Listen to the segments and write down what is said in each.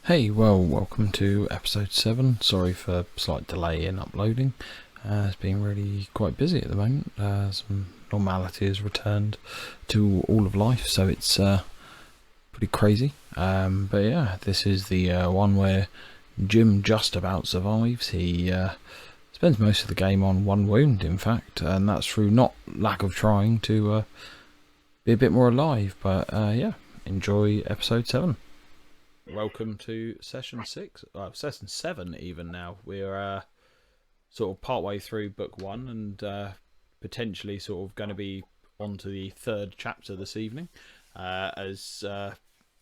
Hey, well, welcome to episode 7. Sorry for slight delay in uploading. It's been really quite busy at the moment. Some normality has returned to all of life, so it's pretty crazy. But yeah, this is the one where Jim just about survives. He spends most of the game on one wound, in fact, and that's through not lack of trying to be a bit more alive. But yeah, enjoy episode 7. Welcome to session 6, session 7 even now. We're sort of partway through book 1 and potentially sort of going to be on to the third chapter this evening, as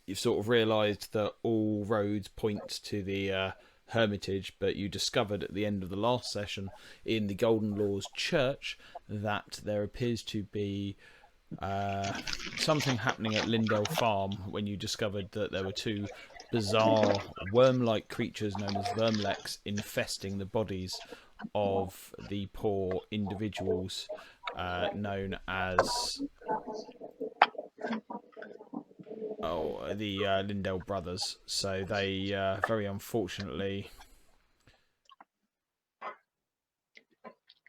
you've sort of realised that all roads point to the hermitage, but you discovered at the end of the last session in the Golden Laws Church that there appears to be something happening at Lindell Farm when you discovered that there were two bizarre worm-like creatures known as vermleks infesting the bodies of the poor individuals known as the Lindell brothers. So they very unfortunately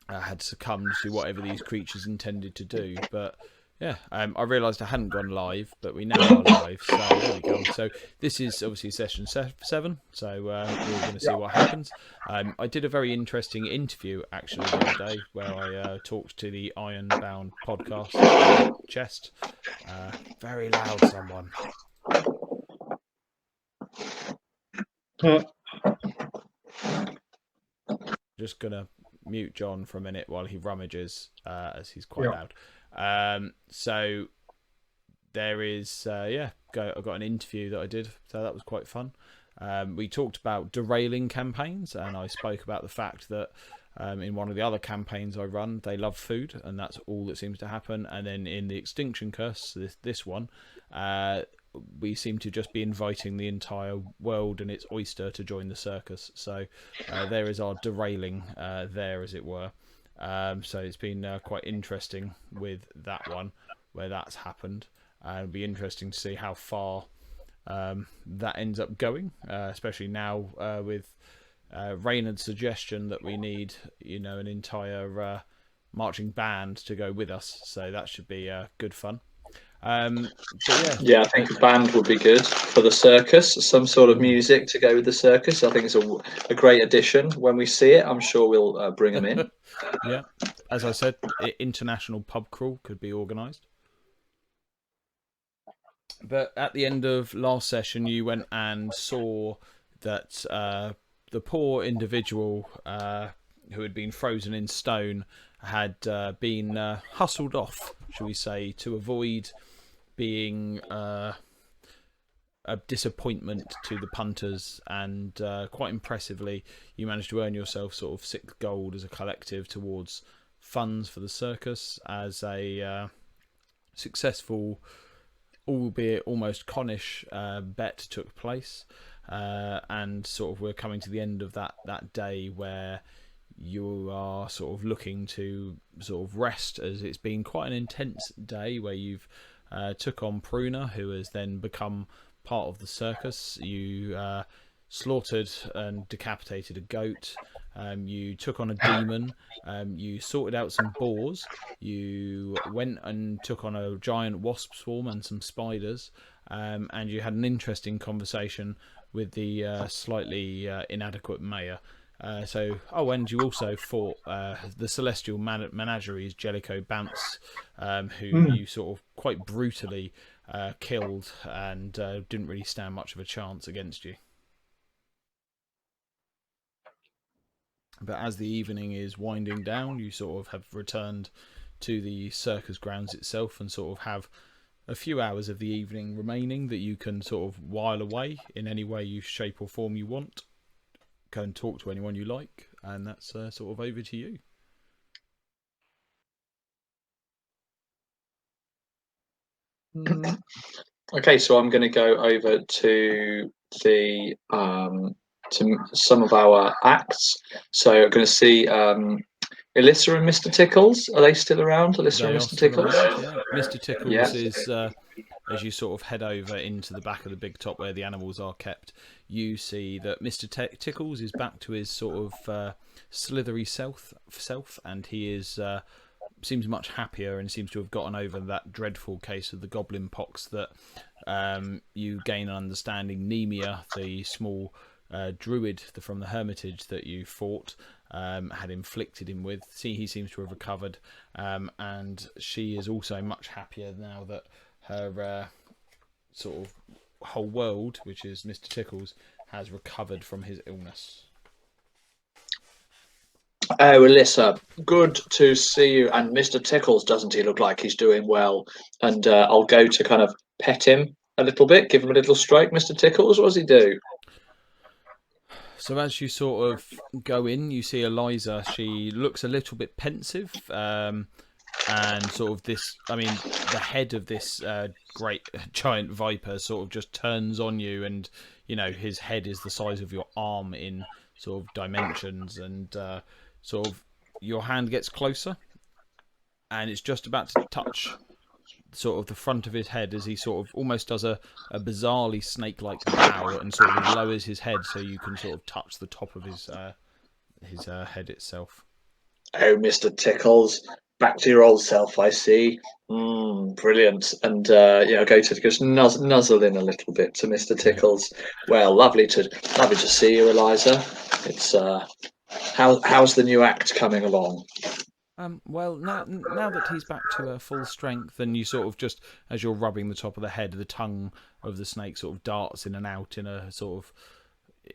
had succumbed to whatever these creatures intended to do. But yeah, I realised I hadn't gone live, but we now are live. So there we go. So this is obviously session 7. So we're going to see what happens. I did a very interesting interview actually the other day where I talked to the Ironbound podcast chest. Very loud, someone. Just gonna mute John for a minute while he rummages, as he's quite loud. So there is, I got an interview that I did, so that was quite fun. We talked about derailing campaigns, and I spoke about the fact that in one of the other campaigns I run, they love food, and that's all that seems to happen. And then in the Extinction Curse, this one, we seem to just be inviting the entire world and its oyster to join the circus. So there is our derailing there, as it were. So it's been quite interesting with that one, where that's happened. It'll be interesting to see how far that ends up going, especially now with Reynard's suggestion that we need, an entire marching band to go with us. So that should be good fun. I think a band would be good for the circus. Some sort of music to go with the circus. I think it's a great addition. When we see it, I'm sure we'll bring them in. Yeah, as I said, international pub crawl could be organised. But at the end of last session, you went and saw that the poor individual who had been frozen in stone had been hustled off, shall we say, to avoid being a disappointment to the punters. And quite impressively, you managed to earn yourself sort of 6 gold as a collective towards funds for the circus as a successful, albeit almost connish, bet took place. And sort of we're coming to the end of that day where you are sort of looking to sort of rest, as it's been quite an intense day where you've took on Pruner, who has then become part of the circus. You slaughtered and decapitated a goat. You took on a demon. You sorted out some boars. You went and took on a giant wasp swarm and some spiders. And you had an interesting conversation with the slightly inadequate mayor. And you also fought the Celestial Menagerie's Jellicoe Bounce, who you sort of quite brutally killed and didn't really stand much of a chance against you. But as the evening is winding down, you sort of have returned to the circus grounds itself and sort of have a few hours of the evening remaining that you can sort of while away in any way, shape or form you want. Go and talk to anyone you like, and that's sort of over to you. Okay, so I'm going to go over to the to some of our acts. So I'm going to see Alyssa and Mr. Tickles. Are they still around? Alyssa They and are Mr. still Tickles. around, yeah. Mr. Tickles is as you sort of head over into the back of the big top where the animals are kept, you see that Mr. Tickles is back to his sort of slithery self, and he is seems much happier and seems to have gotten over that dreadful case of the goblin pox that you gain an understanding Nemia, the small druid from the hermitage that you fought, had inflicted him with. See, he seems to have recovered, and she is also much happier now that her sort of whole world, which is Mr. Tickles, has recovered from his illness. Oh, Alyssa, good to see you. And Mr. Tickles, doesn't he look like he's doing well? And I'll go to kind of pet him a little bit, give him a little stroke. Mr. Tickles, what does he do? So as you sort of go in, you see Eliza. She looks a little bit pensive, and sort of this, I mean, the head of this great giant viper sort of just turns on you, and you know his head is the size of your arm in sort of dimensions, and sort of your hand gets closer, and it's just about to touch sort of the front of his head as he sort of almost does a bizarrely snake-like bow and sort of lowers his head so you can sort of touch the top of his head itself. Oh, Mr. Tickles, back to your old self, I see. Brilliant. And I'll go to just nuzzle in a little bit to Mr. Tickles. Well, lovely to see you, Eliza. It's how's the new act coming along? Well, now that he's back to full strength, and you sort of just, as you're rubbing the top of the head, the tongue of the snake sort of darts in and out in a sort of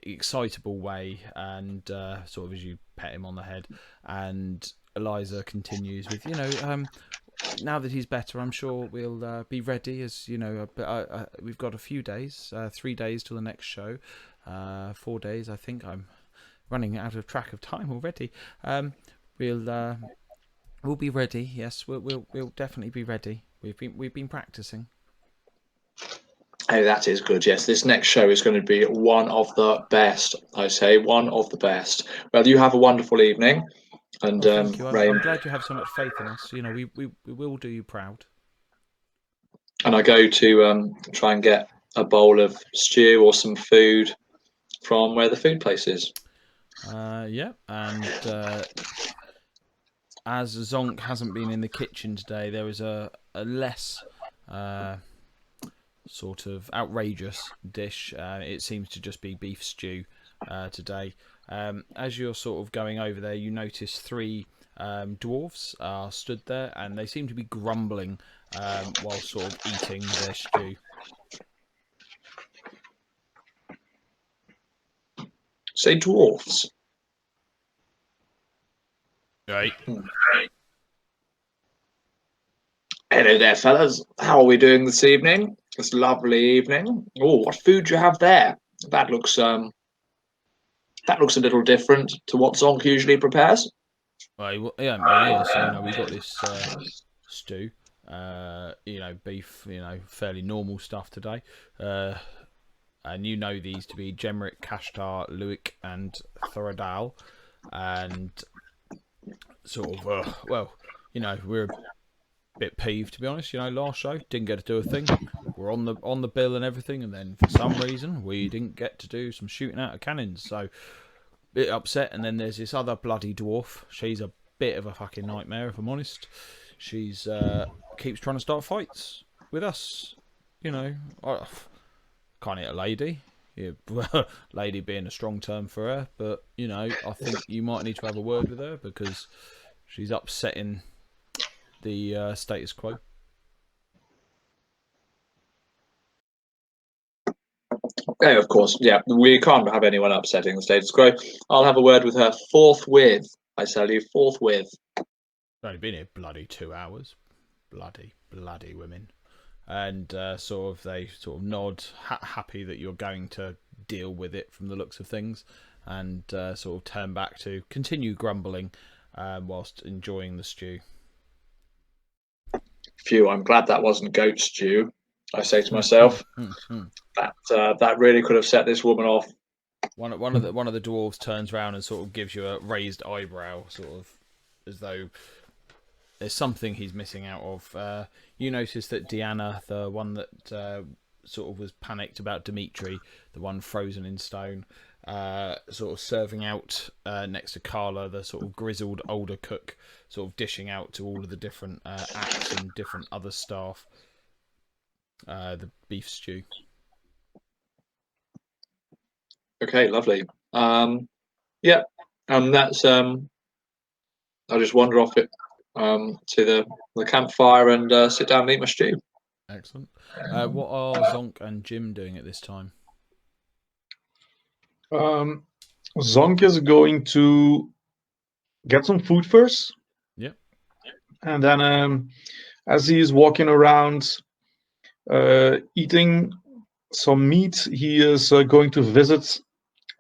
excitable way, and sort of as you pet him on the head, and Eliza continues with, now that he's better, I'm sure we'll be ready, as you know, we've got a few days, 3 days till the next show, 4 days, I think. I'm running out of track of time already. We'll be ready. Yes, we'll definitely be ready. We've been practicing. Oh, that is good. Yes, this next show is going to be one of the best. I say one of the best. Well, you have a wonderful evening, and thank you. Ray, I'm glad you have so much faith in us. You know, we will do you proud. And I go to try and get a bowl of stew or some food from where the food place is. Yeah, and as Zonk hasn't been in the kitchen today, there is a less sort of outrageous dish. It seems to just be beef stew today. As you're sort of going over there, you notice 3 dwarves are stood there, and they seem to be grumbling while sort of eating their stew. Say dwarfs. Right. Hello there, fellas. How are we doing this evening? This lovely evening. Oh, what food do you have there? That looks a little different to what Zonk usually prepares. Well, yeah, it is. You know, we got this stew. Beef. Fairly normal stuff today. And you know these to be Gemric, Kashtar, Luik, and Thoradal, and sort of we're a bit peeved, to be honest. Last show didn't get to do a thing. We're on the bill and everything, and then for some reason we didn't get to do some shooting out of cannons, so a bit upset. And then there's this other bloody dwarf. She's a bit of a fucking nightmare, if I'm honest. She's keeps trying to start fights with us. Can't hit a lady. Yeah, lady being a strong term for her, but I think you might need to have a word with her because she's upsetting the status quo. Okay, of course. Yeah, we can't have anyone upsetting the status quo. I'll have a word with her forthwith. I tell you, forthwith. I've only been here bloody 2 hours. Bloody women. And they sort of nod, happy that you're going to deal with it from the looks of things, and sort of turn back to continue grumbling whilst enjoying the stew. Phew, I'm glad that wasn't goat stew. I say to myself, that really could have set this woman off. One of the dwarves turns around and sort of gives you a raised eyebrow, sort of as though there's something he's missing out of. You notice that Deanna, the one that sort of was panicked about Dimitri, the one frozen in stone, sort of serving out next to Carla, the sort of grizzled older cook, sort of dishing out to all of the different acts and different other staff the beef stew. Okay, lovely. Yeah, and that's I'll just wander off it to the campfire and sit down and eat my stew. Excellent. What are Zonk and Jim doing at this time? Um, Zonk is going to get some food first, Yep. and then as he is walking around eating some meat, he is going to visit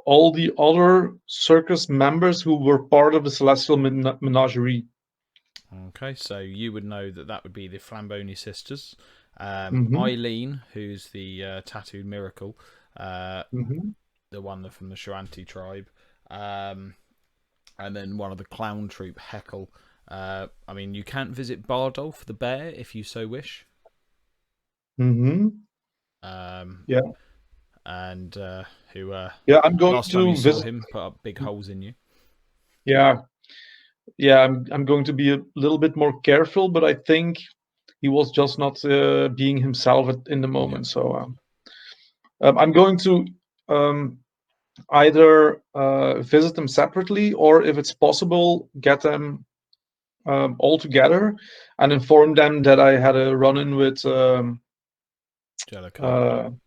all the other circus members who were part of the Celestial Menagerie. Okay, so you would know that that would be the Flamboni sisters. Mm-hmm. Eileen, who's the tattooed miracle, Mm-hmm. the one from the Sharanti tribe, and then one of the clown troupe, Heckle. I mean, you can't visit Bardolph the bear if you so wish. Mm-hmm. Yeah. And who Yeah, I'm going last time to you saw visit. him put up big holes in you. Yeah, yeah, I'm going to be a little bit more careful, but I think he was just not being himself in the moment. So I'm going to either visit them separately, or if it's possible, get them all together and inform them that I had a run-in with Jellicoe.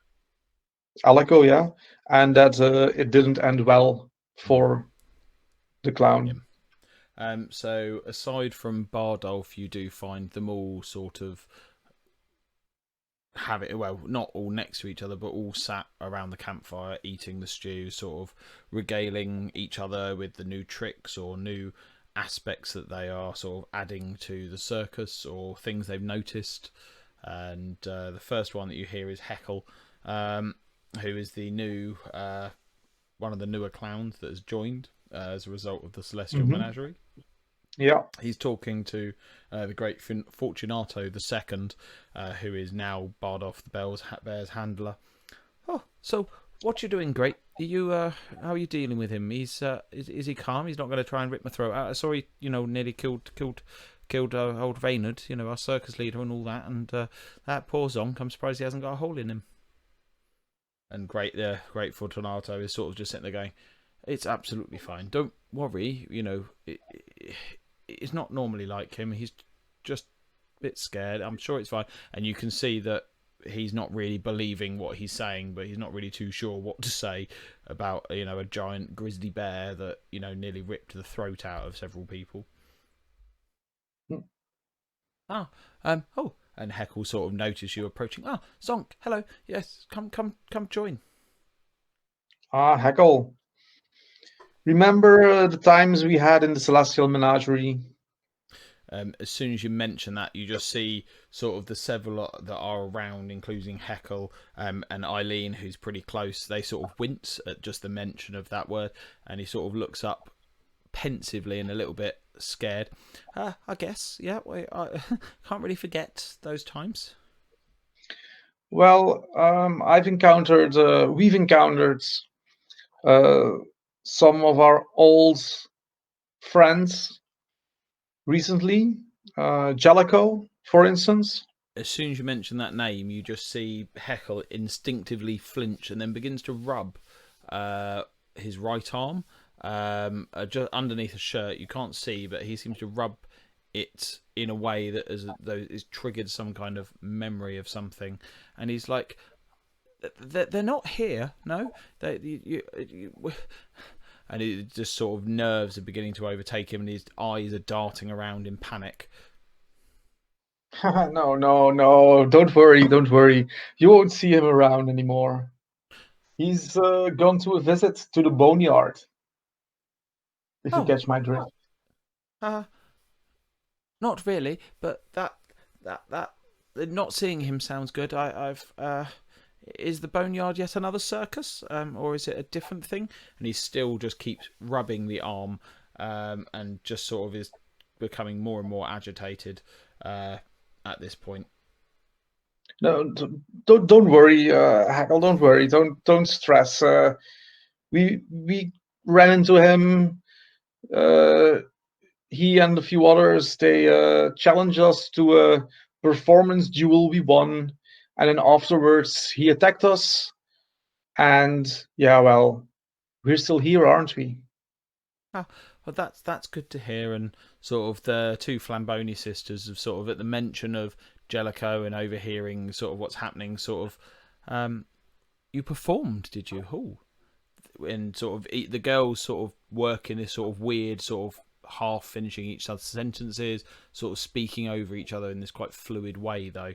Alico, yeah, and that it didn't end well for the clown. So aside from Bardolph, you do find them all sort of have it, well, not all next to each other, but all sat around the campfire eating the stew, sort of regaling each other with the new tricks or new aspects that they are sort of adding to the circus or things they've noticed. And the first one that you hear is Heckle, who is the new one of the newer clowns that has joined as a result of the Celestial Menagerie. Yeah. He's talking to the great Fortunato II, who is now Bardolph the Bear's handler. Oh, so what you doing, great? Are you how are you dealing with him? He's is he calm? He's not going to try and rip my throat out. I saw he, nearly killed old Reynard, our circus leader and all that. And that poor Zonk, I'm surprised he hasn't got a hole in him. And great Fortunato is sort of just sitting there going, "It's absolutely fine. Don't worry. It's not normally like him. He's just a bit scared. I'm sure it's fine." And you can see that he's not really believing what he's saying, but he's not really too sure what to say about a giant grizzly bear that nearly ripped the throat out of several people. And Heckle sort of noticed you approaching. Zonk, hello. Yes, come join. Heckle. Remember the times we had in the Celestial Menagerie? As soon as you mention that, you just see sort of the several that are around, including Heckle and Eileen, who's pretty close. They sort of wince at just the mention of that word, and he sort of looks up pensively and a little bit scared. I guess, yeah. I can't really forget those times. Well, we've encountered some of our old friends recently. Jellicoe, for instance. As soon as you mention that name, you just see Heckle instinctively flinch and then begins to rub his right arm just underneath a shirt. You can't see, but he seems to rub it in a way that as though it's triggered some kind of memory of something. And he's like, "They're not here, no. And it just sort of nerves are beginning to overtake him, and his eyes are darting around in panic. No. Don't worry. You won't see him around anymore. He's gone to a visit to the boneyard. If you catch my drift. Not really, but that not seeing him sounds good. Is the boneyard yet another circus, or is it a different thing? And he still just keeps rubbing the arm, and just sort of is becoming more and more agitated at this point. No, don't worry, Hackle. Don't worry. Don't stress. We ran into him. He and a few others, they challenged us to a performance duel. We won, and then afterwards he attacked us. And yeah, well, we're still here, aren't we? Ah, well, that's good to hear. And sort of the two Flamboni sisters have sort of at the mention of Jellicoe and overhearing sort of what's happening, sort of, you performed, did you? Oh, and sort of the girls sort of work in this sort of weird sort of half finishing each other's sentences, sort of speaking over each other in this quite fluid way, though.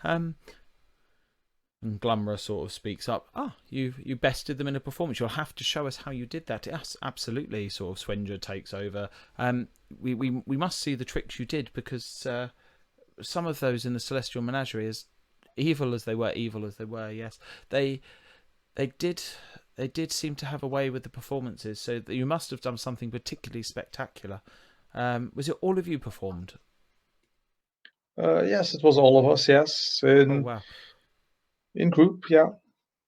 And Glumra sort of speaks up. You bested them in a performance. You'll have to show us how you did that. Yes, absolutely. Sort of Swenger takes over. We must see the tricks you did, because some of those in the Celestial Menagerie, as evil as they were, yes, they did seem to have a way with the performances. So you must have done something particularly spectacular. Was it all of you performed? Yes, it was all of us. Yes, Oh wow. in group. Yeah.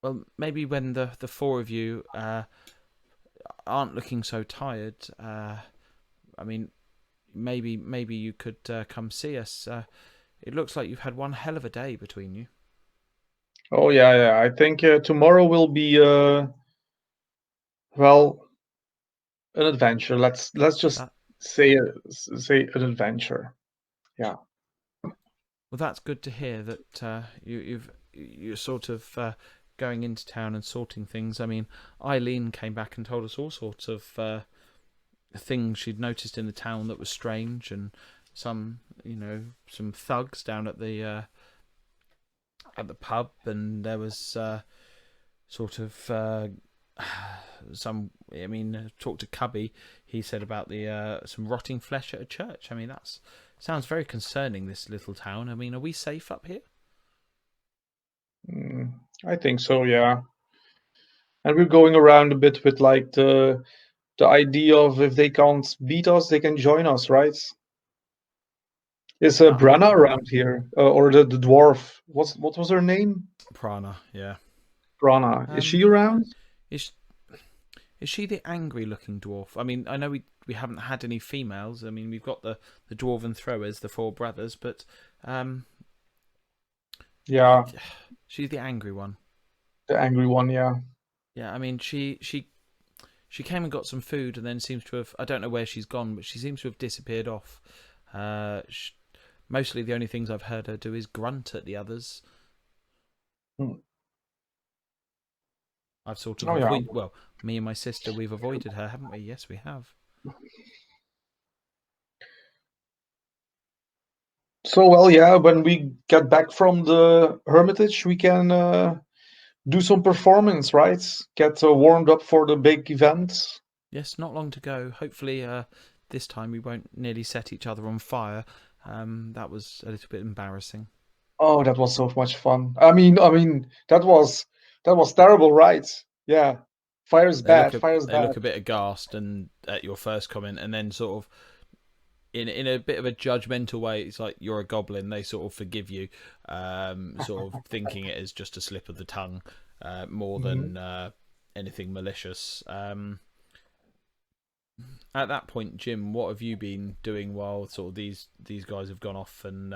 Well, maybe when the four of you aren't looking so tired, I mean, maybe you could come see us. It looks like you've had one hell of a day between you. Oh yeah. I think tomorrow will be well, an adventure. Let's just say an adventure. Yeah. Well, that's good to hear that you're sort of going into town and sorting things. I mean, Eileen came back and told us all sorts of things she'd noticed in the town that was strange, and some thugs down at the pub, and there was sort of some. I mean, talked to Cubby. He said about the some rotting flesh at a church. I mean, that's sounds very concerning. This little town. I mean, are we safe up here? I think so. Yeah. And we're going around a bit with like the idea of, if they can't beat us, they can join us, right? Is Branna around here, or the dwarf? What was her name? Prana. Yeah. Branna. Is she around? Is she the angry-looking dwarf? I mean, I know we haven't had any females. I mean, we've got the dwarven throwers, the four brothers, but yeah, she's the angry one. The angry one, yeah. Yeah, I mean, she came and got some food, and then seems to have. I don't know where she's gone, but she seems to have disappeared off. Mostly the only things I've heard her do is grunt at the others. I've sort of avoided. Yeah. Well, me and my sister, we've avoided her, haven't we? Yes, we have. So, well, yeah, when we get back from the hermitage, we can do some performance, right? Get warmed up for the big event. Yes, not long to go. Hopefully, this time we won't nearly set each other on fire. That was a little bit embarrassing. Oh, that was so much fun. I mean, that was terrible, right? Yeah, fire's bad. Fire's bad. They look a bit aghast and at your first comment, and then sort of in a bit of a judgmental way, it's like you're a goblin. They sort of forgive you, sort of thinking it is just a slip of the tongue, more than anything malicious. At that point, Jim, what have you been doing while sort of these guys have gone off and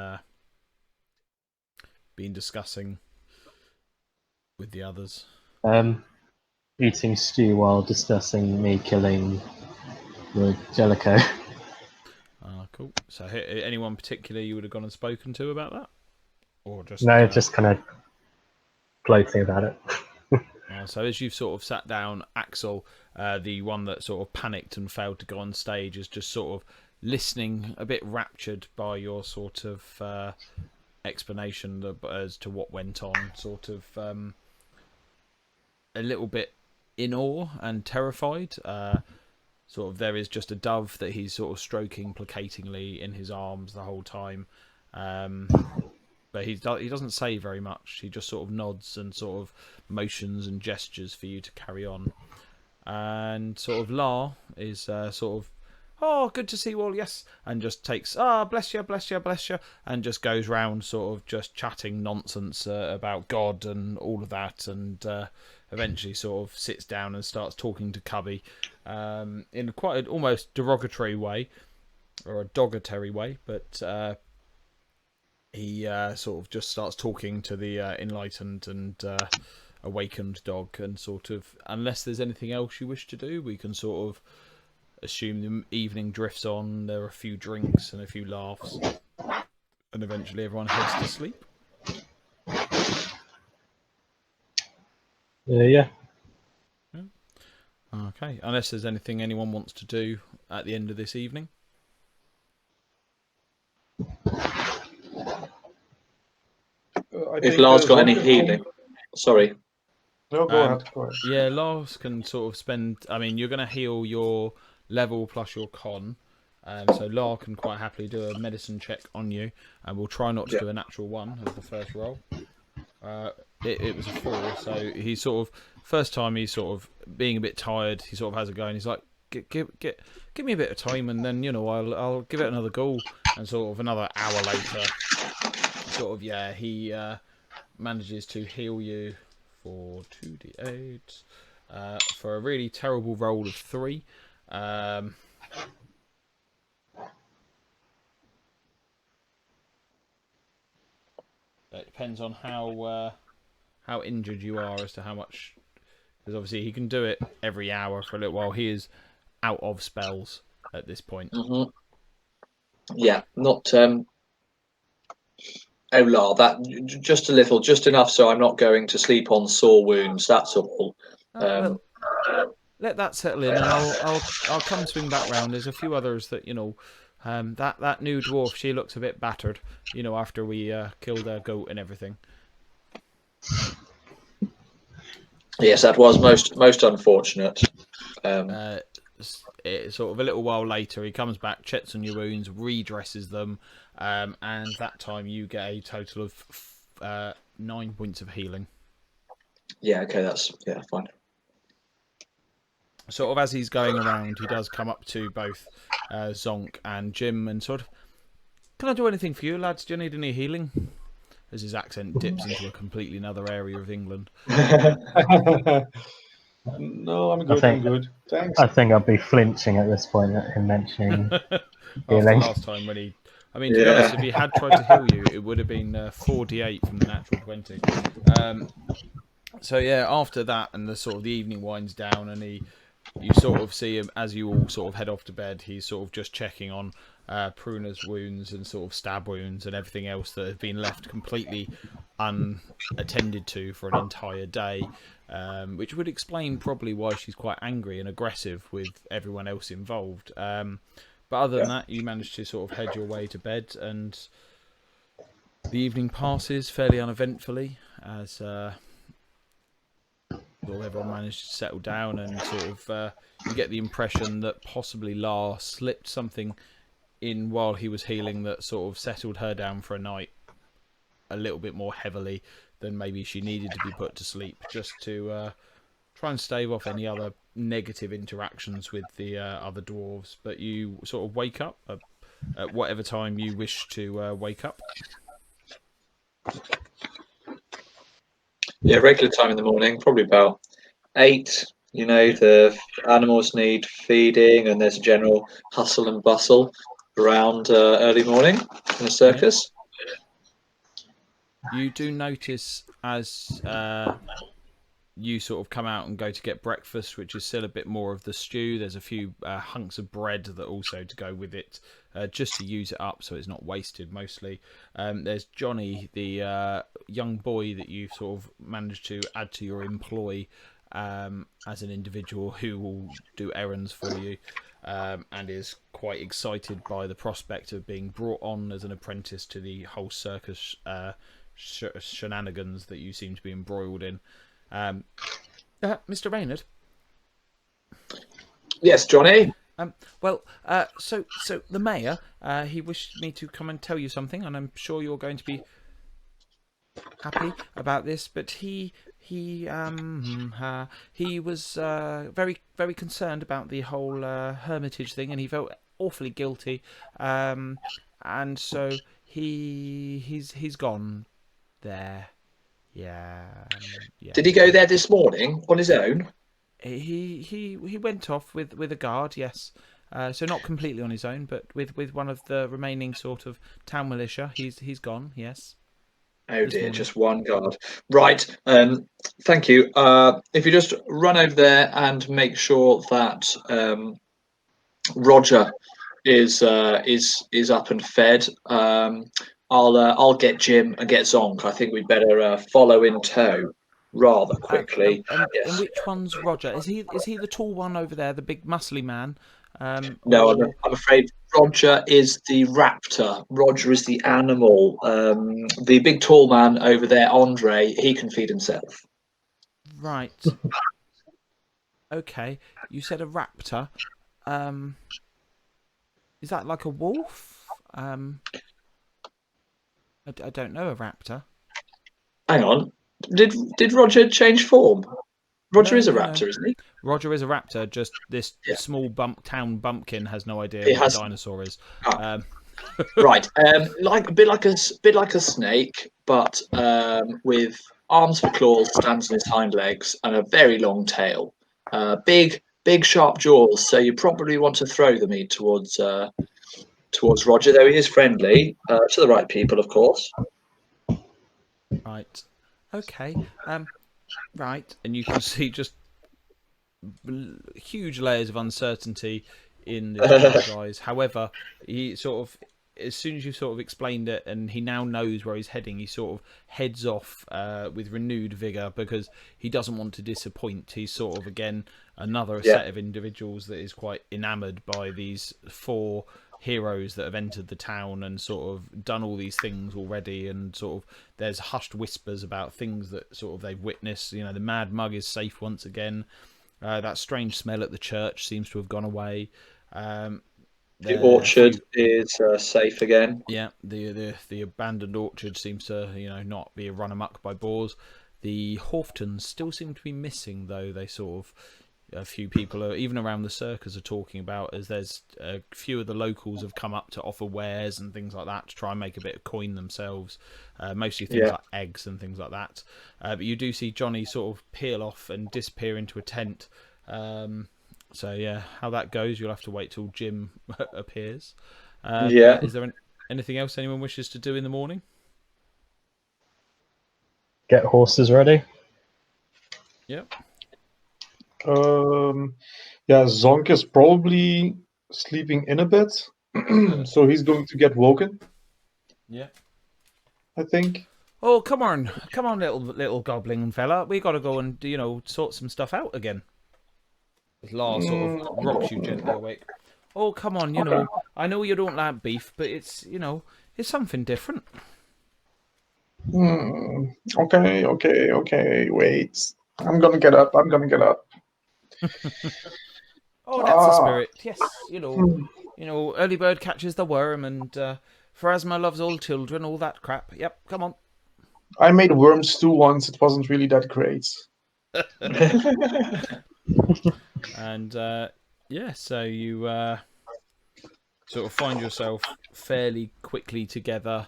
been discussing with the others? Eating stew while discussing me killing the Jellicoe. Cool. So, anyone particular you would have gone and spoken to about that, or just no, just kind of gloating about it. So as you've sort of sat down, Axel, the one that sort of panicked and failed to go on stage, is just sort of listening, a bit raptured by your sort of explanation as to what went on, sort of a little bit in awe and terrified. Sort of there is just a dove that he's sort of stroking placatingly in his arms the whole time. But he doesn't say very much. He just sort of nods and sort of motions and gestures for you to carry on. And sort of La is sort of "Oh, good to see you all, yes," and just takes, "Ah, bless you, bless you, bless you," and just goes round sort of just chatting nonsense about God and all of that, and eventually sort of sits down and starts talking to Cubby in quite an almost derogatory way, or a dogatory way, but he sort of just starts talking to the enlightened and awakened dog, and sort of, unless there's anything else you wish to do, we can sort of assume the evening drifts on. There are a few drinks and a few laughs, and eventually everyone heads to sleep. Yeah. Okay, unless there's anything anyone wants to do at the end of this evening. I If think, Lars got any Zonk- healing, sorry. No, go ahead. Go ahead. Yeah, Lars can sort of spend. I mean, you're going to heal your level plus your con. So Lars can quite happily do a medicine check on you, and we'll try not to do a natural one as the first roll. It was a 4, so he sort of, first time he's sort of being a bit tired, he sort of has a go, and he's like, give me a bit of time, and then I'll give it another go, and sort of another hour later, sort of he manages to heal you for 2d8 for a really terrible roll of 3. It depends on how injured you are as to how much, because obviously he can do it every hour for a little while. He is out of spells at this point. Mm-hmm. Yeah, not Olar, that just a little, just enough so I'm not going to sleep on sore wounds. That's all. Well, let that settle in, and I'll come swing back round. There's a few others that that new dwarf, she looks a bit battered. After we killed her goat and everything. Yes, that was most unfortunate. Sort of a little while later, he comes back, checks on your wounds, redresses them, and that time you get a total of 9 points of healing. Yeah, okay, that's fine. Sort of as he's going around, he does come up to both Zonk and Jim and sort of, "Can I do anything for you, lads? Do you need any healing?" As his accent dips into a completely another area of England. No, I'm good. I'm good. Thanks. I think I'll be flinching at this point at him mentioning After healing. last time when he... I mean, to be honest, if he had tried to heal you, it would have been 4d8 from the natural 20. So yeah, after that, and the sort of the evening winds down, and you sort of see him as you all sort of head off to bed. He's sort of just checking on Pruna's wounds and sort of stab wounds and everything else that has been left completely unattended to for an entire day, which would explain probably why she's quite angry and aggressive with everyone else involved. But other than that, you manage to sort of head your way to bed, and the evening passes fairly uneventfully as everyone managed to settle down, and sort of you get the impression that possibly Lars slipped something in while he was healing that sort of settled her down for a night a little bit more heavily than maybe she needed to be put to sleep, just to try and stave off any other negative interactions with the other dwarves. But you sort of wake up at whatever time you wish to wake up. Yeah, regular time in the morning, probably about 8. The animals need feeding, and there's a general hustle and bustle around early morning in a circus. You do notice as you sort of come out and go to get breakfast, which is still a bit more of the stew. There's a few hunks of bread that also to go with it, just to use it up so it's not wasted mostly. There's Johnny, the young boy that you've sort of managed to add to your employ as an individual who will do errands for you, and is quite excited by the prospect of being brought on as an apprentice to the whole circus shenanigans that you seem to be embroiled in. Mr. Reynard? Yes, Johnny? So the mayor, he wished me to come and tell you something, and I'm sure you're going to be happy about this, but he was very, very concerned about the whole hermitage thing, and he felt awfully guilty, and so he's gone there. Yeah, yeah. Did he go there this morning on his own? He went off with a guard, yes. So not completely on his own, but with one of the remaining sort of town militia. He's gone, yes. Oh This dear, morning. just one guard. Right. Thank you. If you just run over there and make sure that Roger is up and fed. I'll get Jim and get Zonk. I think we'd better follow in tow rather quickly. And Yes. which one's Roger? Is he the tall one over there, the big muscly man? No, Or I'm afraid Roger is the raptor. Roger is the animal. The big tall man over there, Andre, he can feed himself. right? Okay, you said a raptor. Is that like a wolf? I don't know a raptor. Hang on. Did Roger change form? Roger is a No. raptor, isn't he? Roger is a raptor. Just this Yeah. small town bumpkin has no idea He what has a dinosaur is. Ah. Right. Like a bit like a snake, but with arms for claws, stands on his hind legs, and a very long tail. Big sharp jaws. So you probably want to throw the meat towards Roger, though he is friendly to the right people, of course. Right. Okay. Right. And you can see just huge layers of uncertainty in this guy's eyes. However, he sort of, as soon as you sort of explained it, and he now knows where he's heading, he sort of heads off with renewed vigor because he doesn't want to disappoint. He's sort of again another set of individuals that is quite enamored by these 4 heroes that have entered the town and sort of done all these things already, and sort of there's hushed whispers about things that sort of they've witnessed. You know, the mad mug is safe once again. That strange smell at the church seems to have gone away. The orchard is safe again. Yeah, the abandoned orchard seems to not be run amok by boars. The Horftons still seem to be missing, though. They sort of, a few people are, even around the circus, are talking about, as there's a few of the locals have come up to offer wares and things like that to try and make a bit of coin themselves, mostly things like eggs and things like that. But you do see Johnny sort of peel off and disappear into a tent. So yeah, how that goes, you'll have to wait till Jim appears. But is there anything else anyone wishes to do in the morning? Get horses ready. Yep. Zonk is probably sleeping in a bit, so he's going to get woken. Yeah. I think. Oh, come on, little goblin fella. We got to go and sort some stuff out again. Lars sort of rocks you gently awake. Oh, come on, I know you don't like beef, but it's it's something different. Okay. Wait. I'm gonna get up. Oh, that's the spirit. Yes, early bird catches the worm, and Pharasma loves all children, all that crap. Yep, come on. I made worm stew once. It wasn't really that great. And so you sort of find yourself fairly quickly together,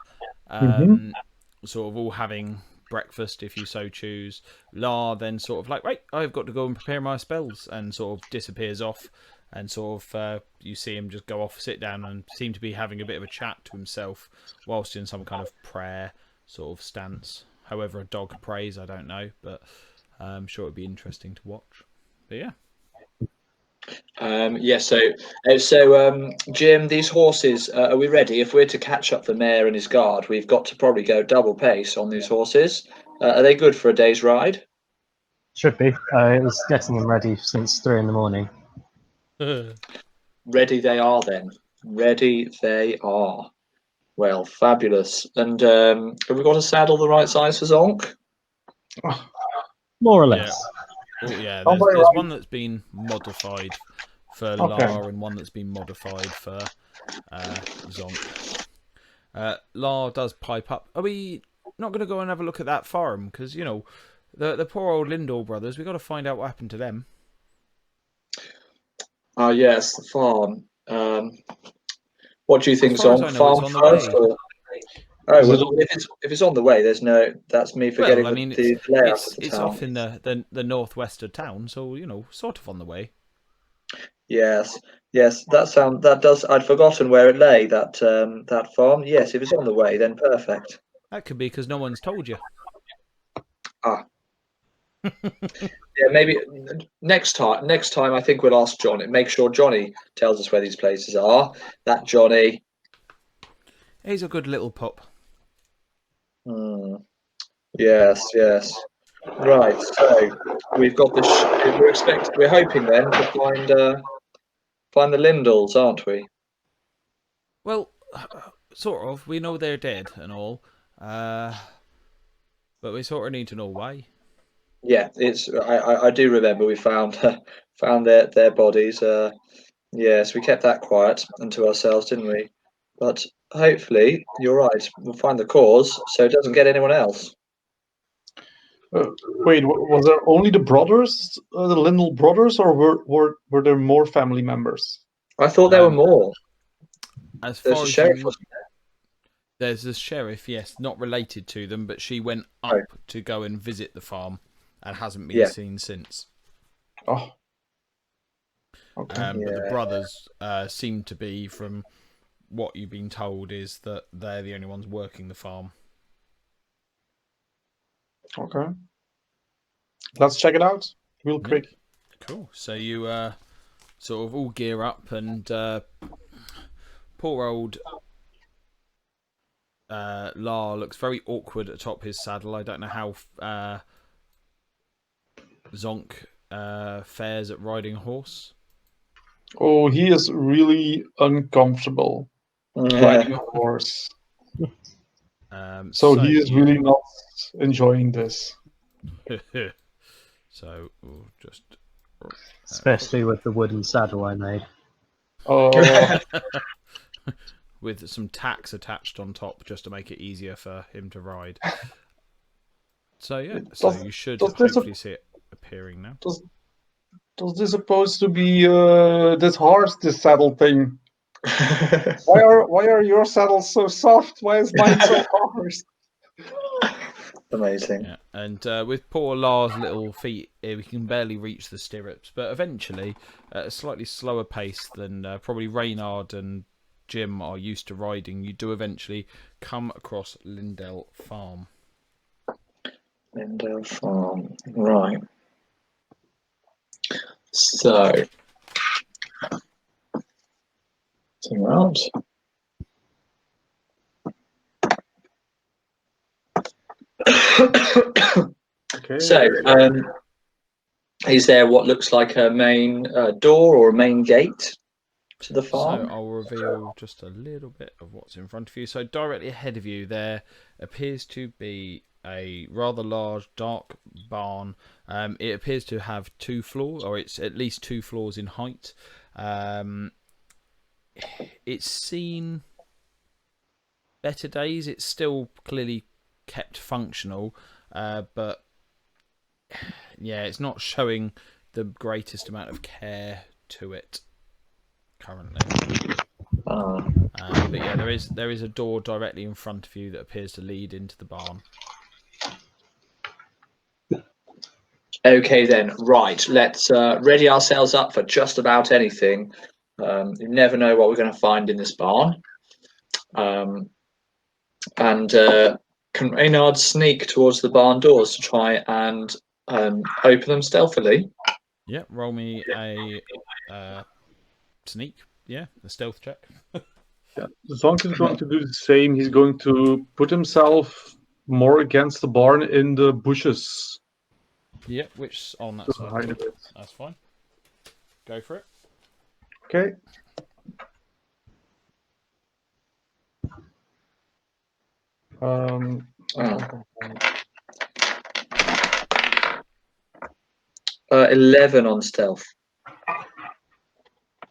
sort of all having breakfast if you so choose. La then sort of like, right, I've got to go and prepare my spells, and sort of disappears off, and sort of you see him just go off, sit down, and seem to be having a bit of a chat to himself whilst in some kind of prayer sort of stance. However a dog prays, I don't know, but I'm sure it'd be interesting to watch. But yeah. So Jim, these horses, are we ready? If we're to catch up the mayor and his guard, we've got to probably go double pace on these horses. Are they good for a day's ride? Should be. It was getting them ready since 3 in the morning. Ready they are then. Ready they are. Well, fabulous. And have we got a saddle the right size for Zonk? More or less. Yeah. There's one that's been modified for La and one that's been modified for Zonk. La does pipe up. Are we not going to go and have a look at that farm? Because, the poor old Lindor brothers, we've got to find out what happened to them. Yes, the farm. What do you As think's far as on I know, it's farm on the first? way. Or... Oh, Is it well, if it's on the way, there's no. That's me forgetting Well, I mean, the layout of the it's town. off in the northwest of town, so sort of on the way. Yes, yes, that does. I'd forgotten where it lay. That farm. Yes, if it's on the way, then perfect. That could be because no one's told you. Ah, yeah, maybe next time. Next time, I think we'll ask Johnny. Make sure Johnny tells us where these places are. That Johnny. He's a good little pup. Hmm. Yes, yes. Right. So we've got the. We're hoping then to find the Lindals, aren't we? Well, sort of. We know they're dead and all, but we sort of need to know why. Yeah, it's. I do remember we found found their bodies. Yes, we kept that quiet unto ourselves, didn't we? But hopefully, you're right. We'll find the cause so it doesn't get anyone else. Wait, was there only the brothers, the Lindell brothers, or were there more family members? I thought there were Um, more. as There's far a as sheriff, you, wasn't there's the sheriff. Yes, not related to them, but she went up there? Oh, to go and visit the farm, and hasn't been yeah, seen since. Oh, okay. But the yeah. brothers seem to be, from what you've been told, is that they're the only ones working the farm. Okay. Let's check it out real Yeah. quick. Cool. So you sort of all gear up, and poor old La looks very awkward atop his saddle. I don't know how Zonk fares at riding a horse. Oh, he is really uncomfortable riding a horse. So he is really not enjoying this. So we'll just Especially with the wooden saddle I made. Oh, with some tacks attached on top just to make it easier for him to ride. So yeah, so you should hopefully see it appearing now. does this supposed to be this hard, this saddle thing? Why are your saddles so soft? Why is mine so hard? Amazing. Yeah, and with poor Lars' little feet, we can barely reach the stirrups. But eventually, at a slightly slower pace than probably Reynard and Jim are used to riding, you do eventually come across Lindell Farm. Lindell Farm. Right. So, turn around. Okay. So, is there what looks like a main door or a main gate to the So farm? I'll reveal just a little bit of what's in front of you. So directly ahead of you there appears to be a rather large dark barn. It appears to have 2 floors, or it's at least 2 floors in height. It's seen better days. It's still clearly kept functional, but yeah, it's not showing the greatest amount of care to it currently. But yeah, there is a door directly in front of you that appears to lead into the barn. Okay then, right. Let's ready ourselves up for just about anything. You never know what we're going to find in this barn. And can Reynard sneak towards the barn doors to try and open them stealthily? Yeah, roll me a sneak. Yeah, a stealth check. Yeah. Zonk is going to do the same. He's going to put himself more against the barn in the bushes. Yeah, which on that To side? hide a bit. That's fine. Go for it. Okay. Um, 11 on stealth.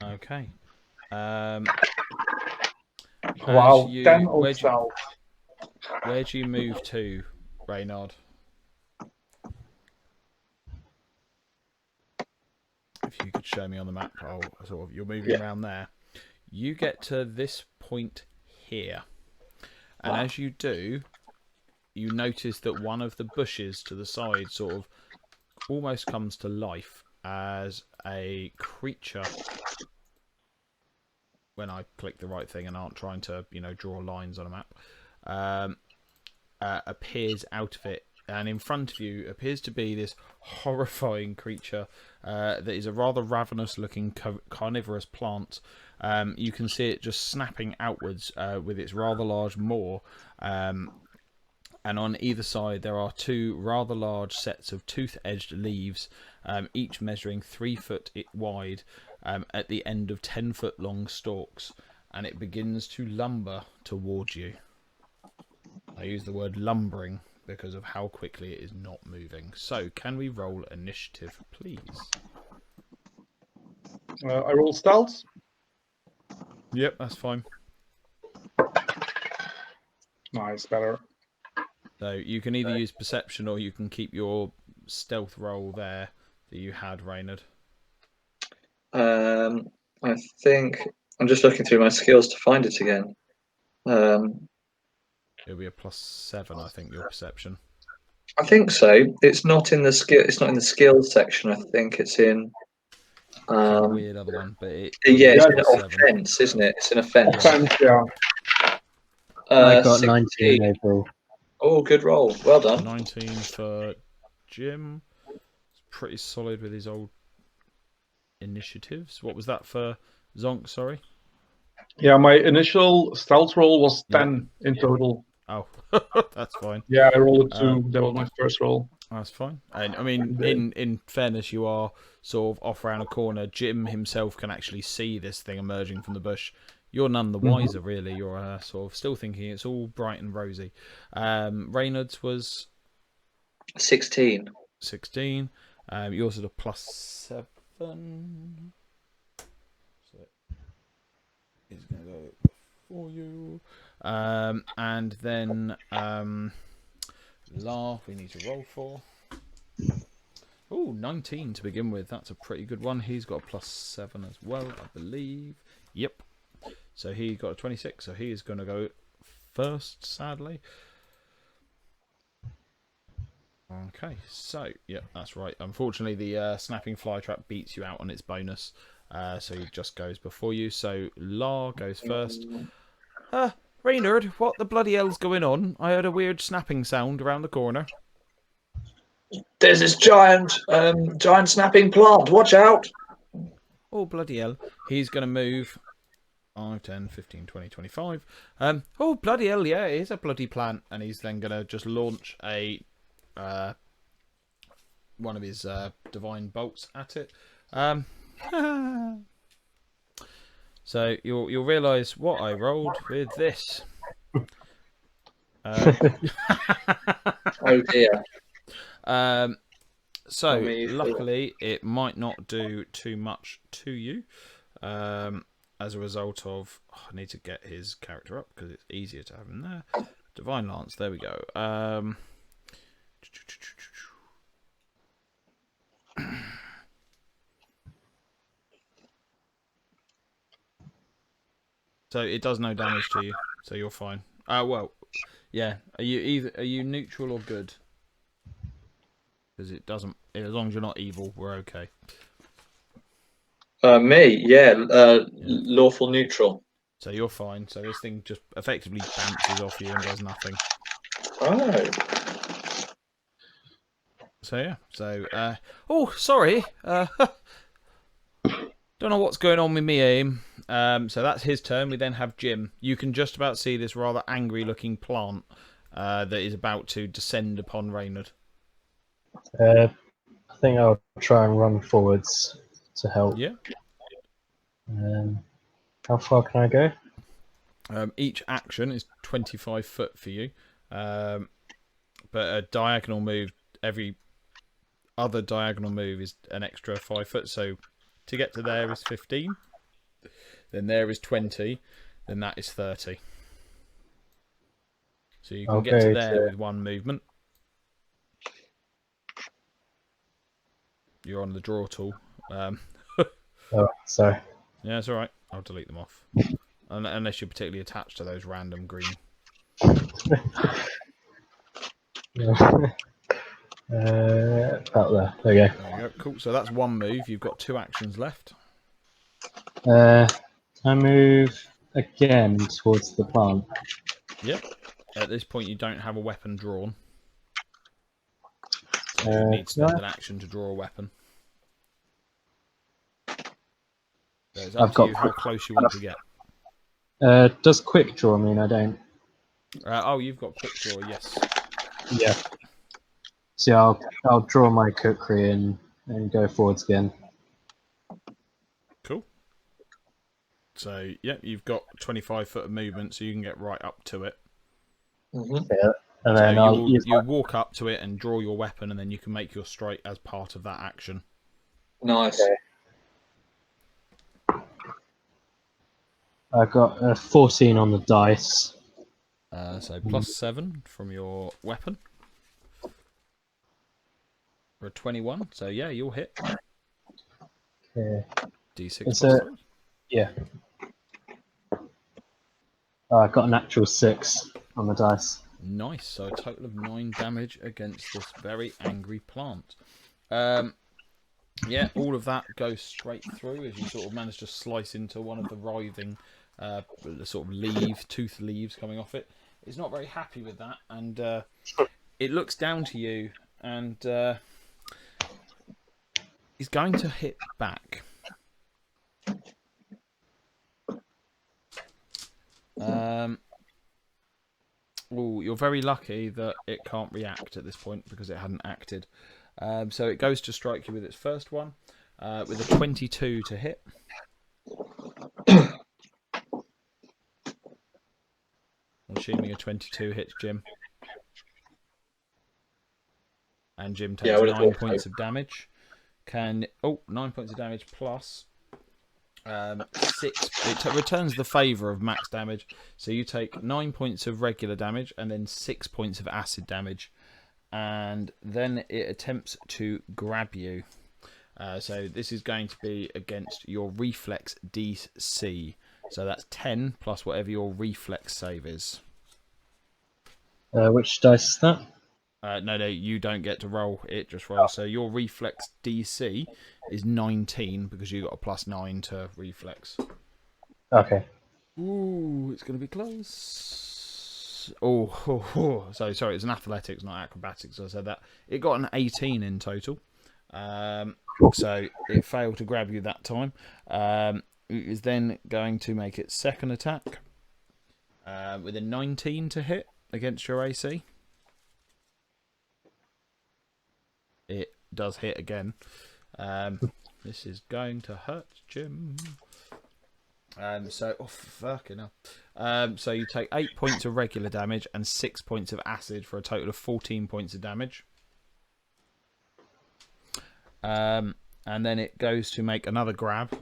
Okay. wow, 10 on Where'd stealth. you move to, Reynard? If you could show me on the map, you're moving around there. You get to this point here, and as you do, you notice that one of the bushes to the side sort of almost comes to life as a creature. When I click the right thing and aren't trying to, draw lines on a map, appears out of it, and in front of you appears to be this horrifying creature that is a rather ravenous-looking carnivorous plant. You can see it just snapping outwards with its rather large maw, and on either side there are two rather large sets of tooth-edged leaves, each measuring 3 foot wide, at the end of 10-foot long stalks, and it begins to lumber towards you. I use the word lumbering because of how quickly it is not moving. So, can we roll initiative, please? I roll stealth. Yep, that's fine. Nice, better. So you can either use perception or you can keep your stealth roll there that you had, Reynard. I think I'm just looking through my skills to find it again. It'll be a +7, I think, your perception. I think so. It's not in the skill. It's not in the skills section. I think it's in. It's a weird other one, but Yeah, it's in +7. offense, isn't it? It's an offense. Offense, yeah. I got 16. 19 overall. Oh, good roll. Well done. 19 for Jim. It's pretty solid with his old initiatives. What was that for Zonk? Sorry. Yeah, my initial stealth roll was 10 in total. Oh, that's fine. Yeah, I rolled a 2. That was my first roll. That's fine. And I mean, in fairness, you are sort of off around a corner. Jim himself can actually see this thing emerging from the bush. You're none the wiser, really. You're sort of still thinking it's all bright and rosy. Reynard's was 16. 16. Yours is a +7. So he's going to go for you. And then La, we need to roll for. Oh, 19 to begin with. That's a pretty good one. He's got a +7 as well, I believe. Yep. So he got a 26, so he is going to go first, sadly. Okay, so, yeah, that's right. Unfortunately, the snapping fly trap beats you out on its bonus, so he just goes before you. So La goes first. Reynard, what the bloody hell's going on? I heard a weird snapping sound around the corner. There's this giant snapping plant. Watch out. Oh, bloody hell. He's going to move 5, 10, 15, 20, 25. Oh, bloody hell, yeah, it is a bloody plant. And he's then going to just launch one of his divine bolts at it. So you'll realise what I rolled with this. Oh dear. So luckily it might not do too much to you as a result of I need to get his character up because it's easier to have him there. Divine Lance, there we go. So it does no damage to you, so you're fine. Well, yeah. Are you neutral or good? Because it doesn't. As long as you're not evil, we're okay. Me, yeah, lawful neutral. So you're fine. So this thing just effectively bounces off you and does nothing. Oh. So yeah. So oh, sorry. Don't know what's going on with me aim. So that's his turn. We then have Jim. You can just about see this rather angry-looking plant that is about to descend upon Reynard. I think I'll try and run forwards to help. Yeah. How far can I go? Each action is 25 foot for you, but a diagonal move. Every other diagonal move is an extra 5 foot. So to get to there is 15. Then there is 20. Then that is 30. So you can get to there with one movement. You're on the draw tool. Oh, sorry. Yeah, it's all right. I'll delete them off. Unless you're particularly attached to those random green. About there. There we go. There we go. Cool. So that's one move. You've got 2 actions left. I move again towards the plant. Yep. At this point, you don't have a weapon drawn. So you need to spend an action to draw a weapon. So it's up to you how close you want to get. Does quick draw mean I don't? Oh, you've got quick draw, yes. Yeah. So I'll draw my kukri and go forwards again. Cool. So, yeah, you've got 25 foot of movement, so you can get right up to it. Mm-hmm. Yeah. And So then you'll walk up to it and draw your weapon, and then you can make your strike as part of that action. Nice. Okay. I got a 14 on the dice. So +7 from your weapon. For a 21. So, yeah, you'll hit. Okay. D6 It's +3. Yeah. Oh, I got an actual 6 on the dice. Nice. So a total of 9 damage against this very angry plant. Yeah, all of that goes straight through as you sort of manage to slice into one of the writhing sort of tooth leaves coming off it. It's not very happy with that, and it looks down to you, and he's going to hit back. Oh, you're very lucky that it can't react at this point because it hadn't acted. So it goes to strike you with its first one, with a 22 to hit. I'm assuming a 22 hits Jim. And Jim takes 9 points of damage. 9 points of damage plus 6. It returns the favour of max damage. So you take 9 points of regular damage and then 6 points of acid damage. And then it attempts to grab you. So this is going to be against your reflex DC. So that's 10 plus whatever your reflex save is. Which dice is that? No, you don't get to roll. It just rolls. So your reflex DC is 19 because you got a +9 to reflex. Okay. Ooh, it's going to be close. Oh. So sorry, it's an athletics, not acrobatics. So I said that. It got an 18 in total. So it failed to grab you that time. It is then going to make its second attack with a 19 to hit against your AC. It does hit again. This is going to hurt Jim. Fucking hell. So you take 8 points of regular damage and 6 points of acid for a total of 14 points of damage. And then it goes to make another grab.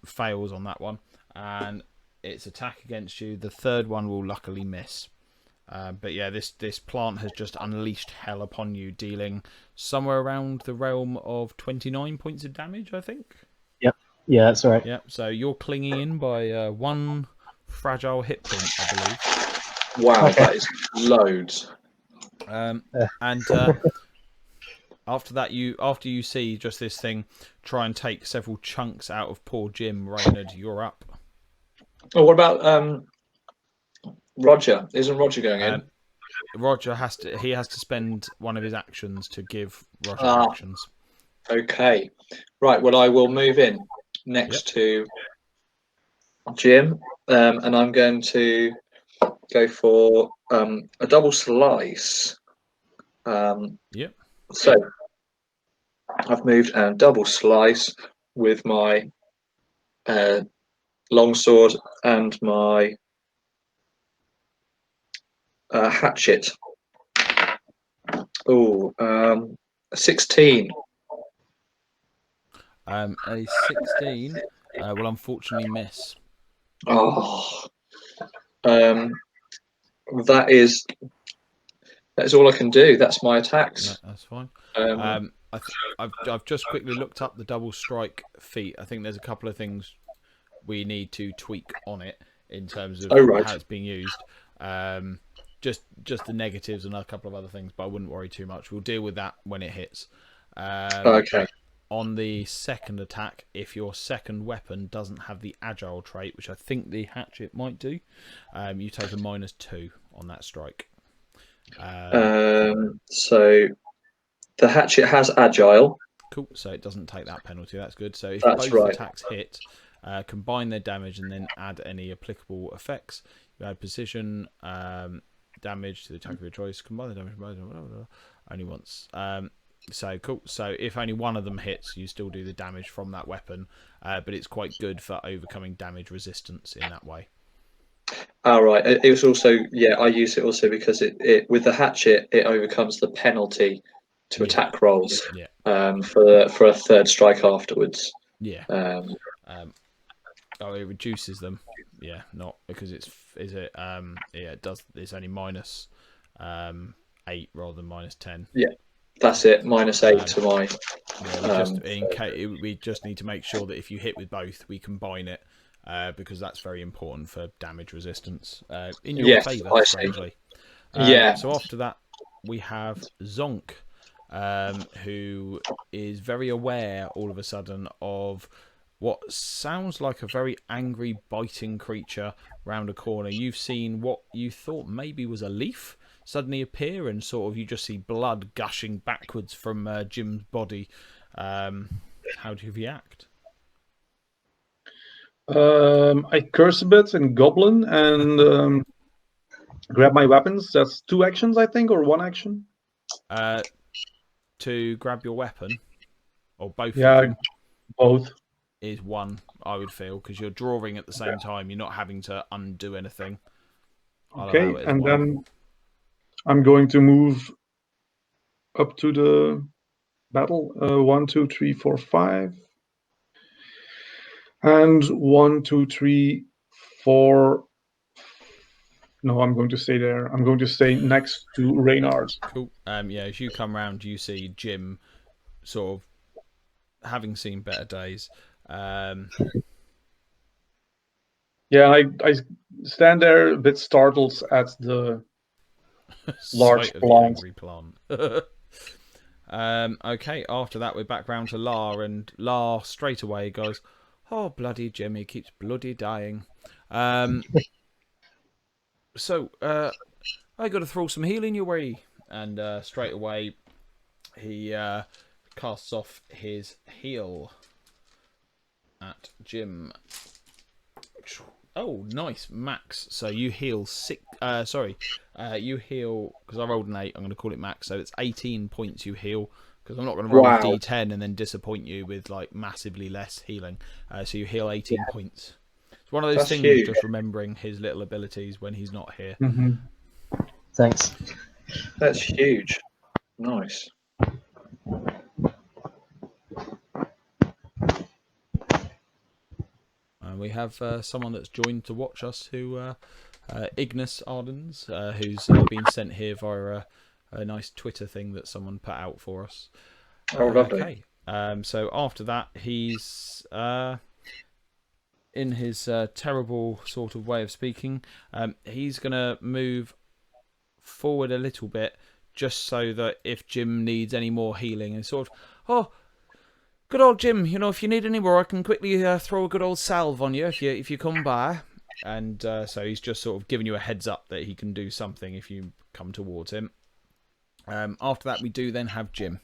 Fails on that one. And its attack against you, the third one will luckily miss. But yeah, this plant has just unleashed hell upon you, dealing somewhere around the realm of 29 points of damage, I think. Yep. Yeah, that's right. Yep. So you're clinging in by 1 fragile hit point, I believe. Wow, that is loads. And after that, after you see just this thing try and take several chunks out of poor Jim, Reynard, you're up. Oh, what about Roger? Isn't Roger going in? Roger has to spend one of his actions to give Roger actions. Okay. Right, well, I will move in next to Jim, and I'm going to go for a double slice. So I've moved and double slice with my longsword and my hatchet. Oh, 16. A 16 will unfortunately miss. Oh, that is all I can do. That's my attacks. No, that's fine. I've just quickly looked up the double strike feat. I think there's a couple of things we need to tweak on it in terms of Oh, right. how it's being used. Just the negatives and a couple of other things, but I wouldn't worry too much. We'll deal with that when it hits. Okay. On the second attack, if your second weapon doesn't have the agile trait, which I think the hatchet might do, you take a -2 on that strike. So the hatchet has agile. Cool, so it doesn't take that penalty. That's good. So if That's both right. attacks hit, combine their damage and then add any applicable effects. You add precision damage to the attack of your choice. Combine the damage only once. So cool. So if only one of them hits, you still do the damage from that weapon, but it's quite good for overcoming damage resistance in that way. All right. It was also, yeah, I use it also because it with the hatchet it overcomes the penalty to attack rolls. Yeah. For a third strike afterwards. Yeah. It reduces them. Yeah, not because it does. It's only -8 rather than -10. Yeah, that's it. -8 to my. We just need to make sure that if you hit with both, we combine it because that's very important for damage resistance in your favour. Strangely. So after that, we have Zonk, who is very aware all of a sudden of what sounds like a very angry, biting creature round a corner. You've seen what you thought maybe was a leaf suddenly appear, and sort of you just see blood gushing backwards from Jim's body. How do you react? I curse a bit in Goblin and grab my weapons. That's 2 actions, I think, or 1 action. To grab your weapon, or both? Yeah, both. Is 1, I would feel, because you're drawing at the same time. You're not having to undo anything. Okay, and then I'm going to move up to the battle. 1, 2, 3, 4, 5. And 1, 2, 3, 4. No, I'm going to stay there. I'm going to stay next to Reynard. Cool. As you come round, you see Jim sort of having seen better days. Yeah, I stand there a bit startled at the large plant. Angry plant. Okay, after that we're back round to La, and La straight away goes, "Oh, bloody Jimmy keeps bloody dying." So I got to throw some healing your way, and straight away he casts off his heal at Jim. Oh, nice, max. So you heal 6. You heal because I rolled an 8. I'm going to call it max. So it's 18 points you heal because I'm not going to roll a D10 and then disappoint you with like massively less healing. So you heal 18 points. It's one of those things. Huge. Just remembering his little abilities when he's not here. Mm-hmm. Thanks. That's huge. Nice. We have someone that's joined to watch us, who Ignis Ardens, who's been sent here via a nice Twitter thing that someone put out for us. Oh, lovely. Okay. So after that, he's in his terrible sort of way of speaking. He's going to move forward a little bit, just so that if Jim needs any more healing, and sort of, good old Jim, if you need any more, I can quickly throw a good old salve on you if you come by. And so he's just sort of giving you a heads up that he can do something if you come towards him. After that, we do then have Jim.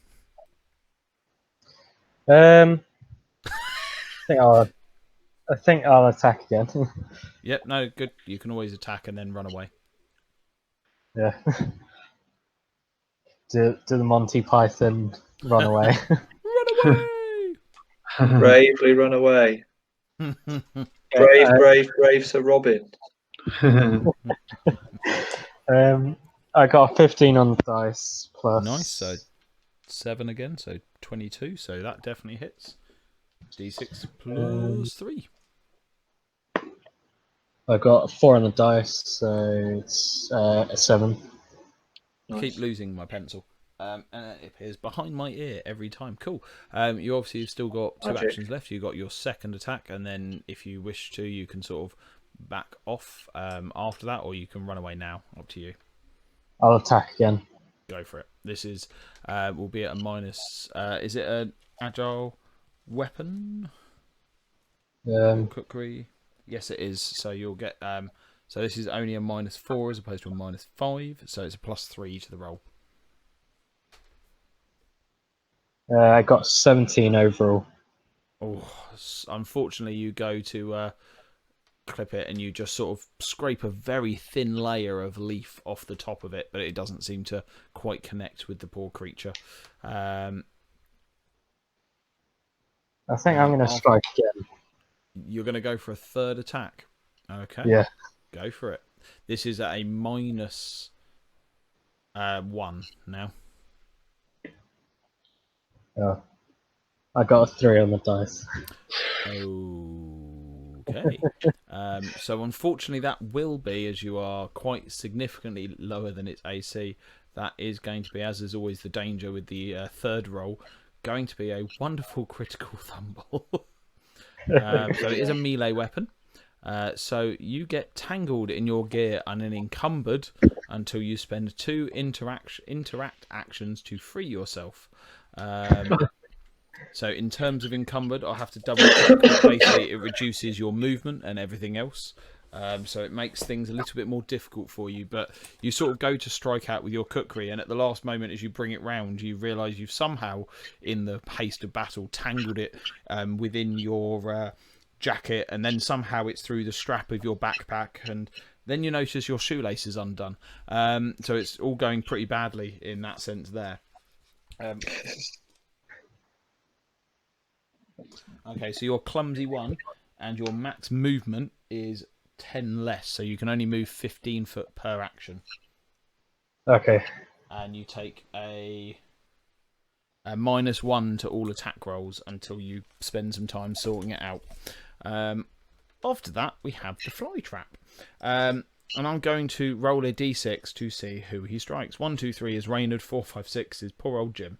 I think I'll attack again. Yep, no, good. You can always attack and then run away. Yeah. Do the Monty Python run away. Run away! Bravely run away. Brave Sir Robin. I got a 15 on the dice plus. Nice, so 7 again, so 22, so that definitely hits. D6 plus 3. I got a 4 on the dice, so it's a 7. Nice. Keep losing my pencil. And it appears behind my ear every time. Cool. You obviously have still got two Magic. actions left. You've got your second attack, and then if you wish to, you can sort of back off after that, or you can run away now. Up to you. I'll attack again. Go for it. This is will be at a minus. Is it an agile weapon? Or cookery? Yes, it is. So you'll get. So this is only a -4 as opposed to a -5. So it's a +3 to the roll. I got 17 overall. Oh, unfortunately, you go to clip it and you just sort of scrape a very thin layer of leaf off the top of it, but it doesn't seem to quite connect with the poor creature. I think I'm going to strike again. You're going to go for a third attack. Okay. Yeah. Go for it. This is at a -1 now. Oh. I got a 3 on the dice. Okay. So unfortunately that will be, as you are quite significantly lower than its AC, that is going to be, as is always the danger with the third roll, going to be a wonderful critical fumble. So it is a melee weapon. So you get tangled in your gear and then encumbered until you spend 2 interact actions to free yourself. So in terms of encumbered, I'll have to double check, but basically it reduces your movement and everything else. So it makes things a little bit more difficult for you, but you sort of go to strike out with your cookery, and at the last moment as you bring it round, you realise you've somehow, in the haste of battle, tangled it within your jacket, and then somehow it's through the strap of your backpack, and then you notice your shoelace is undone. So it's all going pretty badly in that sense there. Okay, so you're clumsy 1, and your max movement is 10 less, so you can only move 15 foot per action. Okay. And you take a -1 to all attack rolls until you spend some time sorting it out. After that, we have the fly trap. And I'm going to roll a d6 to see who he strikes. 1, 2, 3 is Reynard, 4, 5, 6 is poor old Jim.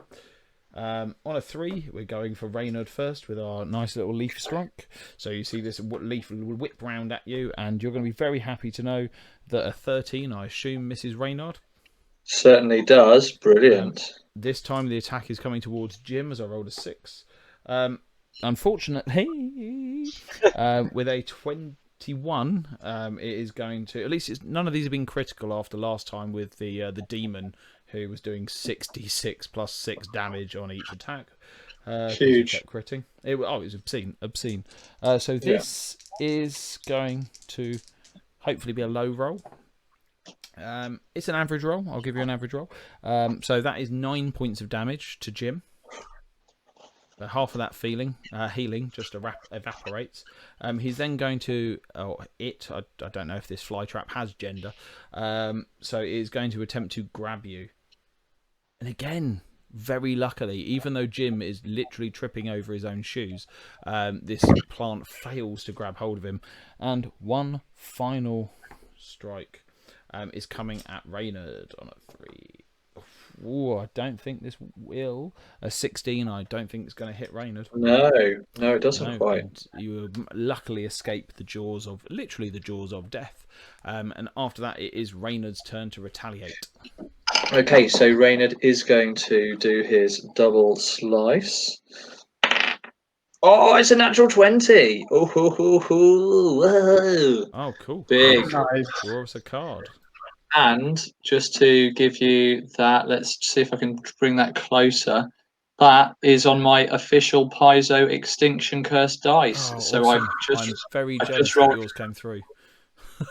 On a 3, we're going for Reynard first with our nice little leaf strike. So you see this leaf will whip round at you, and you're going to be very happy to know that a 13, I assume, misses Reynard. Certainly does. Brilliant. This time the attack is coming towards Jim as I rolled a 6. Unfortunately, with a 21, it is going to. At least none of these have been critical after last time with the demon, who was doing 66 plus 6 damage on each attack. Huge. Kept critting. It was obscene. So this is going to hopefully be a low roll. It's an average roll. I'll give you an average roll. So that is 9 points of damage to Jim. Half of that healing just evaporates. He's then going to, I don't know if this fly trap has gender, so it is going to attempt to grab you. And again, very luckily, even though Jim is literally tripping over his own shoes, this plant fails to grab hold of him. And one final strike is coming at Reynard on a 3. Ooh, I don't think this will. A 16, I don't think it's going to hit Reynard. No, it doesn't quite. You luckily escape literally the jaws of death. And after that, it is Reynard's turn to retaliate. Okay, so Reynard is going to do his double slice. Oh, it's a natural 20. Whoa. Oh, cool. Big. Nice. Draw us a card. And just to give you that, let's see if I can bring that closer. That is on my official Paizo Extinction Curse dice. Oh, so awesome. I'm very I've jealous just that rolled- yours came through.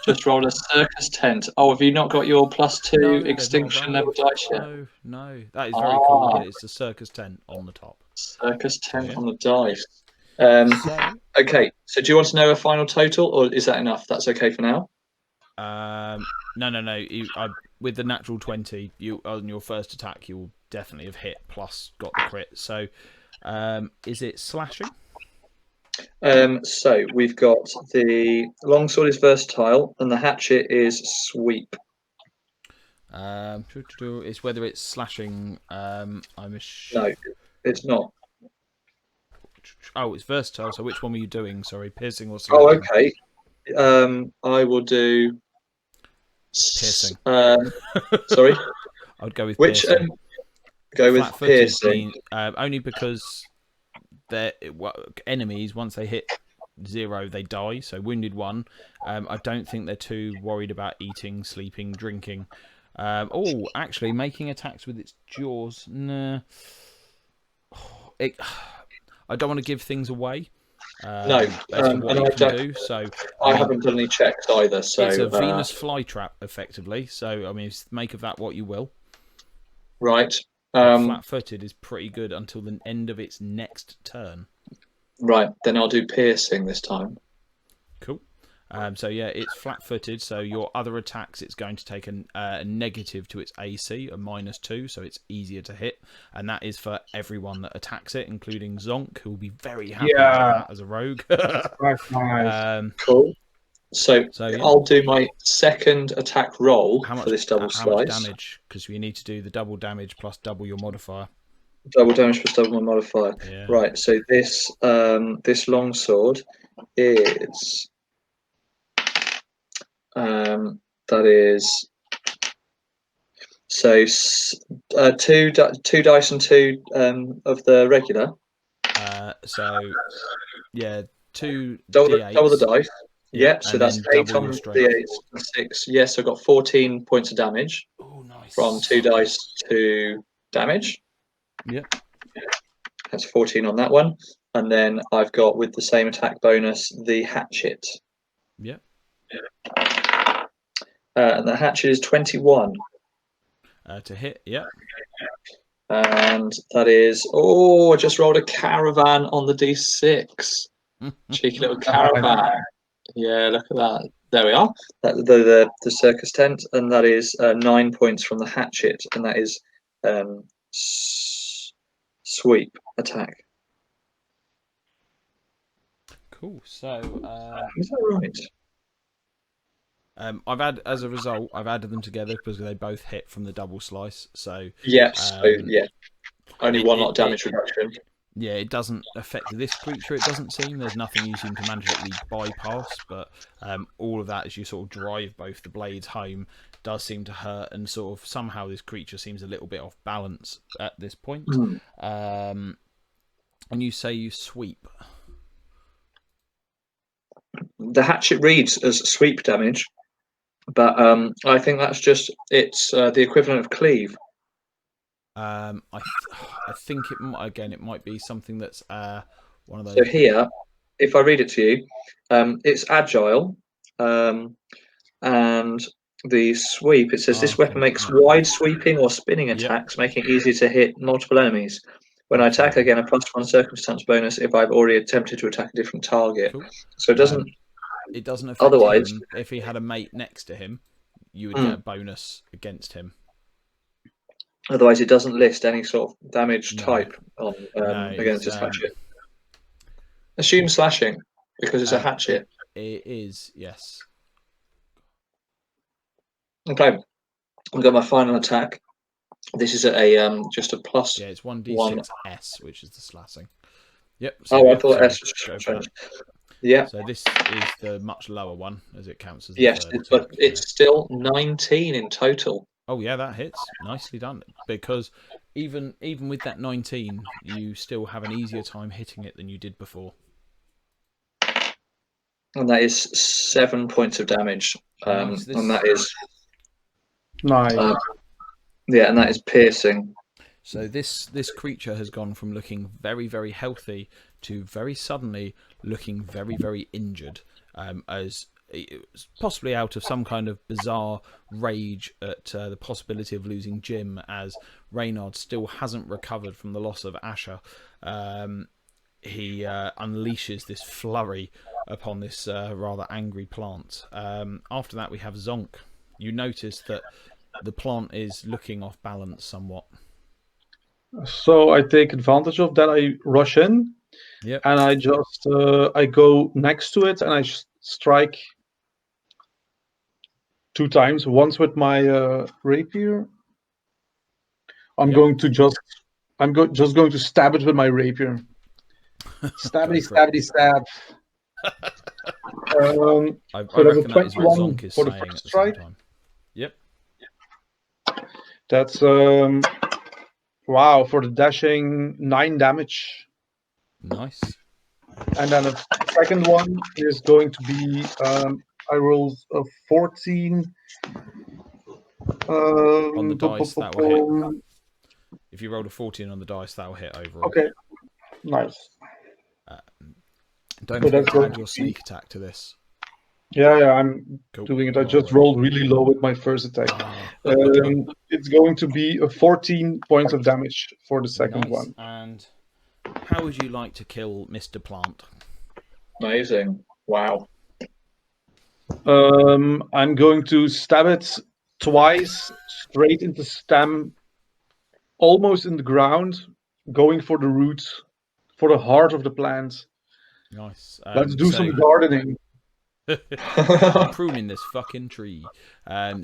just rolled a circus tent. Oh, have you not got your +2 No, they're not extinction level around. dice yet? No. That is very cool. That it's a circus tent on the top. Circus tent Yeah. on the dice. So, Okay, so do you want to know a final total, or is that enough? That's okay for now. no. With the natural 20, you on your first attack, you will definitely have hit plus got the crit. So, is it slashing? So we've got the longsword is versatile, and the hatchet is sweep. It's whether it's slashing. No, it's not. Oh, it's versatile. So which one were you doing? Sorry, piercing or Oh, slashing? okay. I will do Piercing. Sorry, I'd go with which piercing. go with Flat-footed piercing. only because enemies, once they hit 0, they die. So wounded 1. I don't think they're too worried about eating, sleeping, drinking. Actually, making attacks with its jaws. Nah. I don't want to give things away. No, as to what and it can do. So I haven't done any checks either. So it's a Venus flytrap, effectively. So I mean, make of that what you will. Right. Flat-footed is pretty good until the end of its next turn. Right. Then I'll do piercing this time. Cool. So yeah, it's flat-footed. So your other attacks, it's going to take a negative to its AC, a -2, so it's easier to hit, and that is for everyone that attacks it, including Zonk, who will be very happy about that as a rogue. That's nice. Cool. So yeah. I'll do my second attack roll for this double how slice. much damage? Because we need to do the double damage plus double your modifier. Double damage plus double my modifier. Yeah. Right. So this this longsword is that is so two dice and 2 of the regular. So yeah, 2 double d8s. the dice. Yep, so that's 8 on d8 and 6. Yes, I've got 14 points of damage. Oh, nice. From 2 dice to damage. Yep. That's 14 on that one. And then I've got, with the same attack bonus, the hatchet. Yep. And the hatchet is 21. To hit, yep. And that is, I just rolled a caravan on the d6. Cheeky little caravan. Yeah, look at that. There we are. The circus tent, and that is 9 points from the hatchet, and that is sweep attack. Cool. So is that right? As a result, I've added them together because they both hit from the double slice. So yes, only one lot of damage reduction. Yeah, it doesn't affect this creature, it doesn't seem. There's nothing you seem to magically bypass, but all of that, as you sort of drive both the blades home, does seem to hurt, and sort of somehow this creature seems a little bit off balance at this point. And you say you sweep. The hatchet reads as sweep damage, but I think that's just, it's the equivalent of cleave. I think it might be something that's one of those. So here, if I read it to you, it's agile, and the sweep, it says this weapon makes wide sweeping or spinning attacks, making it easier to hit multiple enemies. When I attack, I get a +1 circumstance bonus if I've already attempted to attack a different target. Cool. So it doesn't. It doesn't affect otherwise him. If he had a mate next to him, you would get a bonus against him. Otherwise, it doesn't list any sort of damage type on against his hatchet. Assume slashing because it's a hatchet. It is, yes. Okay, I've got my final attack. This is a just a plus. Yeah, it's 1d6s, which is the slashing. Yep. So I thought S was French. Yeah. So this is the much lower one, as it counts as the yes, third but attack. It's still 19 in total. Oh yeah, that hits. Nicely done. Because even with that 19, you still have an easier time hitting it than you did before. And that is 7 points of damage. Nice. And that is nice. And that is piercing. So this creature has gone from looking very, very healthy to very suddenly looking very, very injured, as possibly out of some kind of bizarre rage at the possibility of losing Jim, as Reynard still hasn't recovered from the loss of Asher. He unleashes this flurry upon this rather angry plant. After that, we have Zonk. You notice that the plant is looking off balance somewhat. So I take advantage of that. I rush in, and I just I go next to it and I strike 2 times. Once with my rapier. I'm Yep. going to just just going to stab it with my rapier. Stabby, for it. stabby, stab. I So that's a reckon that is what 21 Zonk is for the saying first at the same strike. time. Yep. That's wow, for the dashing 9 damage. Nice. And then the second one is going to be I rolled a 14 On the dice, that will hit. If you rolled a 14 on the dice, that will hit overall. Okay, nice. Don't So forget that's to going add your to sneak attack to this. Yeah, I'm Cool. doing it. I just rolled really low with my first attack. Ah. It's going to be a 14 points of damage for the second Nice. one. And how would you like to kill Mr. Plant? Amazing. Wow. I'm going to stab it twice straight into stem, almost in the ground, going for the roots, for the heart of the plant. Nice. Let's do some gardening. I'm pruning this fucking tree.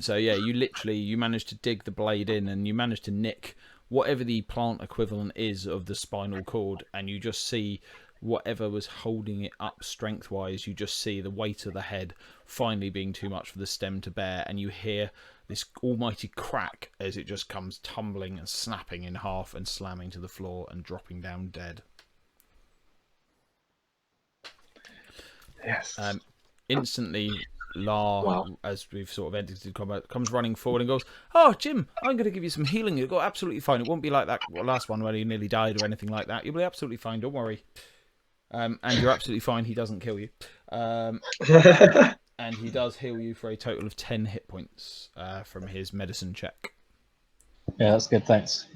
So yeah, you managed to dig the blade in, and you managed to nick whatever the plant equivalent is of the spinal cord, and you just see whatever was holding it up strength-wise. You just see the weight of the head finally being too much for the stem to bear, and you hear this almighty crack as it just comes tumbling and snapping in half and slamming to the floor and dropping down dead. Yes. Instantly, La, Wow. as we've sort of ended the combat, comes running forward and goes, "Oh, Jim, I'm going to give you some healing. You'll go absolutely fine. It won't be like that last one where you nearly died or anything like that. You'll be absolutely fine. Don't worry." And you're absolutely fine. He doesn't kill you. And he does heal you for a total of 10 hit points from his medicine check. Yeah, that's good. Thanks.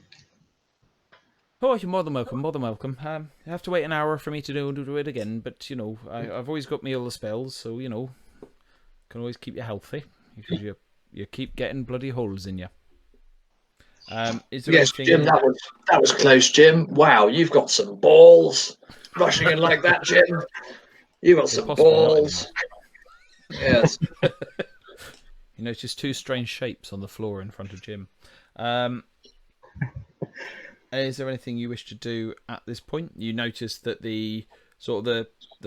Oh, you're more than welcome, more than welcome. You have to wait an hour for me to do it again, but, you know, I've always got me all the spells, so, you know, can always keep you healthy, because you keep getting bloody holes in you. Is there Yes, anything... Jim, that was close, Jim. Wow, you've got some balls. Rushing in like that, Jim. You've got some possibly not balls. Yes. You notice 2 strange shapes on the floor in front of Jim. Is there anything you wish to do at this point? You notice that the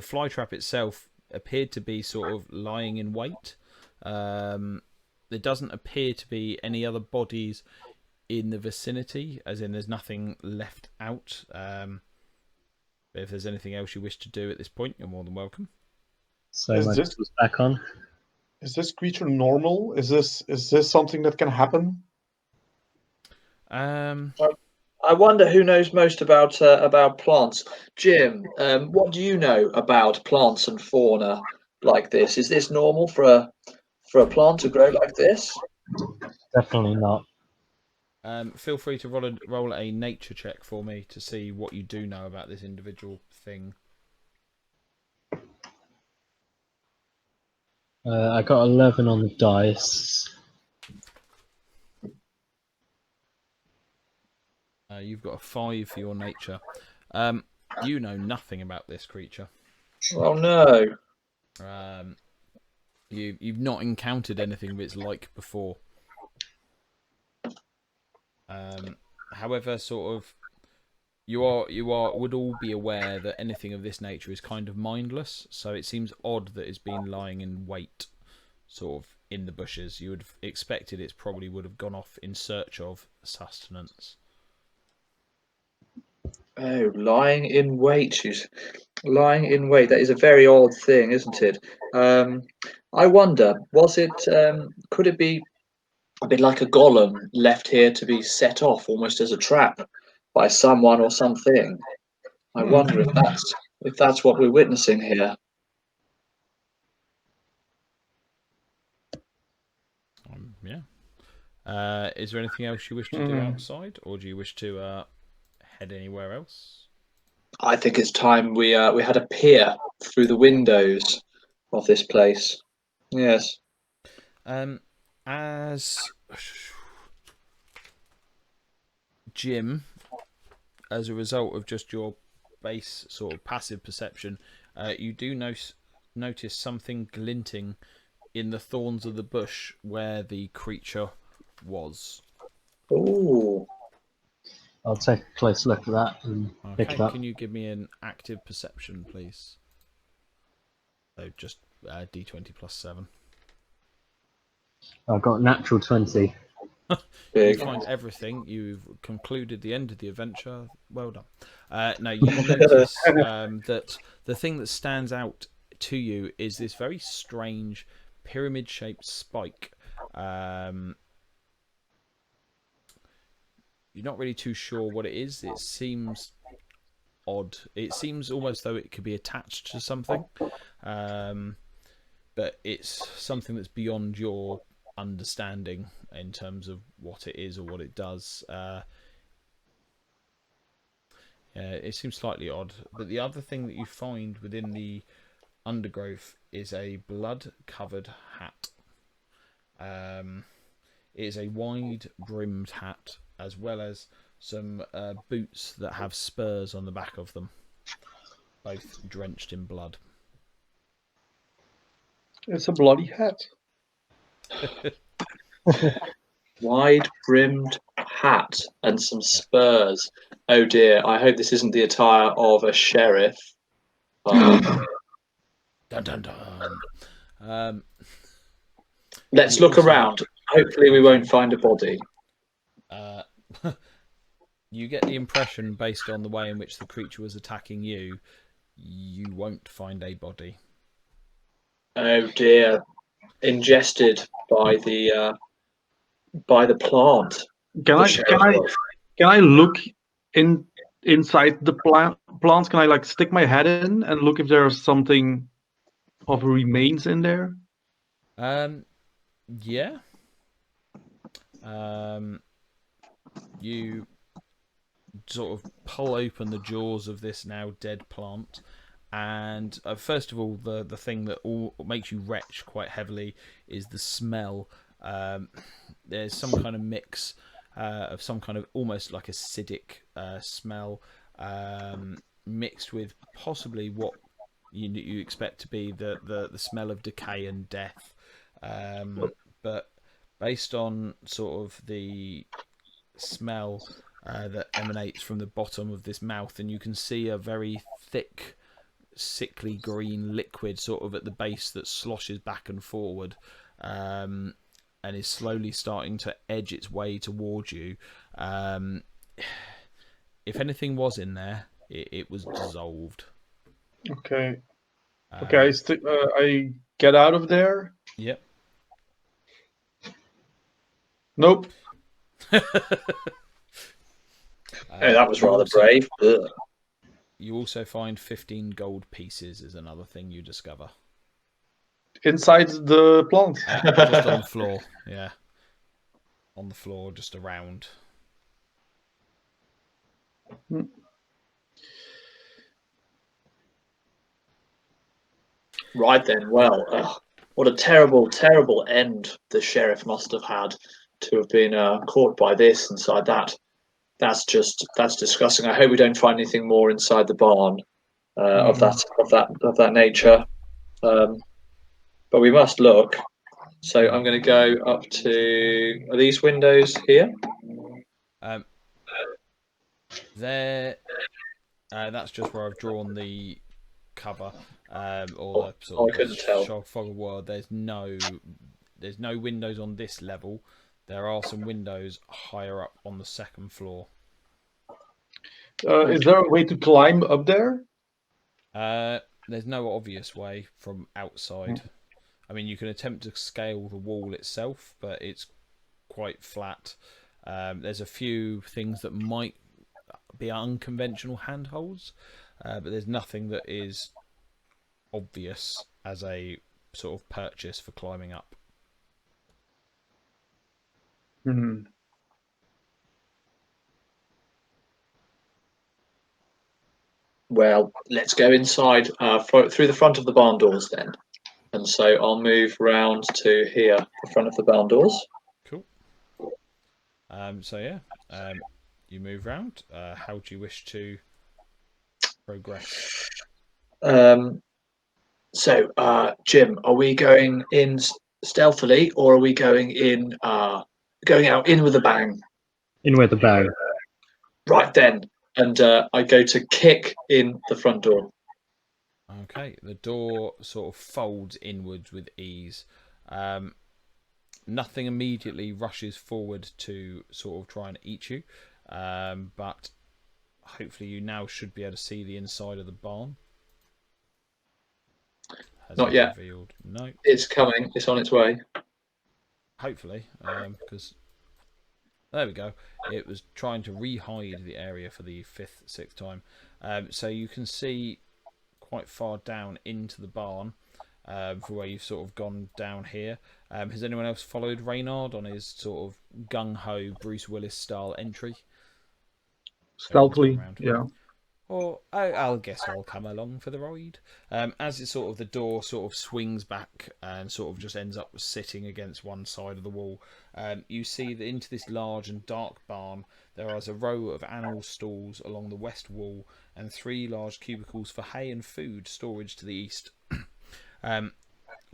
fly trap itself appeared to be sort of lying in wait. There doesn't appear to be any other bodies in the vicinity, as in there's nothing left out. If there's anything else you wish to do at this point, you're more than welcome. So Is my this- was back on. Is this creature normal? Is this something that can happen? I wonder who knows most about plants. Jim, what do you know about plants and fauna like this? Is this normal for a plant to grow like this? Definitely not. Feel free to roll a nature check for me to see what you do know about this individual thing. I got 11 on the dice. You've got a 5 for your nature. You know nothing about this creature. Oh no. You've not encountered anything of its like before. However, sort of, you would all be aware that anything of this nature is kind of mindless. So it seems odd that it's been lying in wait, sort of in the bushes. You would have expected it probably would have gone off in search of sustenance. Oh, lying in wait. She's lying in wait. That is a very odd thing, isn't it? I wonder, was it? Could it be a bit like a golem left here to be set off almost as a trap by someone or something? I wonder if that's what we're witnessing here. Yeah. Is there anything else you wish to do outside, or do you wish to head anywhere else? I think it's time we had a peer through the windows of this place. Yes. As Jim, as a result of just your base sort of passive perception, you do notice something glinting in the thorns of the bush where the creature was. Ooh. I'll take a close look at that and pick Okay, it up. can you give me an active perception, please? So just D20 plus 7. I've got a natural 20. You Big. find everything. You've concluded the end of the adventure. Well done. Now you notice that the thing that stands out to you is this very strange pyramid-shaped spike. You're not really too sure what it is. It seems odd. It seems almost though it could be attached to something, but it's something that's beyond your understanding in terms of what it is or what it does. It seems slightly odd. But the other thing that you find within the undergrowth is a blood-covered hat. It is a wide-brimmed hat, as well as some boots that have spurs on the back of them, both drenched in blood. It's a bloody hat. Wide-brimmed hat and some spurs. Oh dear, I hope this isn't the attire of a sheriff. Dun dun dun. Let's You look also- around. Hopefully we won't find a body. You get the impression, based on the way in which the creature was attacking you, you won't find a body. Oh dear. Ingested by the plant. Can The I sheriff can I was. can I look inside the plants? Can I like stick my head in and look if there's something of remains in there? Yeah. You sort of pull open the jaws of this now dead plant, and first of all, the thing that all makes you retch quite heavily is the smell. There's some kind of mix of some kind of almost like acidic smell, mixed with possibly what you expect to be the smell of decay and death. But based on sort of the smell that emanates from the bottom of this mouth, and you can see a very thick, sickly green liquid sort of at the base that sloshes back and forward, and is slowly starting to edge its way towards you. If anything was in there, it was dissolved. Okay. Okay. I get out of there. Yep. Nope. Oh, that was rather brave. Ugh. You also find 15 gold pieces is another thing you discover. Inside the plant. Just on the floor, yeah. On the floor, just around. Right then, well, what a terrible, terrible end the sheriff must have had to have been caught by this inside that. That's disgusting. I hope we don't find anything more inside the barn of that nature. But we must look. So I'm going to go up to, are these windows here? There. That's just where I've drawn the cover, or the sort I couldn't tell. of fog of war. There's no windows on this level. There are some windows higher up on the second floor. Is there a way to climb up there? There's no obvious way from outside. I mean, you can attempt to scale the wall itself, but it's quite flat. There's a few things that might be unconventional handholds, but there's nothing that is obvious as a sort of purchase for climbing up. Mm-hmm. Well, let's go inside through the front of the barn doors then. And so I'll move round to here, the front of the barn doors. Cool. So yeah, you move round. How do you wish to progress? So, Jim, are we going in stealthily, or are we going in? Going out in with a bang? In with a bang. Right then, and I go to kick in the front door. Okay, the door sort of folds inwards with ease. Nothing immediately rushes forward to sort of try and eat you, but hopefully you now should be able to see the inside of the barn. Has Not it yet. revealed? No. It's coming. It's on its way. Hopefully, because there we go. It was trying to re-hide the area for the sixth time. So you can see quite far down into the barn, for where you've sort of gone down here. Has anyone else followed Reynard on his sort of gung-ho Bruce Willis style entry? Stealthily, yeah. Or I'll guess I'll come along for the ride. As it sort of the door sort of swings back and sort of just ends up sitting against one side of the wall, you see that into this large and dark barn there is a row of animal stalls along the west wall and 3 large cubicles for hay and food storage to the east. On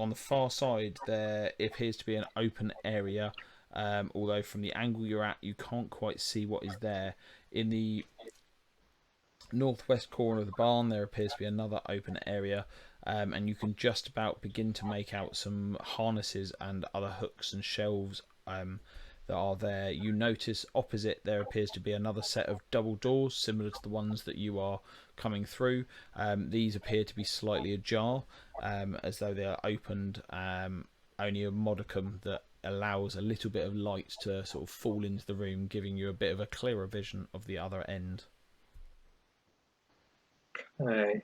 the far side there appears to be an open area, although from the angle you're at you can't quite see what is there. In the northwest corner of the barn there appears to be another open area, and you can just about begin to make out some harnesses and other hooks and shelves that are there. You notice opposite there appears to be another set of double doors similar to the ones that you are coming through. These appear to be slightly ajar, as though they are opened only a modicum that allows a little bit of light to sort of fall into the room, giving you a bit of a clearer vision of the other end. Okay.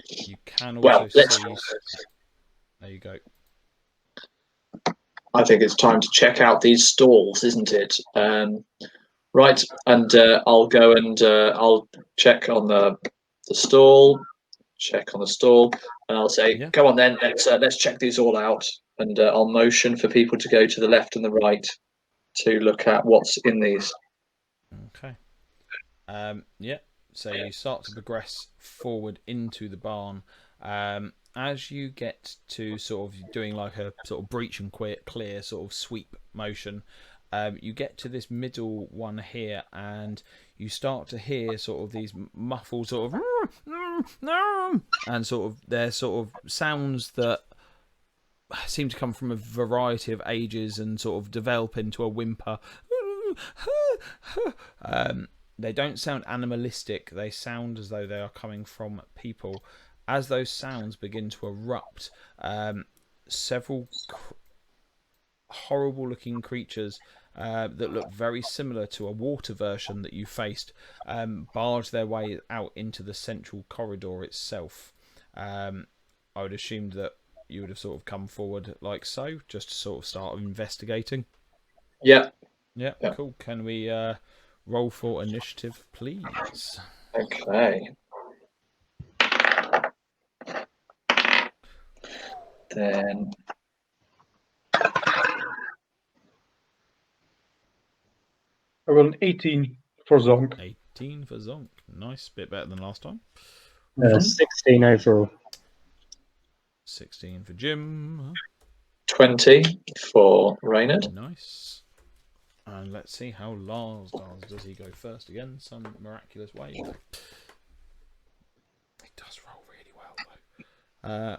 You can Well, also let's- see. There you go. I think it's time to check out these stalls, isn't it? Right, and I'll go and I'll check on the stall. Check on the stall, and I'll say, Yeah. "Come on, then. Let's check these all out." And I'll motion for people to go to the left and the right to look at what's in these. Okay. Yeah. So you start to progress forward into the barn. As you get to sort of doing like a sort of breach and clear sort of sweep motion, you get to this middle one here, and you start to hear sort of these muffled sort of and sort of they're sort of sounds that seem to come from a variety of ages and sort of develop into a whimper. They don't sound animalistic. They sound as though they are coming from people. As those sounds begin to erupt, several horrible-looking creatures that look very similar to a water version that you faced barge their way out into the central corridor itself. I would assume that you would have sort of come forward like so, just to sort of start investigating. Yeah. Yeah. Yeah. Cool. Can we roll for initiative, please? Okay. Then I rolled an 18 for Zonk. 18 for Zonk. Nice. Bit better than last time. 16 overall. 16 for Jim. 20 for Reynard. Nice. And let's see how Lars does. Does he go first again? Some miraculous way. He does roll really well, though.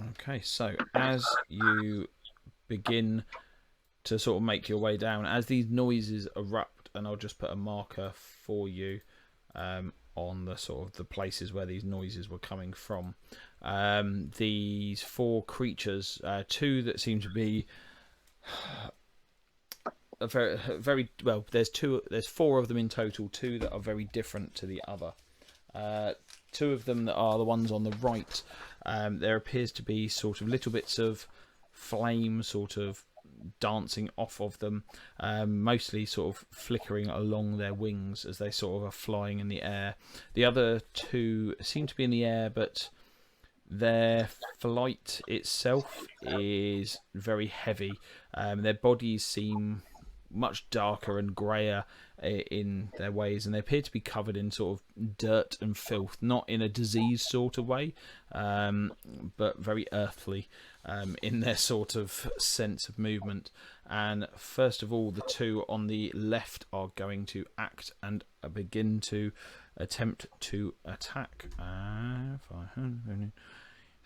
Okay, so as you begin to sort of make your way down, as these noises erupt, and I'll just put a marker for you on the sort of the places where these noises were coming from. These 4 creatures, 2 that seem to be very well. There's 4 of them in total. 2 that are very different to the other. 2 of them that are the ones on the right. There appears to be sort of little bits of flame sort of dancing off of them, mostly sort of flickering along their wings as they sort of are flying in the air. The other 2 seem to be in the air, but their flight itself is very heavy. Their bodies seem much darker and grayer in their ways, and they appear to be covered in sort of dirt and filth, not in a diseased sort of way, but very earthly in their sort of sense of movement. And first of all, the two on the left are going to act and begin to attempt to attack. How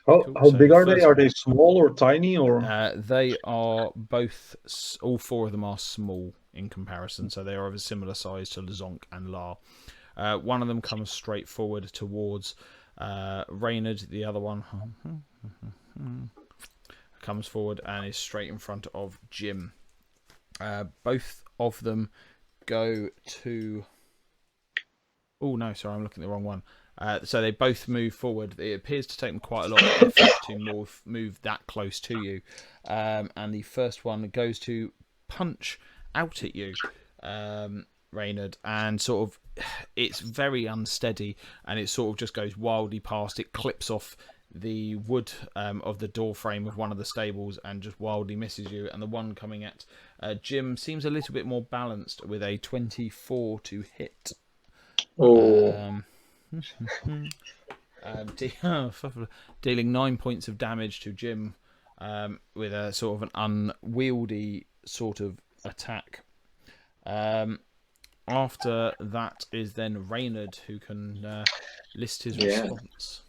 So big are they? first- Are they small or tiny or? They are both, all four of them are small in comparison, so they are of a similar size to Lezonk and La. One of them comes straight forward towards Reynard, the other one comes forward and is straight in front of Jim. Both of them go to... Oh no, sorry, I'm looking at the wrong one. So they both move forward. It appears to take them quite a lot of effort to move that close to you. And the first one goes to punch out at you, Reynard, and sort of it's very unsteady, and it sort of just goes wildly past. It clips off the wood of the door frame of one of the stables and just wildly misses you. And the one coming at Jim seems a little bit more balanced with a 24 to hit. Oh, Dealing 9 points of damage to Jim with a sort of an unwieldy sort of attack. After that is then Reynard, who can list his response.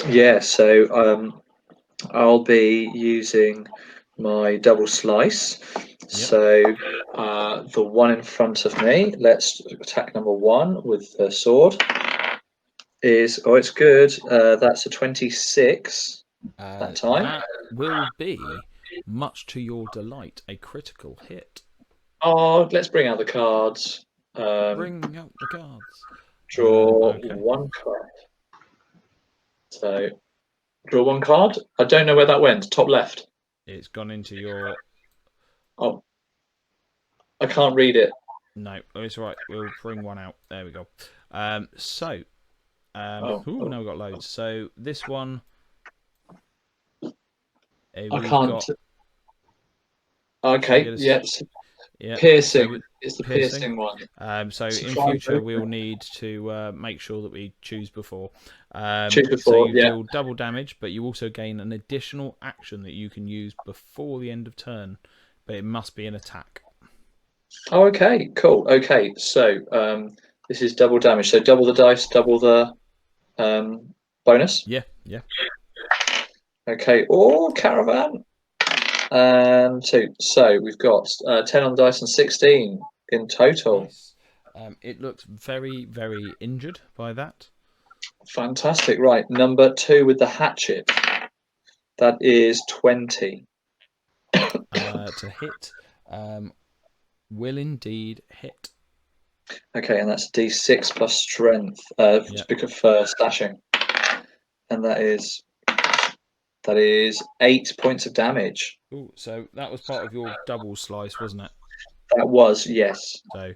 yeah. So I'll be using my double slice. So the one in front of me, let's attack number one with the sword. It's good. That's a 26 that time. That will be, much to your delight, a critical hit. Oh, let's bring out the cards. Bring out the cards. Draw Okay. one card. So draw one card. I don't know where that went. Top left. It's gone into your... Oh, I can't read it. No, it's all right. We'll bring one out. There we go. Now we've got loads. So this one... I can't. Okay, yes. Yeah. Piercing. So It's the piercing one. So in future we'll need to make sure that we choose before. Choose before, so you yeah. deal double damage, but you also gain an additional action that you can use before the end of turn, but it must be an attack. Oh, okay, cool. Okay, so this is double damage. So double the dice, double the bonus. Yeah. Okay, or caravan. And two. So we've got 10 on the dice and 16 in total. Nice. It looks very, very injured by that. Fantastic. Right, number two with the hatchet. That is 20. To hit. Will indeed hit. Okay, and that's D6 plus strength because for slashing. And that is 8 points of damage. Ooh, so that was part of your double slice, wasn't it? That was, yes. So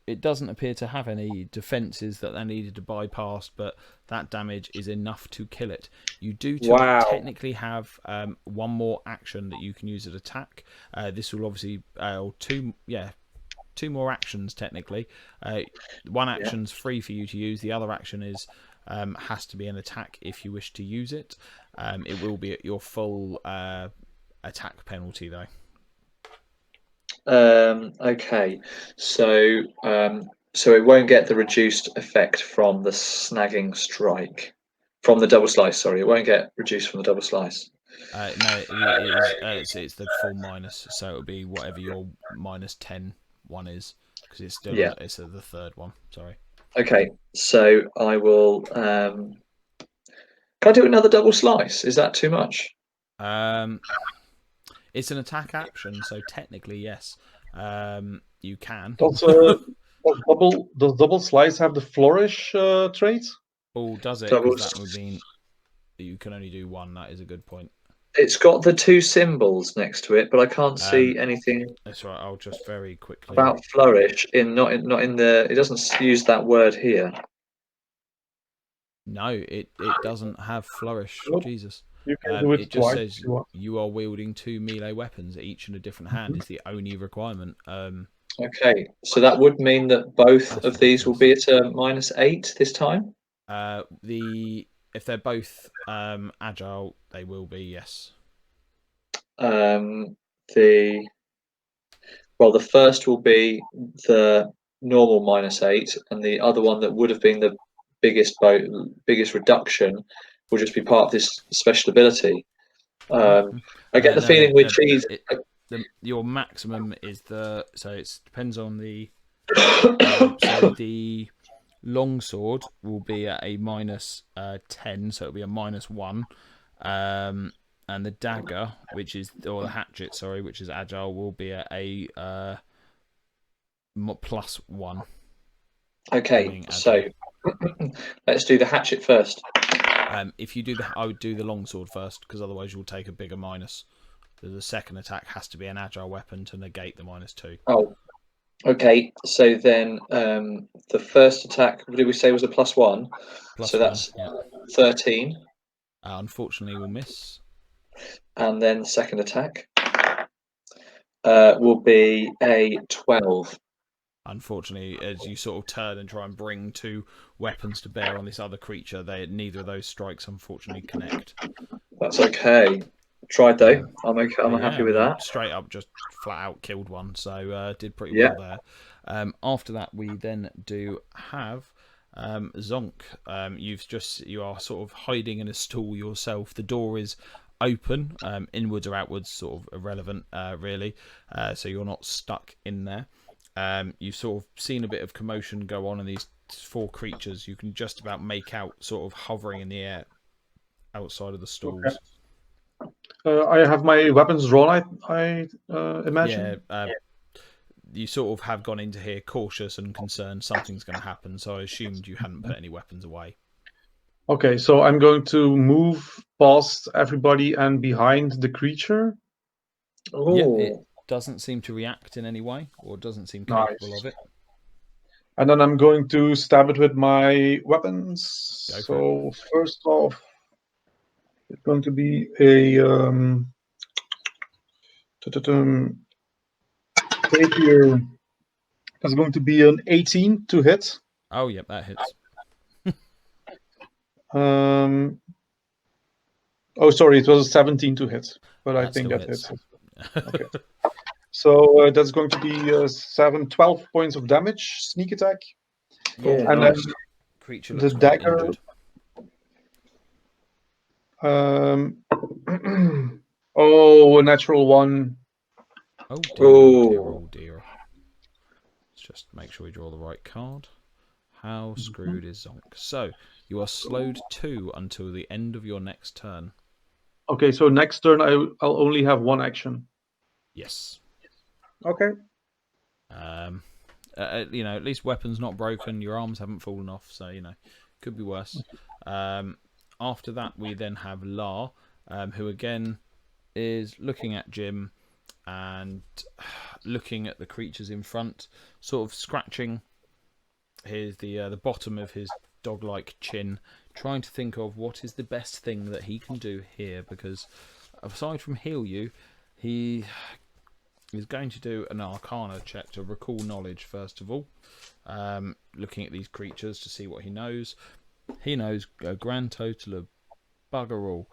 it doesn't appear to have any defences that they needed to bypass, but that damage is enough to kill it. You do technically have one more action that you can use at attack. This will obviously two more actions technically. One action's free for you to use. The other action is has to be an attack if you wish to use it. It will be at your full attack penalty though. Okay, so it won't get the reduced effect from the snagging strike, from the double slice. Sorry, it won't get reduced from the double slice. No, it's the full minus, so it'll be whatever your minus 10 one is, because it's still it's the third one. Sorry. Okay, so I will. Can I do another double slice? Is that too much? It's an attack action, so technically yes, you can. Does double slice have the flourish trait? Oh, does it? 'Cause that would mean you can only do one. That is a good point. It's got the two symbols next to it, but I can't see anything. That's right. I'll just very quickly About flourish not in the. It doesn't use that word here. No, it doesn't have flourish. Nope. Jesus. You can do it It just twice says if you want. you are wielding 2 melee weapons, each in a different hand. Is the only requirement. Okay, so that would mean that both That's of these will ridiculous. be at a -8 this time. If they're both agile, they will be, yes. The Well, the first will be the normal -8, and the other one that would have been the biggest reduction will just be part of this special ability. I get the No, feeling with cheese. your maximum is so it depends on the so the longsword will be at a -10, so it'll be a -1. And the dagger, or the hatchet, sorry, which is agile, will be at a +1. Okay, so let's do the hatchet first. If you do I would do the longsword first, because otherwise you'll take a bigger minus. The second attack has to be an agile weapon to negate the -2. Oh, okay. So then the first attack, what did we say was a +1? So +1, that's yeah. 13. Unfortunately, will miss. And then the second attack will be a 12. Unfortunately, as you sort of turn and try and bring 2 weapons to bear on this other creature, neither of those strikes unfortunately connect. That's okay. Tried though. I'm okay. I'm But happy yeah, with that. straight up just flat out killed one, so did pretty Yeah. well there. After that, we then do have Zonk. You are sort of hiding in a stall yourself. The door is open, inwards or outwards, sort of irrelevant, really. So you're not stuck in there. You've sort of seen a bit of commotion go on in these 4 creatures. You can just about make out sort of hovering in the air outside of the stalls. Okay. I have my weapons drawn, I imagine. Yeah, you sort of have gone into here cautious and concerned something's going to happen, so I assumed you hadn't put any weapons away. Okay, so I'm going to move past everybody and behind the creature. Yeah, it Ooh. doesn't seem to react in any way, or doesn't seem Nice. capable of it. And then I'm going to stab it with my weapons. Go for So first off, it's going to be a rapier. That's going to be an 18 to hit. Oh, yep, that hits. Oh, sorry, it was a 17 to hit, but I That think still that hits. Okay. So that's going to be 12 points of damage, sneak attack. Yeah, Oh, And nice. then creature the looks quite dagger. injured. Oh, a natural 1. Oh dear, oh dear, oh dear. Let's just make sure we draw the right card. How screwed is Zonk? So, you are slowed 2 until the end of your next turn. Okay, so next turn I'll only have 1 action. Yes. Okay. At least weapons not broken, your arms haven't fallen off, so, could be worse. After that, we then have La, who again is looking at Jim and looking at the creatures in front, sort of scratching the bottom of his dog-like chin, trying to think of what is the best thing that he can do here, because aside from heal you, he is going to do an Arcana check to recall knowledge first of all, looking at these creatures to see what he knows. He knows a grand total of bugger all.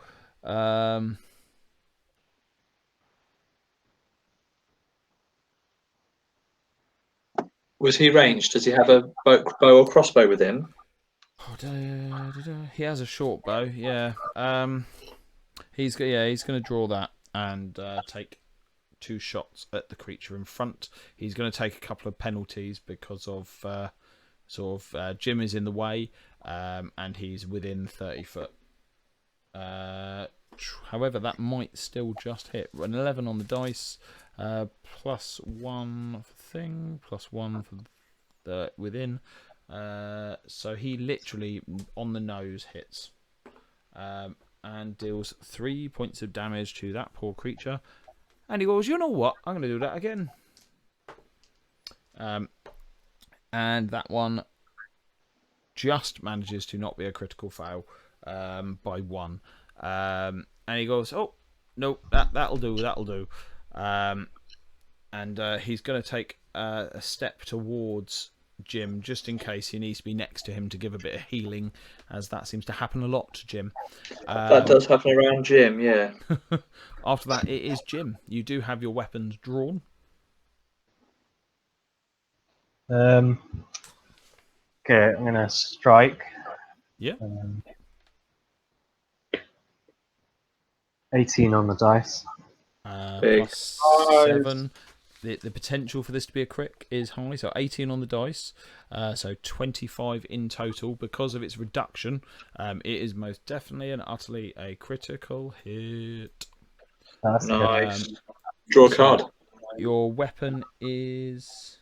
Was he ranged? Does he have a bow or crossbow with him? He has a short bow. Yeah. He's going to draw that and take 2 shots at the creature in front. He's going to take a couple of penalties because of Jim is in the way, and he's within 30 foot. However, that might still just hit. An 11 on the dice, +1 for thing, +1 for the within. So he literally on the nose hits, and deals 3 points of damage to that poor creature. And he goes, you know what? I'm going to do that again. And that one just manages to not be a critical fail by 1. and he goes, "Oh, no, that'll do." And he's going to take a step towards Jim, just in case he needs to be next to him to give a bit of healing, as that seems to happen a lot to Jim. That does happen around Jim, yeah. After that, it is Jim. You do have your weapons drawn. Okay, I'm gonna strike. Yeah. 18 on the dice. Big. Plus 7. The potential for this to be a crit is high, so 18 on the dice, so 25 in total. Because of its reduction, it is most definitely and utterly a critical hit. That's good. Nice. Draw a card. Your weapon is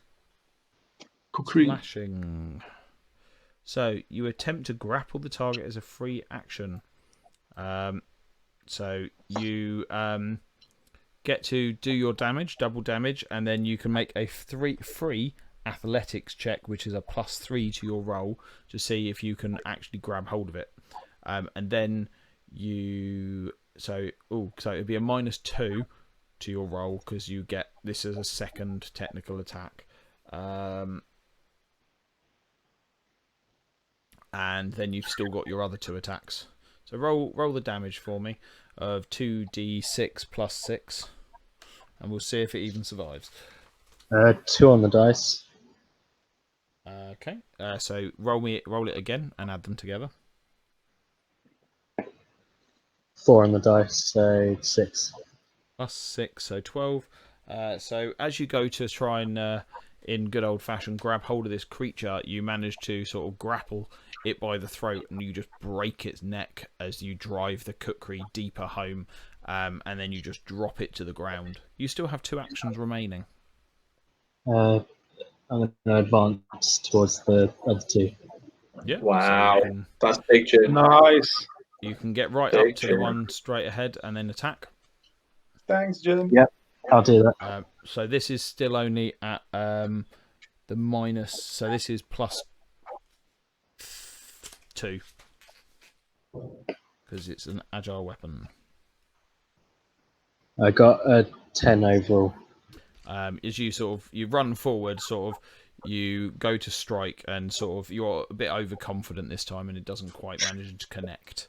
Kukri. slashing. So you attempt to grapple the target as a free action. So you get to do your damage, double damage, and then you can make a free athletics check, which is a +3 to your roll, to see if you can actually grab hold of it. And then so it'd be a -2 to your roll because you get this as a second technical attack. And then you've still got your other 2 attacks. So roll the damage for me of 2d6 + 6, and we'll see if it even survives. 2 on the dice. Okay. So roll it again and add them together. 4 on the dice, so 6. +6, so 12. So as you go to try and, in good old fashion, grab hold of this creature, you manage to sort of grapple it by the throat, and you just break its neck as you drive the kukri deeper home, and then you just drop it to the ground. You still have 2 actions remaining. I'm going to advance towards the other 2. Yeah. Wow. So That's big, Jim. Nice. you can get right Big up to the Jim. one straight ahead and then attack. Thanks, Jim. Yep, I'll do that. So this is still only at the minus. So this is +2 because it's an agile weapon. I got a 10 overall. As you you run forward, you go to strike, and you're a bit overconfident this time, and it doesn't quite manage to connect.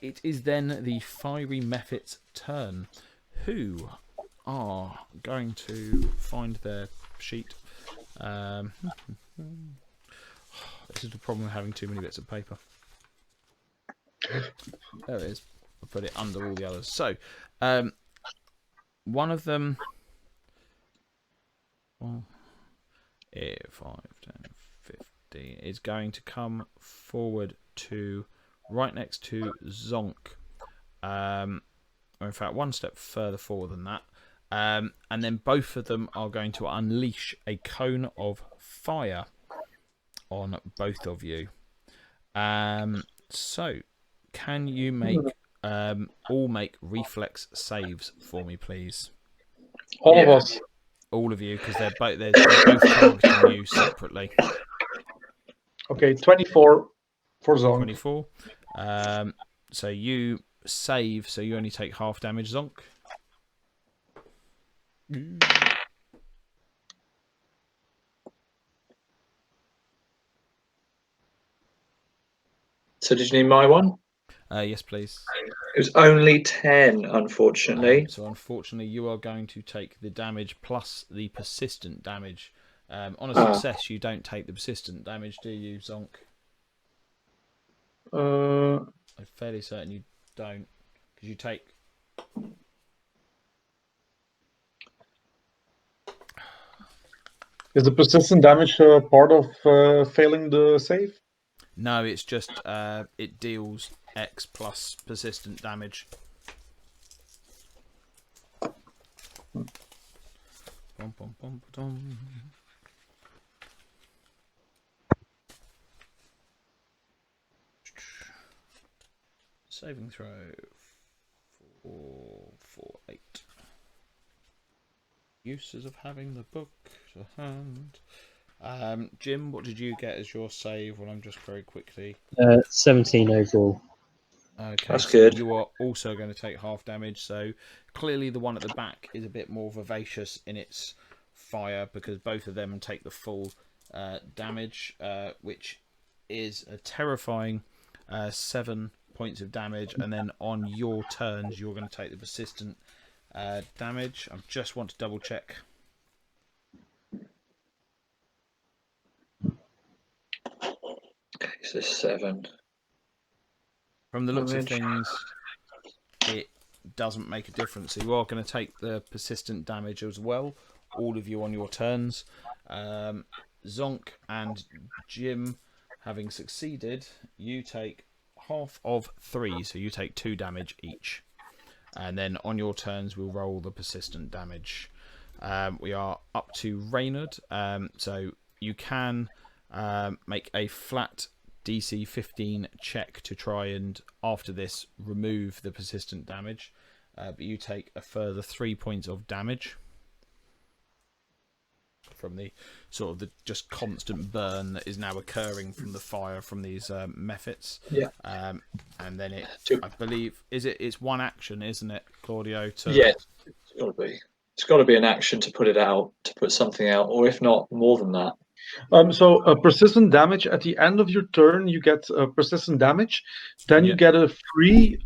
It is then the Fiery Mephit's turn, who are going to find their sheet. This is the problem with having too many bits of paper. There it is. I'll put it under all the others. So, one of them. 5, 10, 15 is going to come forward to right next to Zonk. Or in fact, one step further forward than that. And then both of them are going to unleash a cone of fire on both of you. So, can you make all make reflex saves for me, please? All of us. All of you, because they're both targeting you separately. Okay, 24 for Zonk. 24. So you save, so you only take half damage, Zonk. So did you need my one? Yes, please. It was only 10, unfortunately. So unfortunately, you are going to take the damage plus the persistent damage. On a success, you don't take the persistent damage, do you, Zonk? I'm fairly certain you don't, because you take. Is the persistent damage part of failing the save? No, it's just it deals X plus persistent damage. Bum, bum, bum, ba-dum. Saving throw 448. Uses of having the book to hand. Jim, what did you get as your save? Well, I'm just very quickly. 17 overall. Okay, That's so good. you are also going to take half damage. So clearly, the one at the back is a bit more vivacious in its fire because both of them take the full damage, which is a terrifying 7 points of damage. And then on your turns, you're going to take the persistent damage. I just want to double check. Okay, so 7. From the looks of Damage. things, it doesn't make a difference. So you are going to take the persistent damage as well, all of you on your turns. Zonk and Jim, having succeeded, you take half of 3, so you take 2 damage each. And then on your turns, we'll roll the persistent damage. We are up to Reynard, so you can make a flat DC 15 check to try and, after this, remove the persistent damage. But you take a further 3 points of damage from the sort of the just constant burn that is now occurring from the fire from these mephits. Yeah. And then it, Two. I believe, it's one action, isn't it, Claudio? Yes, it's got to be. It's got to be an action to put it out, to put something out, or if not, more than that. So persistent damage at the end of your turn, you get persistent damage. Then you Yeah. get a free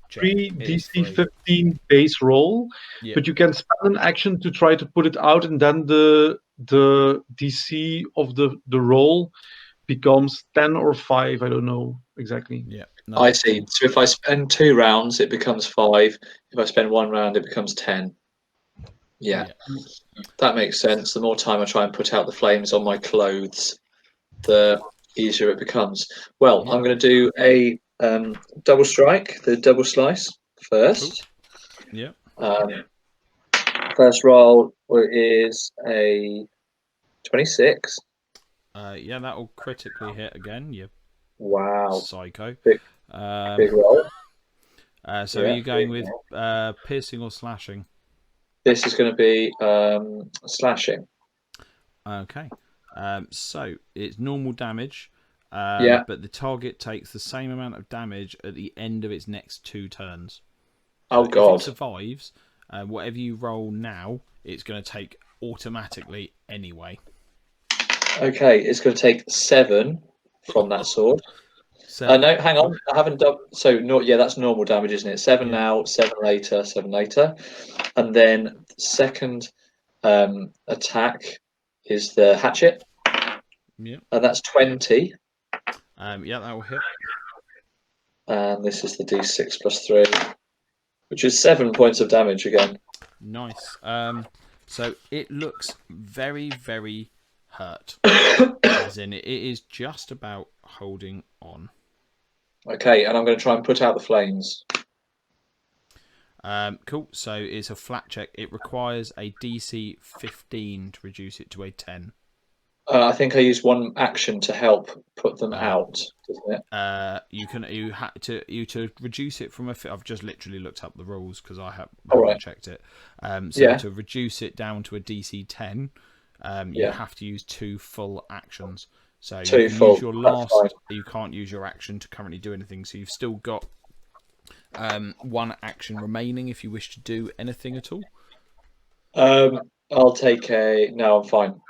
Check. free It is DC free. 15 base roll, Yeah. but you can spend an action to try to put it out, and then the DC of the roll becomes 10 or 5. I don't know exactly. Yeah. I that's see. cool. So if I spend 2 rounds, it becomes 5. If I spend 1 round, it becomes 10. Yeah, that makes sense. The more time I try and put out the flames on my clothes, the easier it becomes. Well, Yeah. I'm going to do a double strike, the double slice first. Yeah. First roll is a 26. Yeah, that will critically hit again. You Wow, psycho. big roll. So Yeah, are you going big with piercing or slashing? This is going to be slashing. Okay. So it's normal damage, Yeah. but the target takes the same amount of damage at the end of its next 2 turns. Oh, So if God. it survives, whatever you roll now, it's going to take automatically anyway. Okay, it's going to take 7 from that sword. So No, hang on. I haven't done. So, yeah, that's normal damage, isn't it? 7 Yeah. now, 7 later, 7 later. And then second attack is the hatchet, yeah, and that's 20. yeah, that will hit. And this is the d6 plus 3, which is 7 points of damage again. Nice. So it looks very, very hurt. As in, it is just about holding on. Okay, and I'm going to try and put out the flames. Cool. So it's a flat check. It requires a DC 15 to reduce it to a 10. I think I used 1 action to help put them out, doesn't it? You to reduce it from a. I've just literally looked up the rules because I haven't right. checked it. Yeah. To reduce it down to a DC 10, you Yeah. have to use 2 full actions. So 2 you can full. use your That's last. fine. You can't use your action to currently do anything. So you've still got 1 action remaining if you wish to do anything at all. I'll take a. No, I'm fine.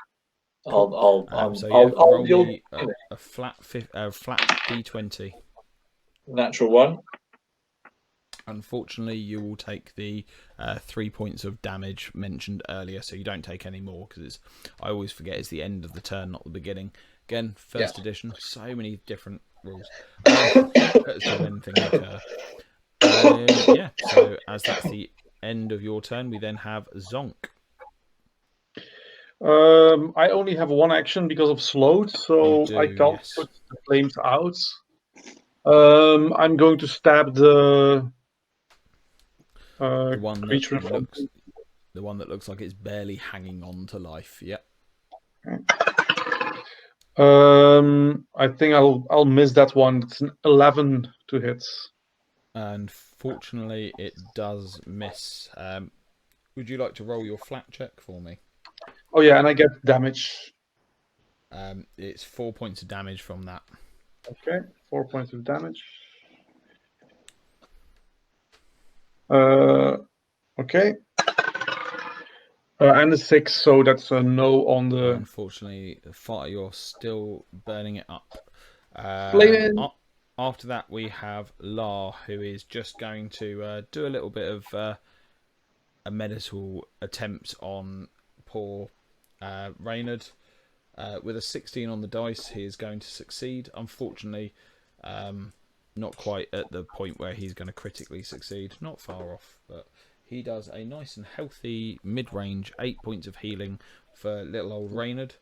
Cool. I'll. So I'll. yeah, I'll roll you'll, me a flat D20. natural 1. Unfortunately, you will take the 3 points of damage mentioned earlier, so you don't take any more because I always forget it's the end of the turn, not the beginning. Again, first edition, so many different rules. So when things occur. Yeah, so as that's the end of your turn, we then have Zonk. I only have 1 action because of slowed, so I can't put the flames out. I'm going to stab the one creature in that front. the one that looks like it's barely hanging on to life. Yep. I think I'll miss that one. It's an 11 to hit. Unfortunately, it does miss. Would you like to roll your flat check for me? Oh yeah, and I get damage. It's 4 points of damage from that. Okay, 4 points of damage. Okay. And a 6, so that's a no on the Unfortunately, the fire, you're still burning it up. flame. After that, we have La, who is just going to do a little bit of a medical attempt on poor Reynard. With a 16 on the dice, he is going to succeed. Unfortunately, not quite at the point where he's going to critically succeed. Not far off, but he does a nice and healthy mid-range 8 points of healing for little old Reynard.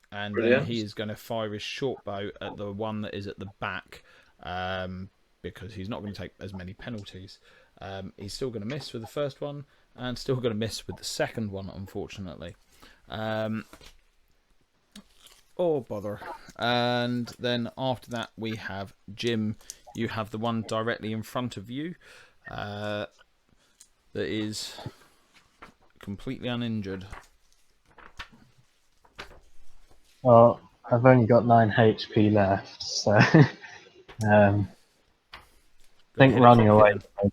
And then he is going to fire his short bow at the one that is at the back, because he's not going to take as many penalties. He's still going to miss with the first one, and still going to miss with the second one, unfortunately. Oh, bother. And then after that, we have Jim. You have the one directly in front of you that is completely uninjured. Well, I've only got 9 HP left, so I think Hit it running properly away. then.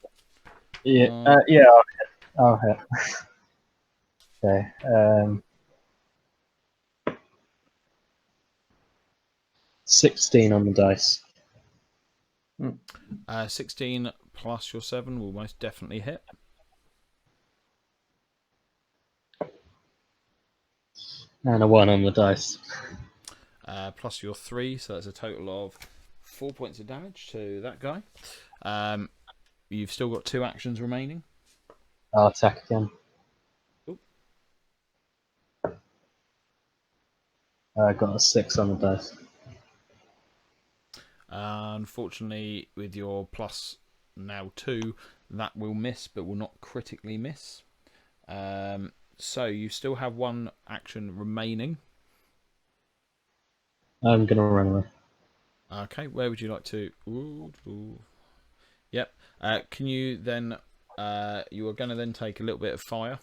Yeah, yeah, I'll hit. Okay. 16 on the dice. 16 plus your 7 will most definitely hit. And a 1 on the dice. Plus your 3, so that's a total of 4 points of damage to that guy. You've still got 2 actions remaining. I'll attack again. Oop. I got a 6 on the dice. Unfortunately, with your plus now 2, that will miss, but will not critically miss. So you still have 1 action remaining. I'm going to run away. Okay, where would you like to? Ooh. Yep. Can you then? You are going to then take a little bit of fire.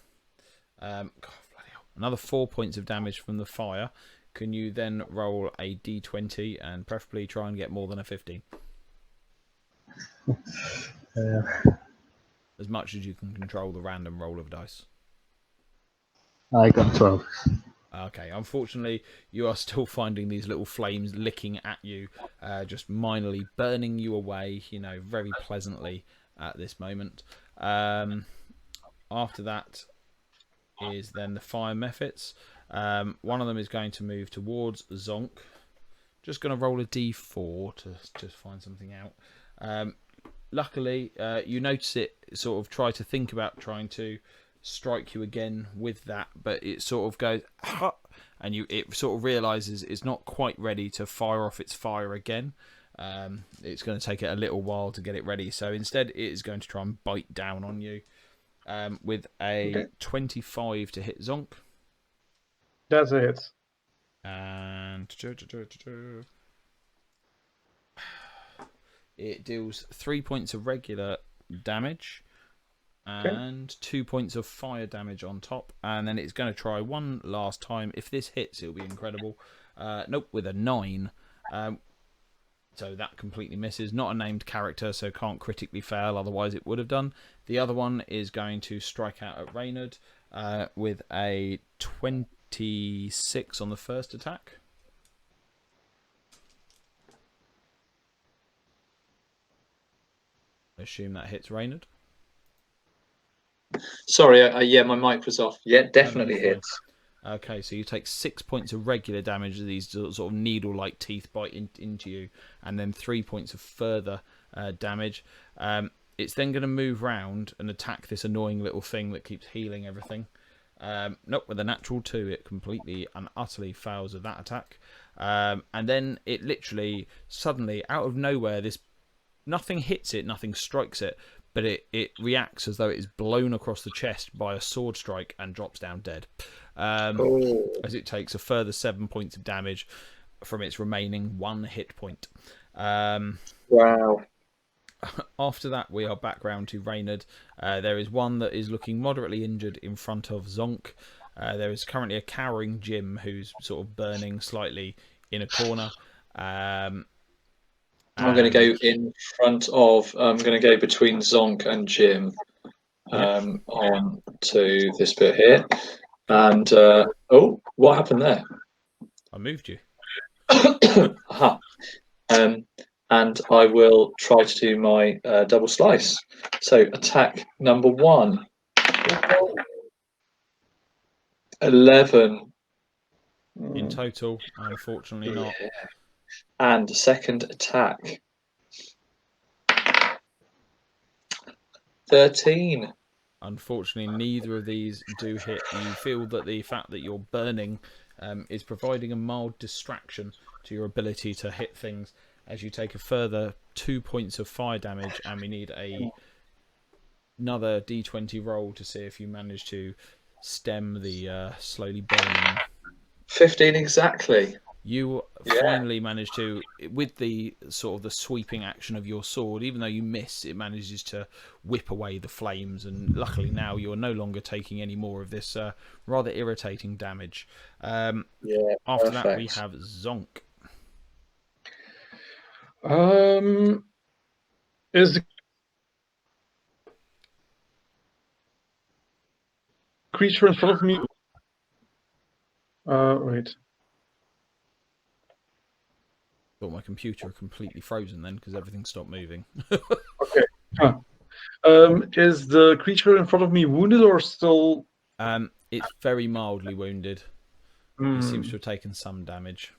God, bloody hell. Another 4 points of damage from the fire. Can you then roll a d20 and preferably try and get more than a 15? As much as you can control the random roll of dice. I got 12. Okay, unfortunately, you are still finding these little flames licking at you, just minorly burning you away, very pleasantly at this moment. After that is then the fire methods. One of them is going to move towards Zonk. Just going to roll a d4 to just find something out. Luckily, you notice it sort of try to think about trying to strike you again with that, but it sort of goes, and it sort of realizes it's not quite ready to fire off its fire again. It's going to take it a little while to get it ready, so instead it is going to try and bite down on you with a 25 to hit Zonk. That's a hit. And it deals 3 points of regular damage and 2 points of fire damage on top, and then it's going to try one last time. If this hits, it'll be incredible. Nope, with a 9. So that completely misses. Not a named character, so can't critically fail, otherwise it would have done. The other one is going to strike out at Reynard with a 26 on the first attack. I assume that hits Reynard. Sorry, yeah, my mic was off. Yeah, definitely hits. Okay, so you take 6 points of regular damage as these sort of needle-like teeth bite into you, and then 3 points of further damage. It's then going to move round and attack this annoying little thing that keeps healing everything. Nope, with a natural 2, it completely and utterly fails with that attack. And then it literally, suddenly, out of nowhere, nothing hits it, nothing strikes it, but it reacts as though it is blown across the chest by a sword strike and drops down dead. As it takes a further 7 points of damage from its remaining 1 hit point. Wow. After that, we are back round to Reynard. There is one that is looking moderately injured in front of Zonk. There is currently a cowering Jim who's sort of burning slightly in a corner. I'm going to go And in front of. I'm going to go between Zonk and Jim. Yep. On to this bit here, and oh, what happened there? I moved you. Aha. And I will try to do my double slice. So attack number 1. 11. In total, unfortunately not. Yeah. And second attack. 13. Unfortunately, neither of these do hit. You feel that the fact that you're burning is providing a mild distraction to your ability to hit things as you take a further 2 points of fire damage, and we need another d20 roll to see if you manage to stem the slowly burning. 15 exactly. You finally manage to, with the sort of the sweeping action of your sword, even though you miss, it manages to whip away the flames, and luckily now you're no longer taking any more of this rather irritating damage. Yeah. After that, we Perfect. have Zonk. Is the creature in front of me? Wait. Thought my computer had completely frozen then because everything stopped moving. Okay. Huh. Is the creature in front of me wounded or still? It's very mildly wounded. It seems to have taken some damage.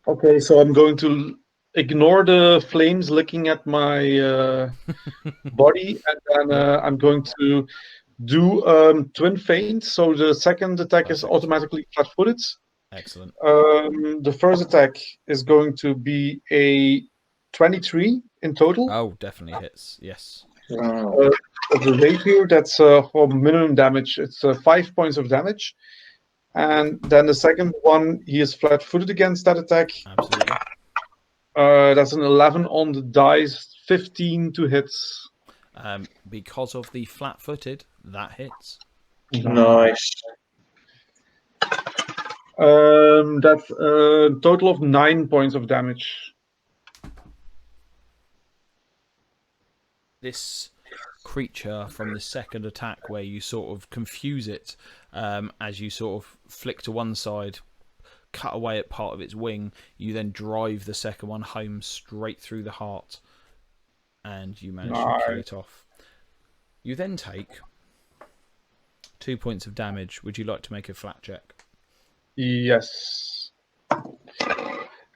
Okay, so I'm going to ignore the flames licking at my body, and then I'm going to do twin feint. So the second attack is Perfect. automatically flat-footed. Excellent. The first attack is going to be a 23 in total. Oh, definitely hits. Yes. Wow. Of the rapier, that's for minimum damage. It's 5 points of damage. And then the second one, he is flat-footed against that attack. Absolutely. That's an 11 on the dice, 15 to hit. Because of the flat-footed, that hits. Nice. That's a total of 9 points of damage. This creature from the second attack, where you sort of confuse it as you sort of flick to one side, cut away at part of its wing, you then drive the second one home straight through the heart, and you manage to kill it off. You then take 2 points of damage. Would you like to make a flat check? Yes.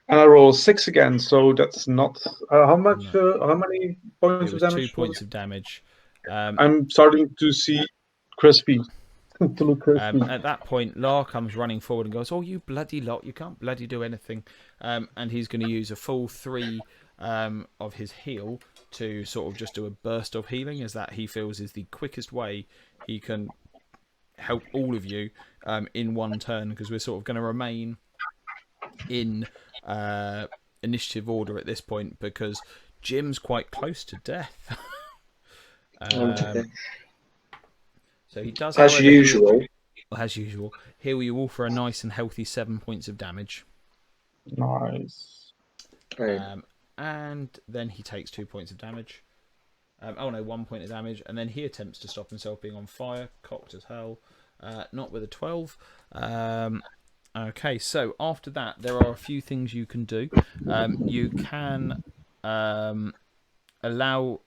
And I roll 6 again, so that's not how much. No. How many points It of was damage? 2 points of damage. I'm starting to see crispy. To look crispy. At that point, Lar comes running forward and goes, "Oh, you bloody lot! You can't bloody do anything." And he's going to use a full 3 of his heal to sort of just do a burst of healing, as that he feels is the quickest way he can help all of you in one turn, because we're sort of going to remain in initiative order at this point because Jim's quite close to death. So he does, As however, usual. heal you all for a nice and healthy 7 points of damage. Nice. And then he takes 2 points of damage. 1 point of damage, and then he attempts to stop himself being on fire, cocked as hell, not with a 12. Okay, so after that, there are a few things you can do. You can allow.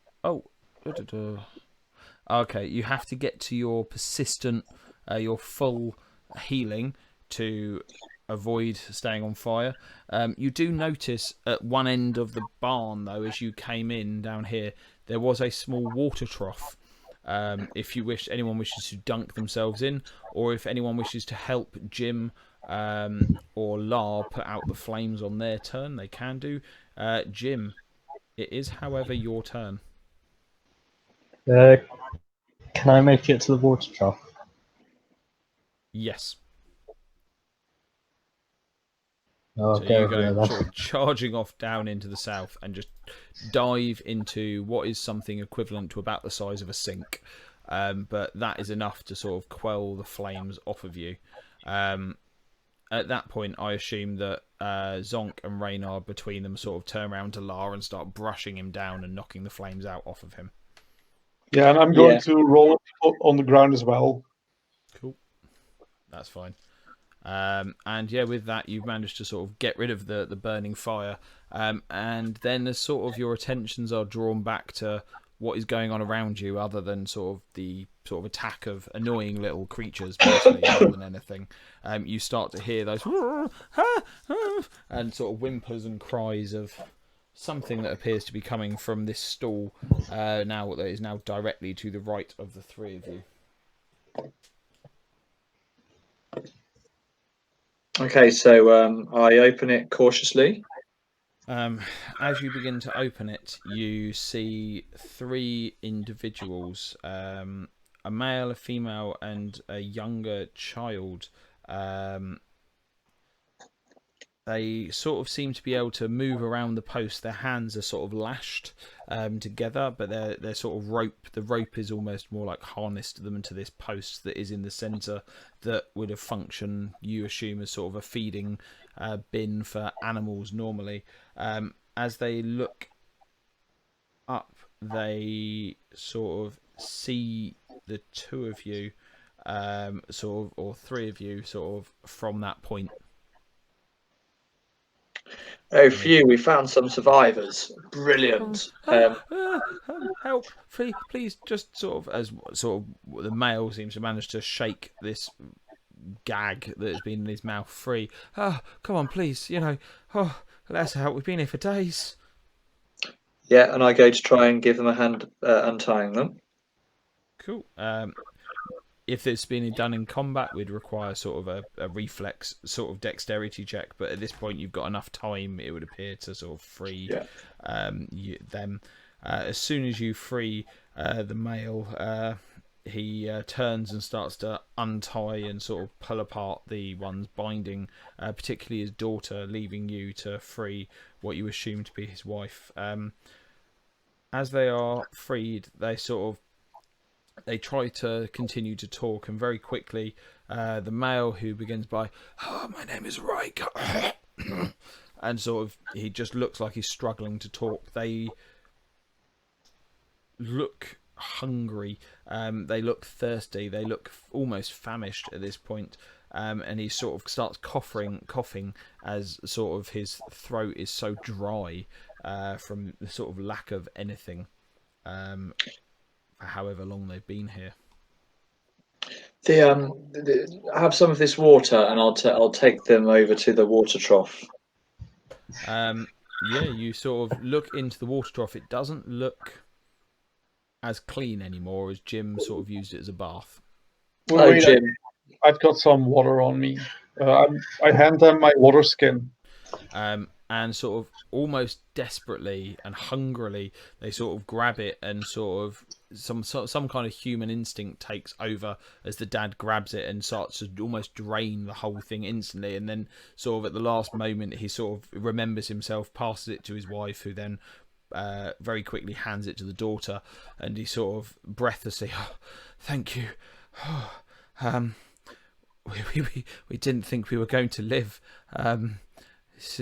Okay, you have to get to your persistent, your full healing to avoid staying on fire. You do notice at one end of the barn, though, as you came in down here, there was a small water trough. If anyone wishes to dunk themselves in, or if anyone wishes to help Jim or Lar put out the flames on their turn, they can do. Jim, it is, however, your turn. Can I make it to the water trough? Yes. Oh, So you go over there, sort of charging off down into the south and just dive into what is something equivalent to about the size of a sink. But that is enough to sort of quell the flames off of you. at that point, I assume that Zonk and Reynard between them sort of turn around to La and start brushing him down and knocking the flames out off of him. Yeah, and I'm going to roll on the ground as well. Cool. That's fine. And yeah, with that, you've managed to sort of get rid of the burning fire. And then as sort of your attentions are drawn back to what is going on around you, other than sort of the sort of attack of annoying little creatures, mostly more than anything, you start to hear those and sort of whimpers and cries of something that appears to be coming from this stall now that is now directly to the right of the three of you. Okay, so I open it cautiously. As you begin to open it, you see three individuals, a male, a female, and a younger child. They sort of seem to be able to move around the post. Their hands are sort of lashed together, but they're sort of rope. The rope is almost more like harnessed to them to this post that is in the centre that would have functioned, you assume, as sort of a feeding bin for animals normally. As they look up, they sort of see the two of you, sort of, or three of you, sort of from that point. Oh, phew, we found some survivors. Brilliant. Help, please, just sort of, as sort of the male seems to manage to shake this gag that has been in his mouth free. Oh, come on, please, oh, let us out. We've been here for days. Yeah, and I go to try and give them a hand untying them. Cool. If it's been done in combat, we'd require sort of a reflex sort of dexterity check, but at this point you've got enough time, it would appear, to sort of free them. As soon as you free the male, he turns and starts to untie and sort of pull apart the ones binding, particularly his daughter, leaving you to free what you assume to be his wife. As they are freed, they try to continue to talk, and very quickly the male, who begins by, "Oh, my name is Riker," and sort of he just looks like he's struggling to talk. They look hungry, they look thirsty, they look almost famished at this point, and he sort of starts coughing as sort of his throat is so dry from the sort of lack of anything. However long they've been here. I have some of this water, and I'll take them over to the water trough. Yeah, you sort of look into the water trough. It doesn't look as clean anymore, as Jim sort of used it as a bath. Wait, Jim. I've got some water on me. I hand them my water skin. And sort of almost desperately and hungrily, they sort of grab it, and sort of some kind of human instinct takes over as the dad grabs it and starts to almost drain the whole thing instantly. And then sort of at the last moment, he sort of remembers himself, passes it to his wife, who then very quickly hands it to the daughter, and he sort of breathlessly, "Oh, thank you. We didn't think we were going to live. This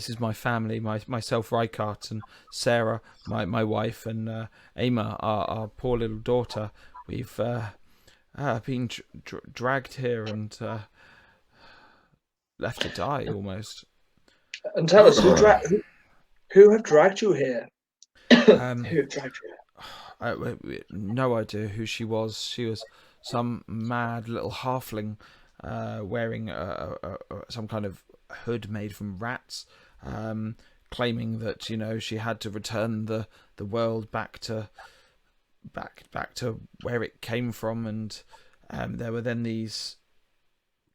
is my family, myself, Rykart, and Sarah, my wife, and Emma, our poor little daughter. We've been dragged here and left to die almost." And tell us, who have dragged you here? Who have dragged you here? No idea who she was. She was some mad little halfling wearing some kind of hood made from rats, claiming that she had to return the world back to where it came from, and there were then these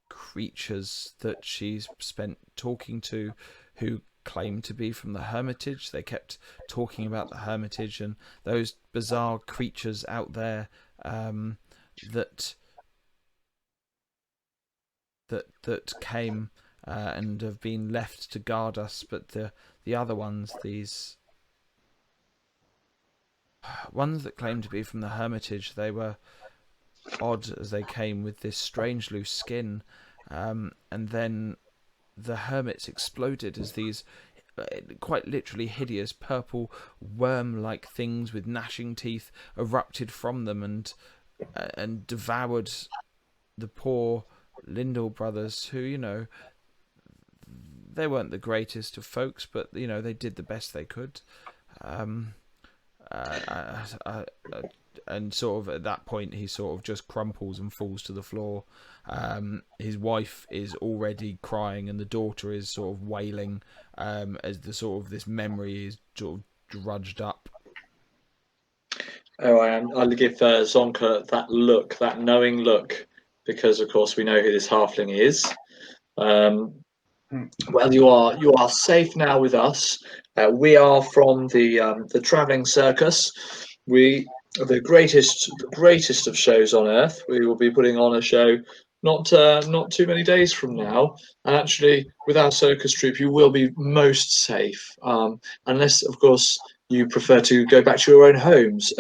creatures that she's spent talking to, who claimed to be from the hermitage. They kept talking about the hermitage and those bizarre creatures out there that came and have been left to guard us. But the other ones, these ones that claimed to be from the hermitage, they were odd as they came with this strange loose skin, and then the hermits exploded as these quite literally hideous purple worm-like things with gnashing teeth erupted from them and devoured the poor Lindell brothers, who, you know, they weren't the greatest of folks, but, you know, they did the best they could. Um, and sort of at that point, he sort of just crumples and falls to the floor. His wife is already crying, and the daughter is sort of wailing as the sort of this memory is sort of drudged up. Oh, I'll give Zonka that look, that knowing look, because of course we know who this halfling is. Well, you are safe now with us. We are from the travelling circus. We are the greatest of shows on earth. We will be putting on a show not too many days from now. And actually, with our circus troupe, you will be most safe, unless, of course, you prefer to go back to your own homes.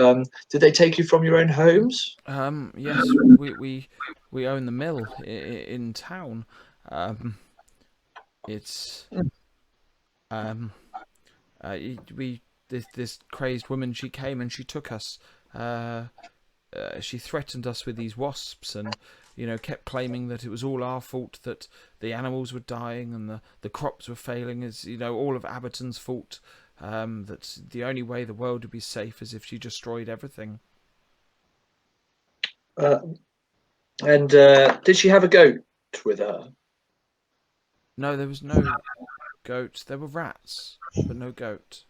Did they take you from your own homes? Yes, we own the mill in town. It's we this crazed woman. She came and she took us. She threatened us with these wasps, and, you know, kept claiming that it was all our fault, that the animals were dying and the crops were failing. Is, you know, all of Abberton's fault. That the only way the world would be safe is if she destroyed everything. And did she have a goat with her? No, there was no goat. There were rats, but no goat.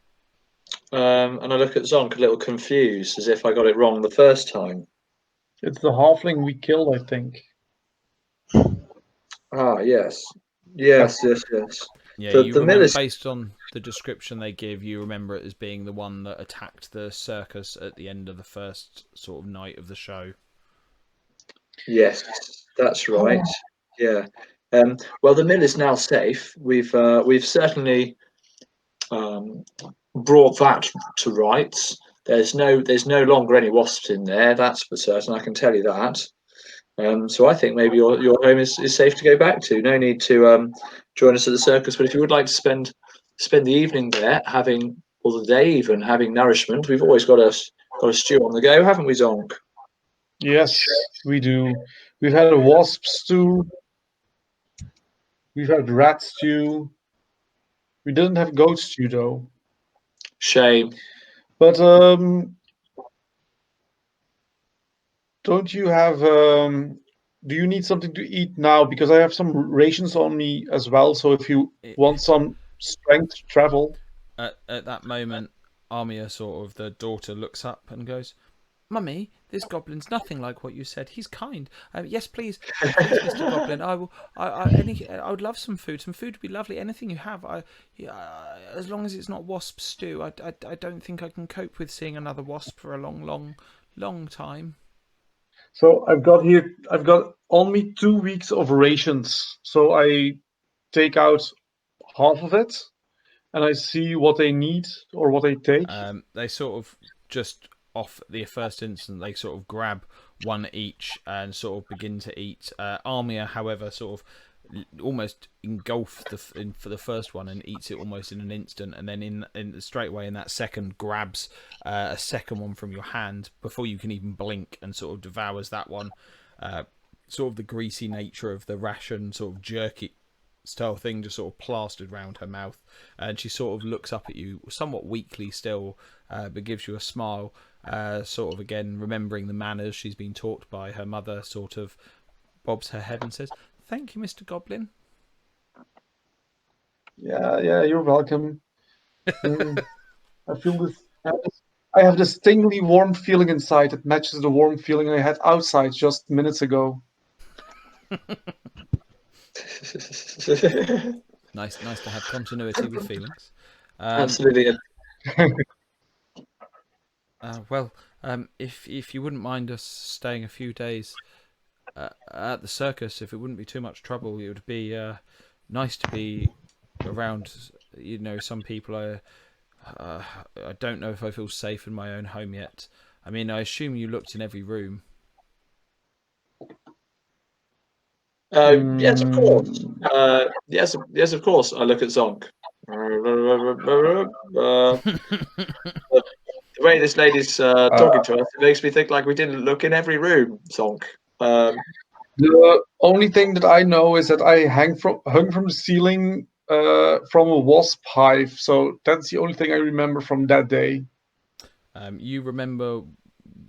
And I look at Zonk a little confused, as if I got it wrong the first time. It's the halfling we killed, I think. Ah, yes. Yes. Yeah, The you mill remember, is based on the description they give, you remember it as being the one that attacked the circus at the end of the first sort of night of the show. yes, that's right. Yeah. Well, the mill is now safe. We've certainly brought that to rights. There's no longer any wasps in there. That's for certain. I can tell you that. So I think maybe your home is safe to go back to. No need to join us at the circus. But if you would like to spend the evening there, having, or the day even, having nourishment, we've always got a stew on the go, haven't we, Zonk? Yes, we do. We've had a wasp stew. We've had rat stew. We didn't have goat stew though. Shame. But don't you have? Do you need something to eat now? Because I have some rations on me as well. So if you want some strength to travel, At that moment, Armia, sort of the daughter, looks up and goes, "Mummy, this goblin's nothing like what you said. He's kind. Yes, please, Mr. Goblin. I will. I would love some food. Some food would be lovely. Anything you have. As long as it's not wasp stew. I don't think I can cope with seeing another wasp for a long time." so I've got on me 2 weeks of rations. So I take out half of it, and I see what they need or what they take. They sort of just off the first instant, they sort of grab one each and sort of begin to eat. Armia, however, sort of almost engulfs for the first one and eats it almost in an instant, and then in straight away in that second grabs a second one from your hand before you can even blink and sort of devours that one. Sort of the greasy nature of the ration, sort of jerky style thing, just sort of plastered round her mouth, and she sort of looks up at you somewhat weakly still, but gives you a smile, sort of again remembering the manners she's been taught by her mother, sort of bobs her head and says, "Thank you, Mr. Goblin." Yeah, you're welcome. I feel this. I have this tingly, warm feeling inside that matches the warm feeling I had outside just minutes ago. Nice to have continuity with feelings. Absolutely. Well, if you wouldn't mind us staying a few days at the circus, if it wouldn't be too much trouble, it would be nice to be around. You know, some people. I don't know if I feel safe in my own home yet. I mean, I assume you looked in every room. Yes, of course. Mm, Yes, of course. I look at Zonk. The way this lady's talking to us, it makes me think like we didn't look in every room, Zonk. the only thing that I know is that I hung from the ceiling from a wasp hive. So that's the only thing I remember from that day. You remember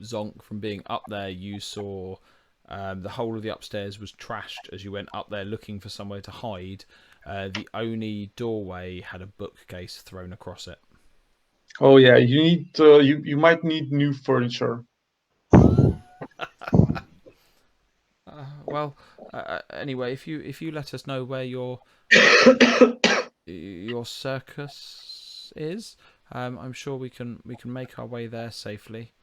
Zonk from being up there. You saw the whole of the upstairs was trashed as you went up there looking for somewhere to hide. The only doorway had a bookcase thrown across it. Oh yeah, you need you might need new furniture. Well, anyway, if you let us know where your circus is, I'm sure we can make our way there safely.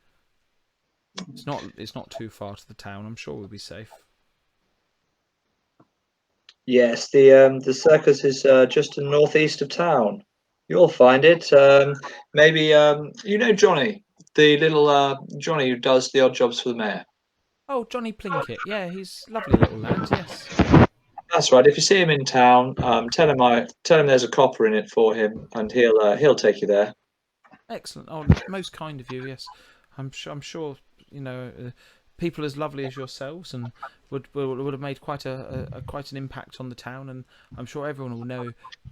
It's not too far to the town. I'm sure we'll be safe. Yes, the circus is just to the northeast of town. You'll find it. Maybe you know Johnny, the little Johnny who does the odd jobs for the mayor. Oh, Johnny Plinkett. Yeah, he's a lovely little lad. Yes. That's right. If you see him in town, tell him there's a copper in it for him, and he'll take you there. Excellent. Oh, most kind of you. Yes, I'm sure. You know, people as lovely as yourselves, and would have made quite quite an impact on the town. And I'm sure everyone will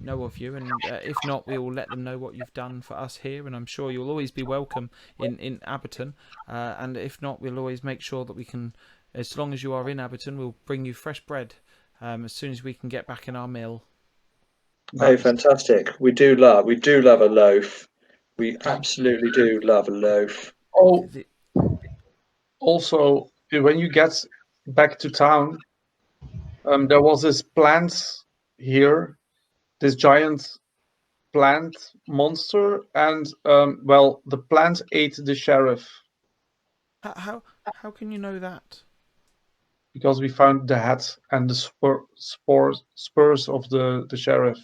know of you. And if not, we will let them know what you've done for us here. And I'm sure you'll always be welcome in Abberton. And if not, we'll always make sure that we can. As long as you are in Abberton, we'll bring you fresh bread as soon as we can get back in our mill. Oh, fantastic! We do love a loaf. We absolutely do love a loaf. Oh, The, also when you get back to town, there was this plant here, this giant plant monster, and well, the plant ate the sheriff how can you know that? because we found the hat and the spurs of the sheriff.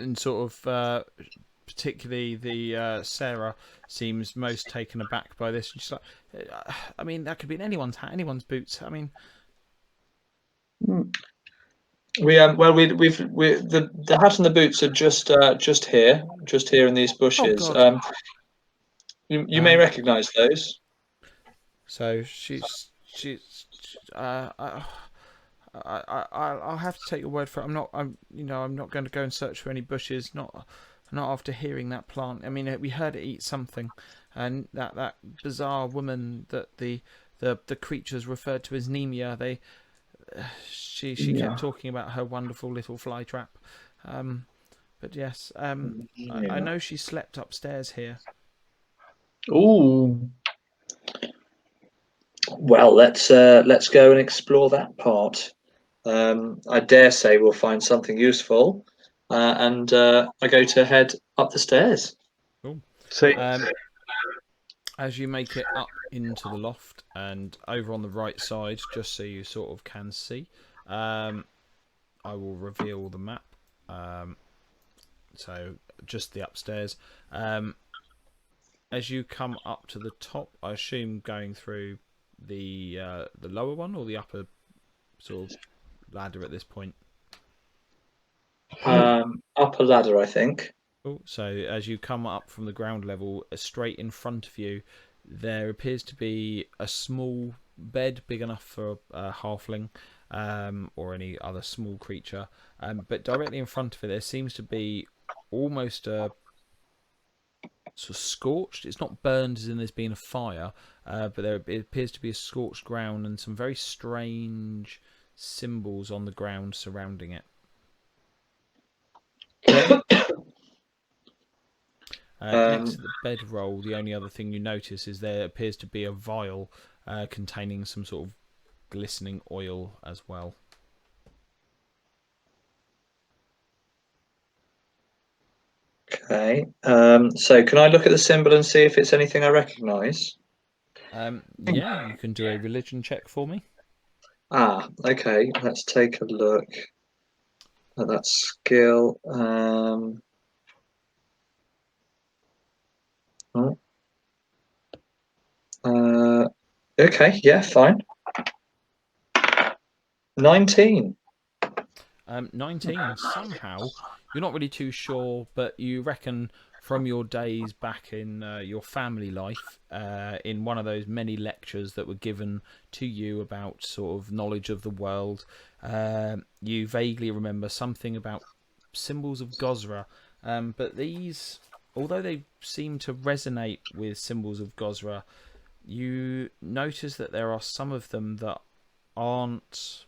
And sort of particularly the Sarah seems most taken aback by this. She's like, I mean, that could be in anyone's hat, anyone's boots. I mean, The hat and the boots are just here in these oh bushes. God. You may recognise those. So I'll have to take your word for it. I'm not going to go and search for any bushes. Not after hearing that plant. I mean, we heard it eat something, and that bizarre woman that the creatures referred to as Nemia. She kept talking about her wonderful little fly trap. But yes, I know she slept upstairs here. Ooh, Well, let's go and explore that part. I dare say we'll find something useful, and I go to head up the stairs. Cool. say As you make it up into the loft and over on the right side, just so you sort of can see, I will reveal the map. So just the upstairs. As you come up to the top, I assume going through the lower one or the upper sort of ladder at this point. Up a ladder, I think. Oh, so as you come up from the ground level, straight in front of you, there appears to be a small bed big enough for a halfling or any other small creature. But directly in front of it, there seems to be almost a sort of scorched. It's not burned as in there's been a fire, but it appears to be a scorched ground and some very strange symbols on the ground surrounding it. Next to the bedroll, the only other thing you notice is there appears to be a vial containing some sort of glistening oil as well. Okay. So can I look at the symbol and see if it's anything I recognise? Yeah, you can do a religion check for me. Okay. Let's take a look at that skill. Okay. Yeah. Fine. 19. 19. Somehow, you're not really too sure, but you reckon from your days back in your family life, in one of those many lectures that were given to you about sort of knowledge of the world, you vaguely remember something about symbols of Gosra. But these, although they seem to resonate with symbols of Gosra, you notice that there are some of them that aren't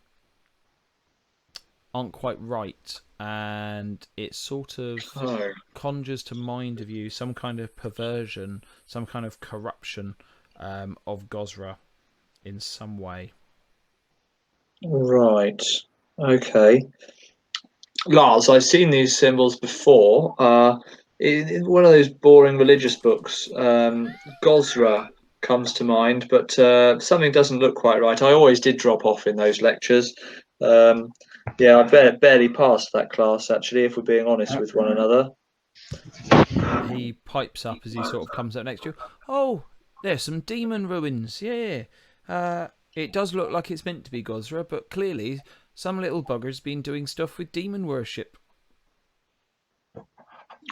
quite right, and it sort of Oh, conjures to mind of you some kind of perversion, some kind of corruption of Gosra in some way. right. Okay. Lars, I've seen these symbols before. In one of those boring religious books, Gosra comes to mind, but something doesn't look quite right. I always did drop off in those lectures. Um, yeah, I barely passed that class, actually, if we're being honest with one another. He pipes up as he sort of comes up next to you. Oh, there's some demon ruins. Yeah. It does look like it's meant to be Gosra, but clearly some little bugger's been doing stuff with demon worship.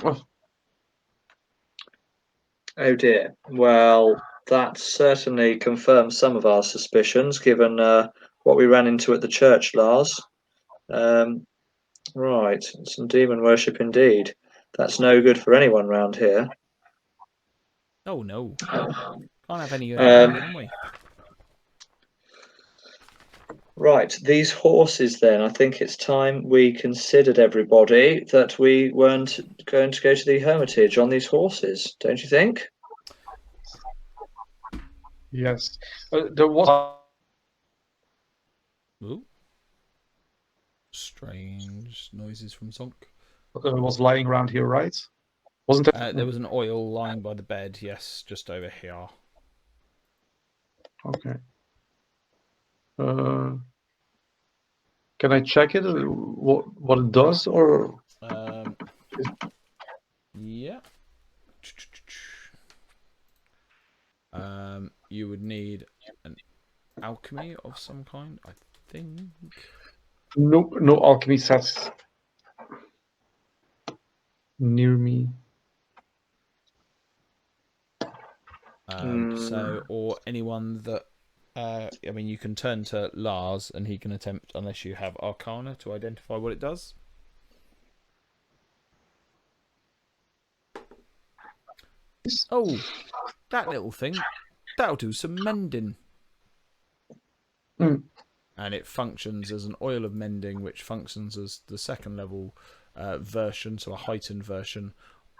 Oh, Oh dear. Well, that certainly confirms some of our suspicions, given what we ran into at the church, Lars. Um, right, some demon worship indeed. That's no good for anyone round here. Oh no, can't have any of that, Um, can we? right, these horses then. I think it's time we considered everybody that we weren't going to go to the hermitage on these horses, don't you think? yes. There was Ooh. Strange noises from Zonk. was lying around here, right? Wasn't it? There was an oil lying by the bed, yes, just over here. Okay. Can I check it? What it does, or Yeah. You would need an alchemy of some kind, I think. nope, no alchemy sets near me. So, or anyone that, I mean, you can turn to Lars and he can attempt, unless you have Arcana, to identify what it does. Oh, that little thing, that'll do some mending. Mm. And it functions as an oil of mending, which functions as the second level version, so a heightened version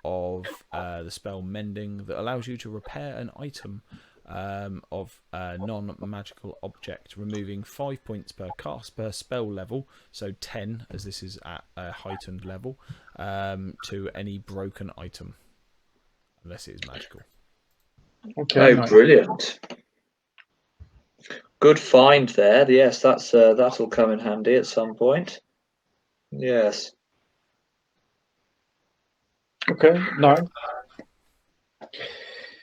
of the spell Mending, that allows you to repair an item of a non-magical object, removing 5 points per cast per spell level, so 10 as this is at a heightened level, to any broken item, unless it is magical. Okay. Oh, Nice. brilliant. Good find there. Yes, that'll come in handy at some point. Yes. Okay. Nice.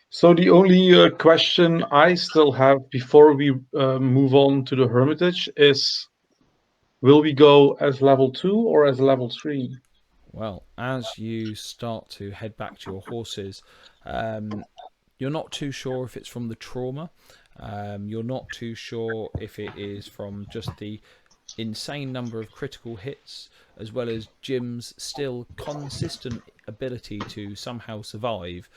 So the only question I still have before we move on to the hermitage is, will we go as level 2 or as level 3? Well, as you start to head back to your horses, you're not too sure if it's from the trauma. You're not too sure if it is from just the insane number of critical hits, as well as Jim's still consistent ability to somehow survive,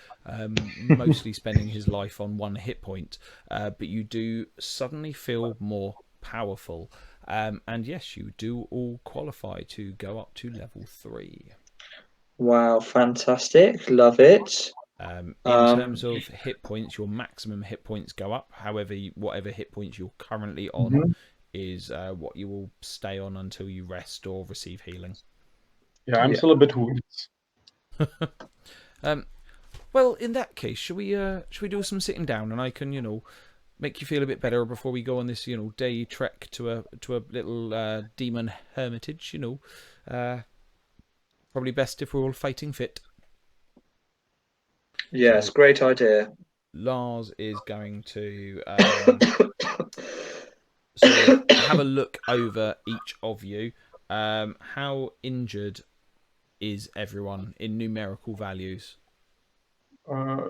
mostly spending his life on 1 hit point. But you do suddenly feel more powerful. And yes, you do all qualify to go up to level 3. Wow, fantastic. Love it. In terms of hit points, your maximum hit points go up. However, whatever hit points you're currently on is what you will stay on until you rest or receive healing. Yeah, I'm still a bit wounded. Well, in that case, should we do some sitting down, and I can make you feel a bit better before we go on this day trek to a little demon hermitage. Probably best if we're all fighting fit. Yes, great idea. Lars is going to sort of have a look over each of you. How injured is everyone in numerical values?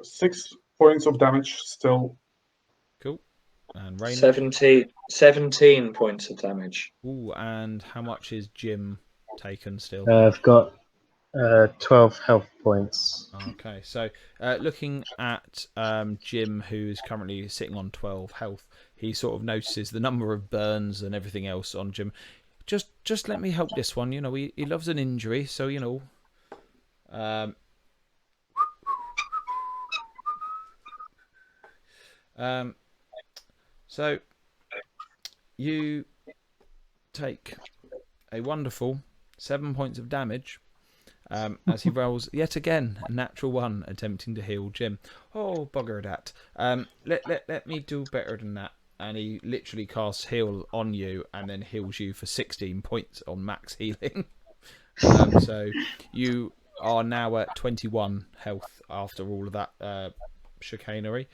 6 points of damage still. Cool. And Reynard? 17 points of damage. Ooh, and how much is Jim taken still? I've got 12 health points. Okay, so looking at Jim, who's currently sitting on 12 health, he sort of notices the number of burns and everything else on Jim. Just let me help this one. You know, he loves an injury, so you know. So you take a wonderful 7 points of damage. As he rolls yet again a natural one, attempting to heal Jim. Oh, bugger that! Let me do better than that. And he literally casts heal on you, and then heals you for 16 points on max healing. So you are now at 21 health after all of that chicanery.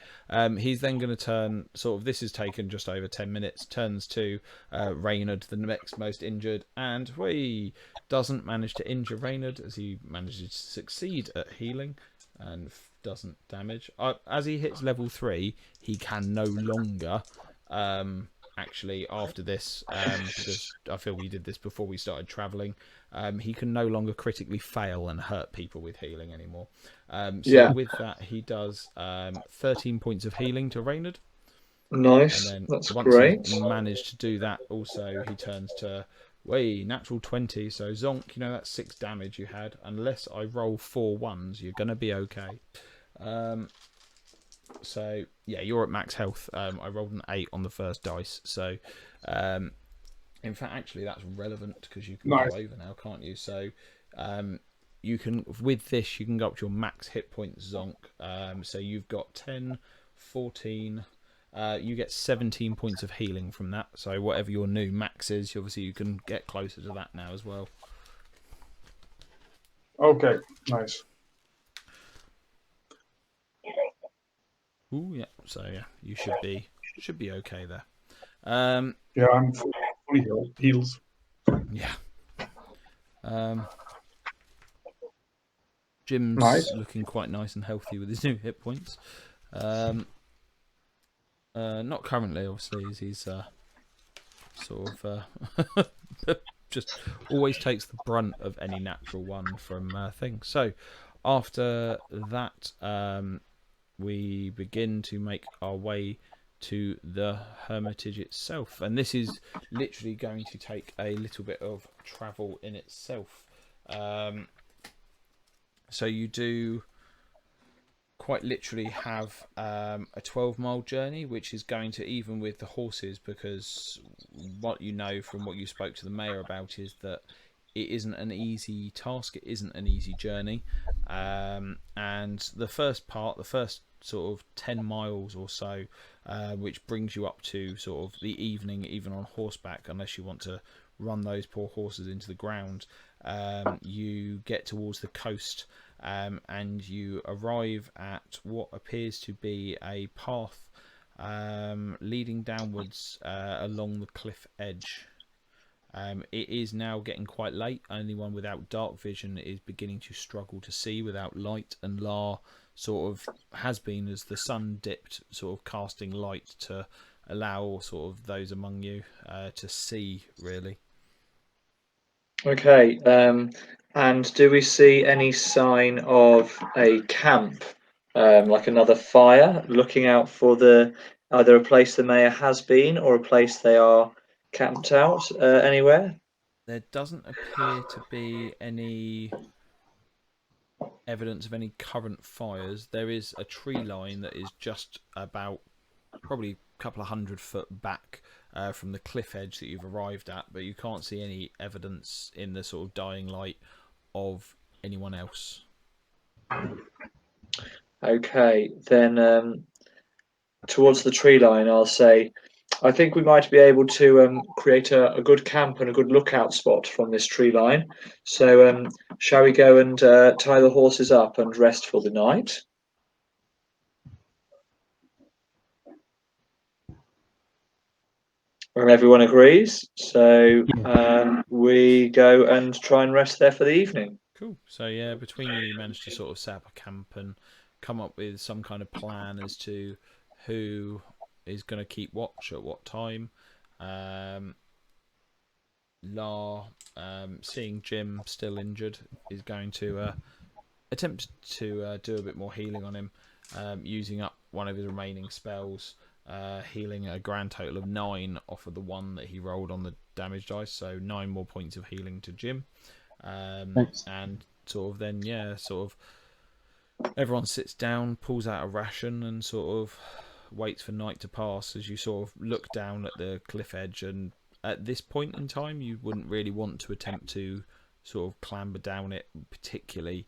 He's then going to turn. Sort of, this has taken just over 10 minutes. Turns to Reynard, the next most injured, and he doesn't manage to injure Reynard as he manages to succeed at healing and doesn't damage. As he hits level 3, he can no longer actually after this because I feel we did this before we started traveling. He can no longer critically fail and hurt people with healing anymore. So with that, he does 13 points of healing to Reynard. Nice. And then That's once great. he managed to do that, also he turns to natural 20. So Zonk, you know that's 6 damage you had. Unless I roll 4 ones, you're gonna be okay. So yeah, you're at max health. I rolled an 8 on the first dice. So in fact, actually, that's relevant because you can go over now, can't you? So you can, with this, you can go up to your max hit points, Zonk. So you've got 10, 14. You get 17 points of healing from that. So whatever your new max is, obviously you can get closer to that now as well. Okay, nice. Ooh, yeah. So yeah, you should be okay there. Yeah, I'm fully healed. Yeah. Jim's looking quite nice and healthy with his new hit points. Not currently, obviously, as he's sort of just always takes the brunt of any natural one from things. So after that, we begin to make our way to the hermitage itself, and this is literally going to take a little bit of travel in itself. So you do quite literally have a 12-mile journey, which is going to, even with the horses, because what you know from what you spoke to the mayor about is that it isn't an easy task, it isn't an easy journey, and the first sort of 10 miles or so, which brings you up to sort of the evening, even on horseback, unless you want to run those poor horses into the ground, you get towards the coast, and you arrive at what appears to be a path leading downwards along the cliff edge. It is now getting quite late. Anyone without dark vision is beginning to struggle to see without light, and La sort of has been, as the sun dipped, sort of casting light to allow sort of those among you to see, really. Okay, and do we see any sign of a camp, like another fire, looking out for either a place the mayor has been or a place they are camped out anywhere? There doesn't appear to be any evidence of any current fires. There is a tree line that is just about probably a couple of 100 foot back from the cliff edge that you've arrived at, but you can't see any evidence in the sort of dying light of anyone else. Okay, then towards the tree line, I'll say, I think we might be able to create a good camp and a good lookout spot from this tree line. So shall we go and tie the horses up and rest for the night? And everyone agrees. So we go and try and rest there for the evening. Cool. So yeah, between you managed to sort of set up a camp and come up with some kind of plan as to who is going to keep watch at what time. La, seeing Jim still injured, is going to attempt to do a bit more healing on him, using up one of his remaining spells, healing a grand total of 9 off of the 1 that he rolled on the damage dice, so 9 more points of healing to Jim. Thanks. And sort of then, yeah, sort of everyone sits down, pulls out a ration, and sort of waits for night to pass as you sort of look down at the cliff edge. And at this point in time, you wouldn't really want to attempt to sort of clamber down it, particularly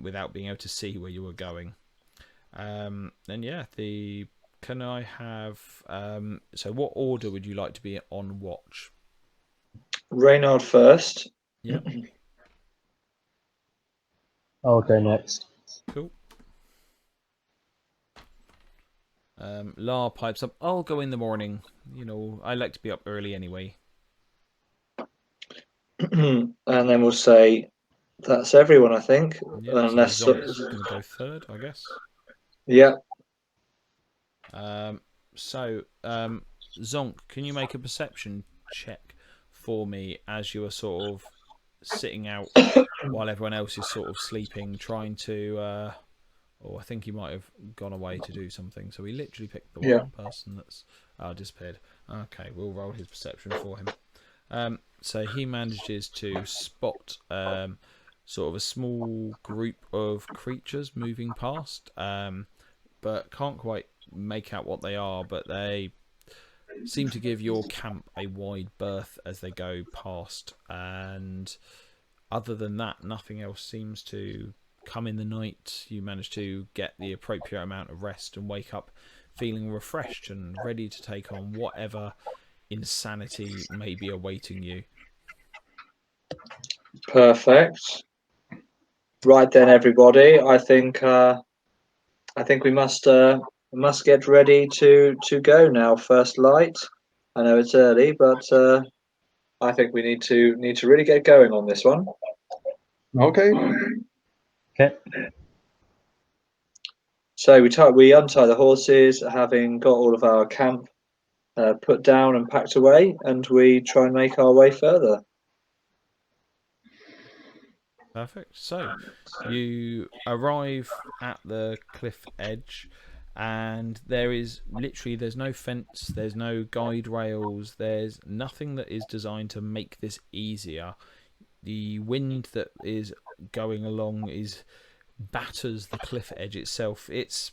without being able to see where you were going. And yeah, can I have so what order would you like to be on watch? Reynard first. Yeah. I'll go next. Cool. La pipes up. I'll go in the morning. You know, I like to be up early anyway. And then we'll say that's everyone, I think. Yeah, Unless so Zonk's going to go third, I guess. yeah. Zonk, can you make a perception check for me as you are sort of sitting out while everyone else is sort of sleeping, trying to I think he might have gone away to do something, so we literally picked the one person that's disappeared. Okay, we'll roll his perception for him. So he manages to spot sort of a small group of creatures moving past, but can't quite make out what they are, but they seem to give your camp a wide berth as they go past, and other than that, nothing else seems to come in the night. You manage to get the appropriate amount of rest and wake up feeling refreshed and ready to take on whatever insanity may be awaiting you. Perfect. Right then, everybody. I think we must get ready to go now. First light. I know it's early, but I think we need to really get going on this one. Okay. Okay. So we untie the horses, having got all of our camp put down and packed away, and we try and make our way further. Perfect. So you arrive at the cliff edge, and there's no fence, there's no guide rails, there's nothing that is designed to make this easier. The wind that is going along batters the cliff edge itself. It's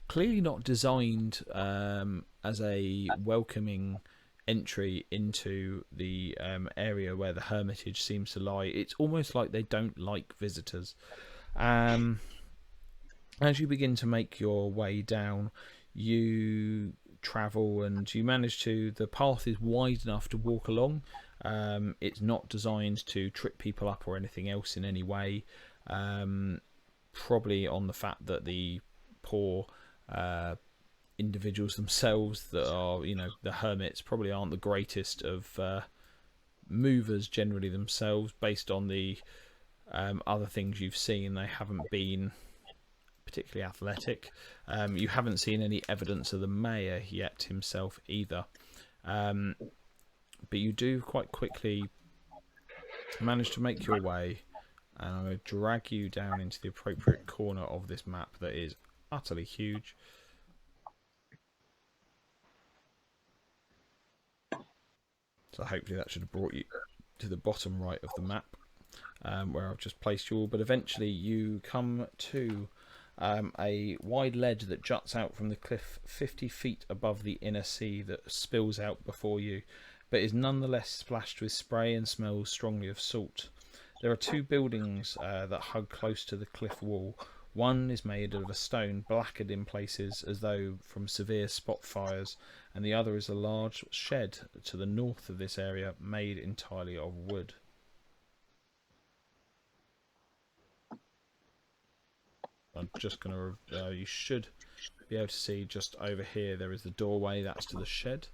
clearly not designed as a welcoming entry into the area where the hermitage seems to lie. It's almost like they don't like visitors. As you begin to make your way down, you travel and you manage to. The path is wide enough to walk along. It's not designed to trip people up or anything else in any way. Probably on the fact that the poor individuals themselves that are, the hermits probably aren't the greatest of movers generally themselves, based on the other things you've seen. They haven't been particularly athletic. You haven't seen any evidence of the mayor yet himself either, but you do quite quickly manage to make your way, and I'm going to drag you down into the appropriate corner of this map that is utterly huge. So hopefully that should have brought you to the bottom right of the map, where I've just placed you all. But eventually you come to a wide ledge that juts out from the cliff 50 feet above the inner sea that spills out before you, but is nonetheless splashed with spray and smells strongly of salt. There are 2 buildings that hug close to the cliff wall. One is made of a stone, blackened in places as though from severe spot fires, and the other is a large shed to the north of this area, made entirely of wood. I'm just going to... you should be able to see just over here, there is the doorway, that's to the shed.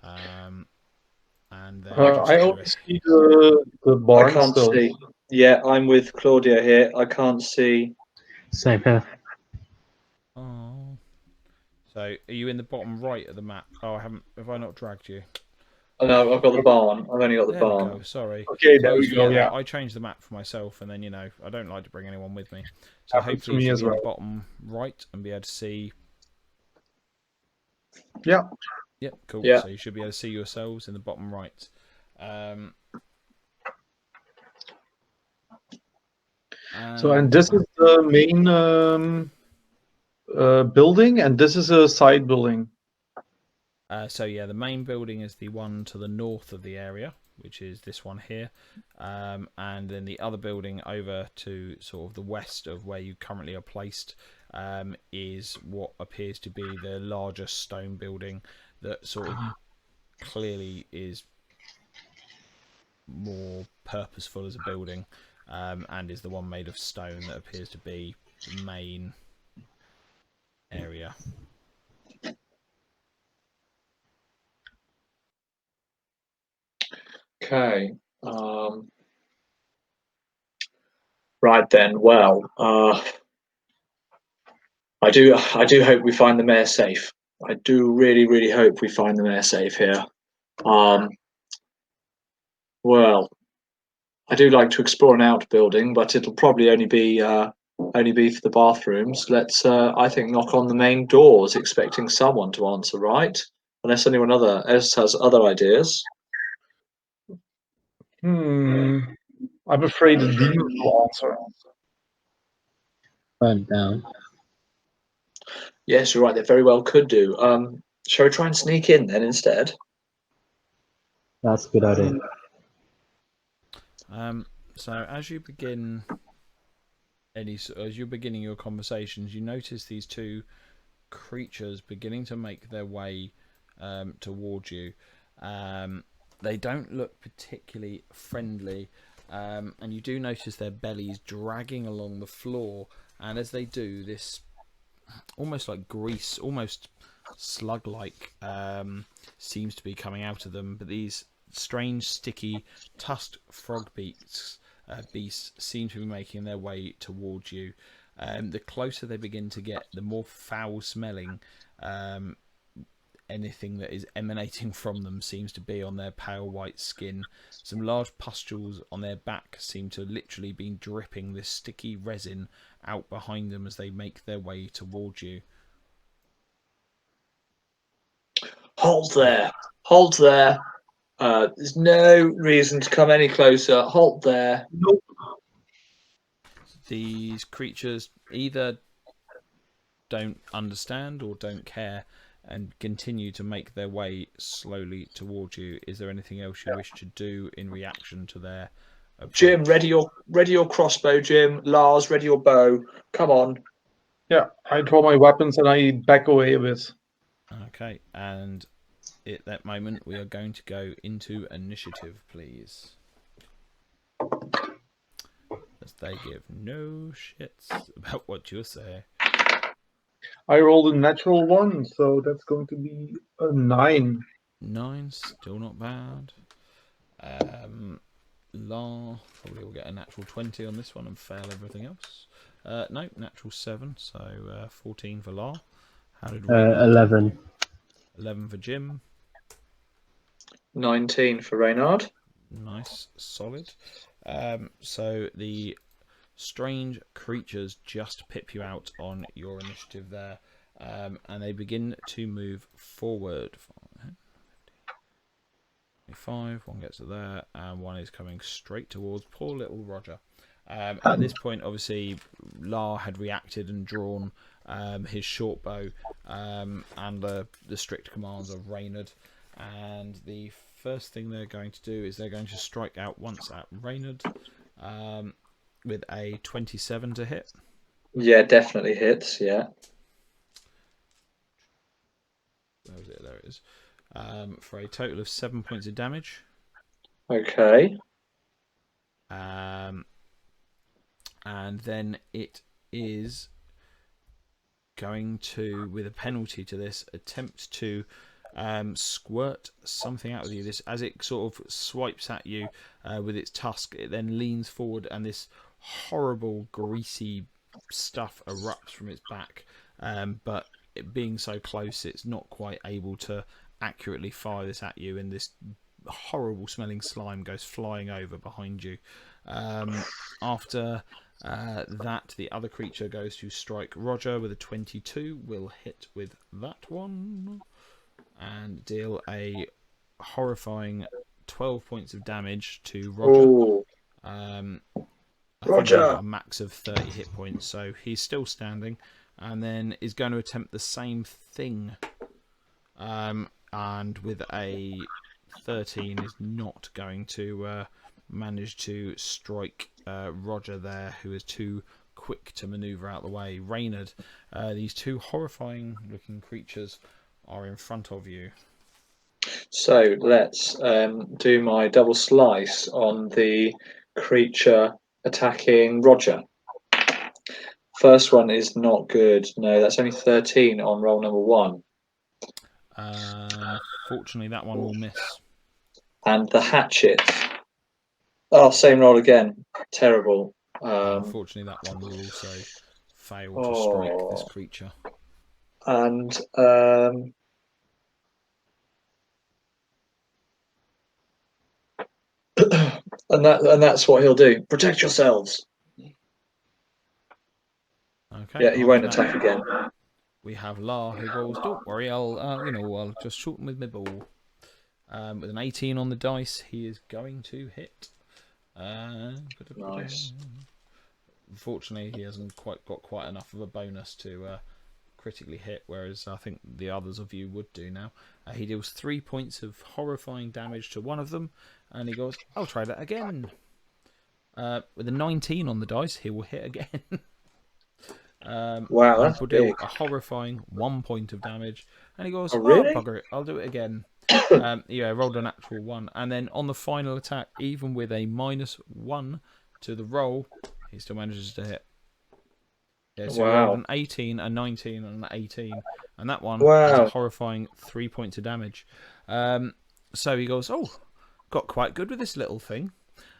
And then I only see the I barn can't still. see. Yeah, I'm with Claudia here. I can't see. Same here. Oh. So, are you in the bottom right of the map? Oh, have I not dragged you? Oh, no, I've got the barn. I've only got the There we barn. go. Sorry. Okay, So there I always we go. forget that. Yeah, I changed the map for myself, and then I don't like to bring anyone with me. So happened to hopefully me you should as be in the well. bottom right and be able to see. Yeah. Yep, cool. Yeah. So you should be able to see yourselves in the bottom right. And this is the main building, and this is a side building. So yeah, the main building is the one to the north of the area, which is this one here, and then the other building over to sort of the west of where you currently are placed is what appears to be the larger stone building that sort of clearly is more purposeful as a building, and is the one made of stone that appears to be the main area. Okay. Right then. Well, I do hope we find the mayor safe. I do really hope we find the mayor safe here. Well, I do like to explore an outbuilding, but it'll probably only be for the bathrooms. Let's I think knock on the main doors, expecting someone to answer, right? Unless anyone else has other ideas. I'm afraid the demons will answer. Burn down. Yes, you're right. They very well could do. Shall we try and sneak in then instead? That's a good idea. So as you begin as you're beginning your conversations, you notice these two creatures beginning to make their way towards you. They don't look particularly friendly, and you do notice their bellies dragging along the floor, and as they do, this almost like grease, almost slug-like, seems to be coming out of them, but these strange sticky tusked frog beaks beasts seem to be making their way towards you. The closer they begin to get, the more foul smelling anything that is emanating from them seems to be on their pale white skin. Some large pustules on their back seem to literally be dripping this sticky resin out behind them as they make their way towards you. Halt there! Halt there! There's no reason to come any closer. Halt there! Nope. These creatures either don't understand or don't care and continue to make their way slowly towards you. Is there anything else you wish to do in reaction to their approach? Jim, ready your crossbow. Jim, Lars, ready your bow. Come on. Yeah, I draw my weapons and I back away a bit. Okay, and at that moment we are going to go into initiative, please. As they give no shits about what you say. I rolled a natural 1, so that's going to be a 9. 9, still not bad. La probably will get a natural 20 on this one and fail everything else. No, natural 7, so 14 for La. How did we 11. 11 for Jim. 19 for Reynard. Nice, solid. So the strange creatures just pip you out on your initiative there, and they begin to move forward. 5, one gets to there, and one is coming straight towards poor little Roger. At this point, obviously, La had reacted and drawn his short bow and the strict commands of Reynard, and the first thing they're going to do is they're going to strike out once at Reynard with a 27 to hit. Yeah, definitely hits. Yeah. Where was it? There it is. For a total of 7 points of damage. Okay. And then it is going to, with a penalty to this, attempt to squirt something out of you. This, as it sort of swipes at you with its tusk, it then leans forward, and this horrible greasy stuff erupts from its back. But it being so close, it's not quite able to accurately fire this at you, and this horrible smelling slime goes flying over behind you. After that, the other creature goes to strike Roger with a 22. Will hit with that one and deal a horrifying 12 points of damage to Roger. Ooh, I think he's Roger. got a max of 30 hit points, so he's still standing, and then is going to attempt the same thing. And with a 13 is not going to manage to strike Roger there, who is too quick to maneuver out the way. Reynard, these two horrifying looking creatures are in front of you. So let's do my double slice on the creature attacking Roger. First one is not good. No, that's only 13 on roll number 1. Fortunately, that one will miss. And the hatchet. Oh, same roll again. Terrible. Unfortunately, that one will also fail to strike this creature. And that's what he'll do. Protect yourselves. Okay. Yeah, he won't attack again. We have La, who goes, "Don't worry, I'll just shoot him with my bow." With an 18 on the dice, he is going to hit. Nice. Unfortunately, he hasn't got quite enough of a bonus to critically hit, whereas I think the others of you would do now. He deals 3 points of horrifying damage to one of them, and he goes, "I'll try that again." With a 19 on the dice, he will hit again. Wow, and that's will deal big. a horrifying 1 point of damage, and he goes, Oh, really? bugger it, I'll do it again. Yeah, rolled an actual 1, and then on the final attack, even with a -1 to the roll, he still manages to hit. Yeah, so he rolled an 18, a 19, and an 18, and that one is a horrifying 3 points of damage. So he goes, "Oh, got quite good with this little thing,"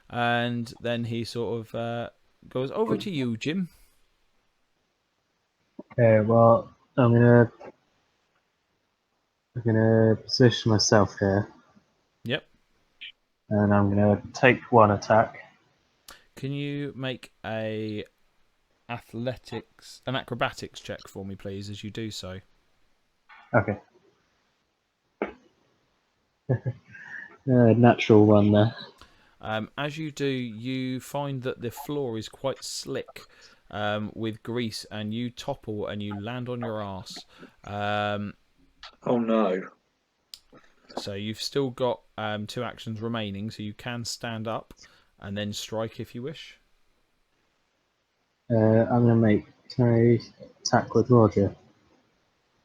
and then he sort of goes, "Over to you, Jim." Okay, well, I'm gonna position myself here, Yep. and I'm gonna take one attack. Can you make an acrobatics check for me, please, as you do so? Okay. Natural one there. As you do, you find that the floor is quite slick with grease, and you topple and you land on your ass. Oh no. So you've still got 2 actions remaining, so you can stand up and then strike if you wish. I'm gonna make. Can I attack with Roger?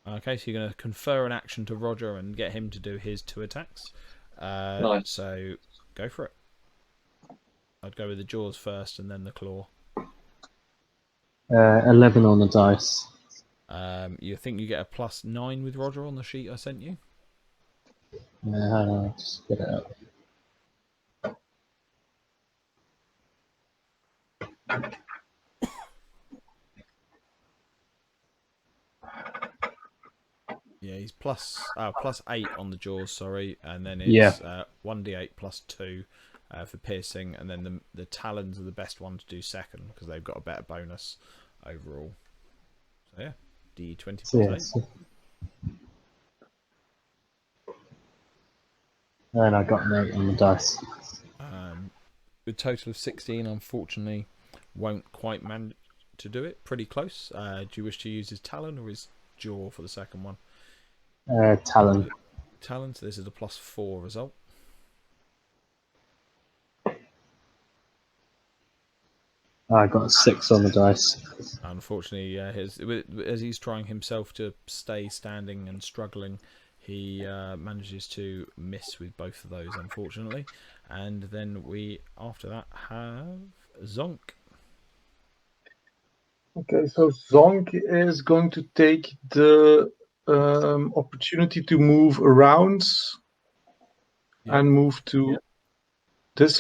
Okay, so you're going to confer an action to Roger and get him to do his 2 attacks. Nice. So go for it. I'd go with the jaws first and then the claw. 11 on the dice. You think you get a +9 with Roger on the sheet I sent you? Hang on, I'll just get it up. Yeah, he's +8 on the jaws, sorry, and then it's 1d8 +2 for piercing, and then the talons are the best one to do second because they've got a better bonus overall. So yeah, d20 +8. And I got an 8 on the dice. With a total of 16, unfortunately, won't quite manage to do it. Pretty close. Do you wish to use his talon or his jaw for the second one? Talon. Talon, so this is a +4 result. I got a 6 on the dice. Unfortunately, as he's trying himself to stay standing and struggling, he manages to miss with both of those, unfortunately. And then we, after that, have Zonk. Okay, so Zonk is going to take the opportunity to move around Yeah. and move to this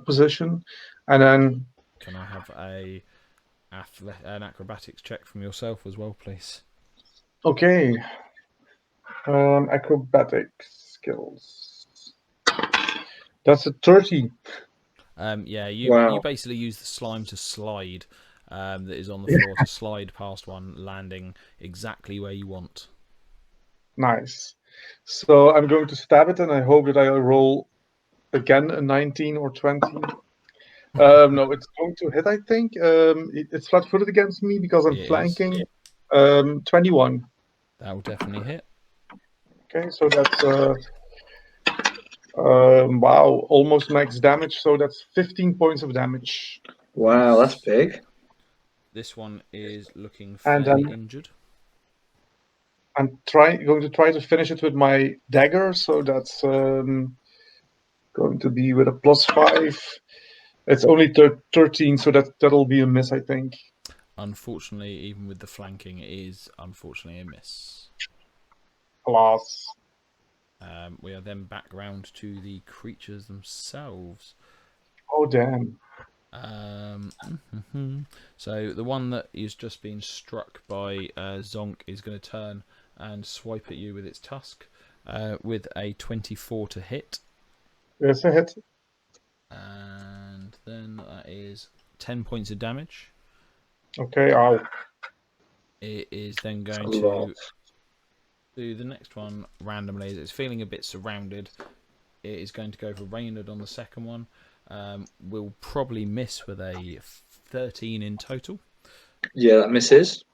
position, and then Can I have an acrobatics check from yourself as well, please? okay, acrobatic skills. That's a 30. Yeah, you Wow. basically use the slime to slide that is on the floor to slide past one, landing exactly where you want. Nice. So I'm going to stab it, and I hope that I roll again a 19 or 20. No, it's going to hit, I think. It's flat-footed against me because I'm It is. flanking. 21. That will definitely hit. Okay, so that's wow, almost max damage. So that's 15 points of damage. Wow, that's big. This one is looking And fairly then injured. I'm going to try to finish it with my dagger. So that's going to be with a +5. It's only 13, so that'll be a miss, I think. Unfortunately, even with the flanking, it is unfortunately a miss. Alas. We are then back round to the creatures themselves. Oh, damn. So the one that is just being struck by Zonk is going to turn and swipe at you with its tusk with a 24 to hit. That's a hit. And then that is 10 points of damage. Okay, ow. It is then going A lot. to do the next one randomly. It's feeling a bit surrounded. It is going to go for Reynard on the second one. Will probably miss with a 13 in total. Yeah, that misses.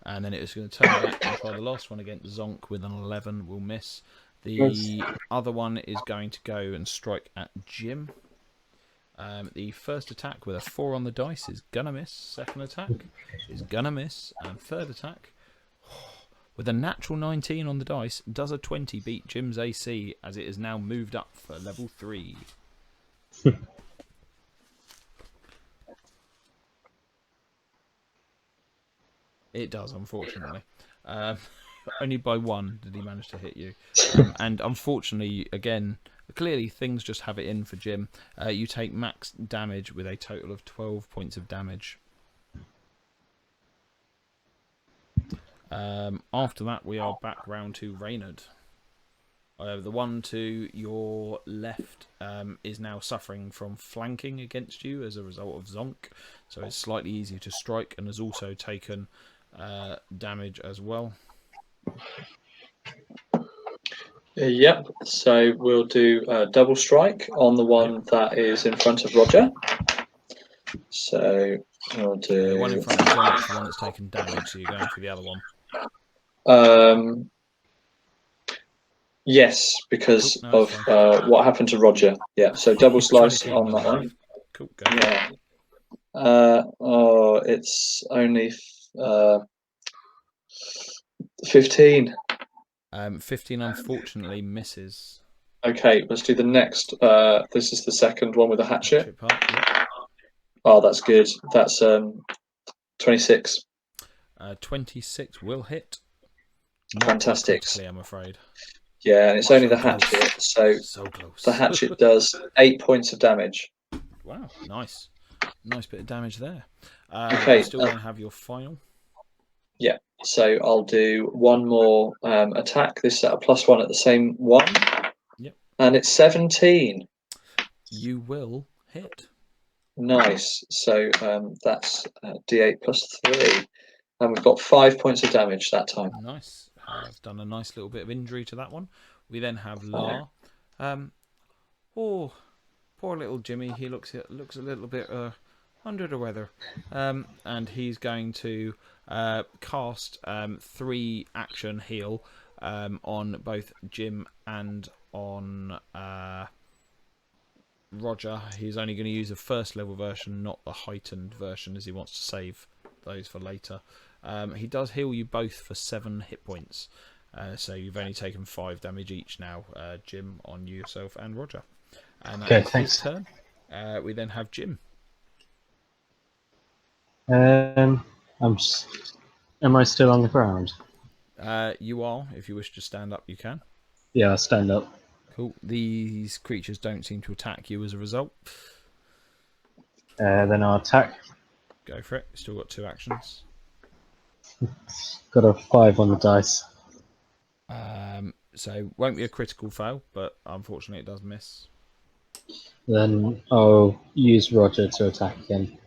And then it is going to turn back and try the last one against Zonk with an 11. Will miss. The other one is going to go and strike at Jim. The first attack with a 4 on the dice is gonna miss. Second attack is gonna miss. And third attack with a natural 19 on the dice does a 20 beat Jim's AC as it is now moved up for level 3. It does, unfortunately. Only by 1 did he manage to hit you. And unfortunately, again, clearly things just have it in for Jim. You take max damage with a total of 12 points of damage. After that, we are back round to Reynard. The one to your left is now suffering from flanking against you as a result of Zonk. So it's slightly easier to strike and has also taken damage as well. Yep. So we'll do a double strike on the one that is in front of Roger. So we'll do The one in front of Zonk is the one that's taken damage, so you're going for the other one. Yes, because Cool, no, of what happened to Roger. Yeah. So double He's trying to slice keep on him that alive. one. Cool, go for it. Yeah. It's only 15. 15 unfortunately misses. Okay, let's do the next. This is the second one with a hatchet. Hatchet part, yeah. Oh, that's good. That's 26. 26 will hit. Not Fantastic. critically, I'm afraid. Yeah, and it's only So the close. hatchet, so So close. the hatchet does 8 points of damage. Wow, nice. Nice bit of damage there. Okay, You're still going to have your final. Yeah, so I'll do one more attack. This is at a +1 at the same one. Yep. And it's 17. You will hit. Nice. So that's D8 +3. And we've got 5 points of damage that time. Nice. I've done a nice little bit of injury to that one. We then have La. Oh, poor little Jimmy. He looks a little bit under the weather. And he's going to cast 3 action heal on both Jim and on Roger. He's only going to use a first level version, not the heightened version, as he wants to save those for later. He does heal you both for 7 hit points. So you've only taken 5 damage each now, Jim, on yourself and Roger. And that is his turn. We then have Jim. Am I still on the ground? You are. If you wish to stand up, you can. Yeah, I'll stand up. Cool. These creatures don't seem to attack you as a result. Then I'll attack. Go for it. Still got 2 actions. Got a 5 on the dice. So won't be a critical fail, but unfortunately it does miss. Then I'll use Roger to attack again.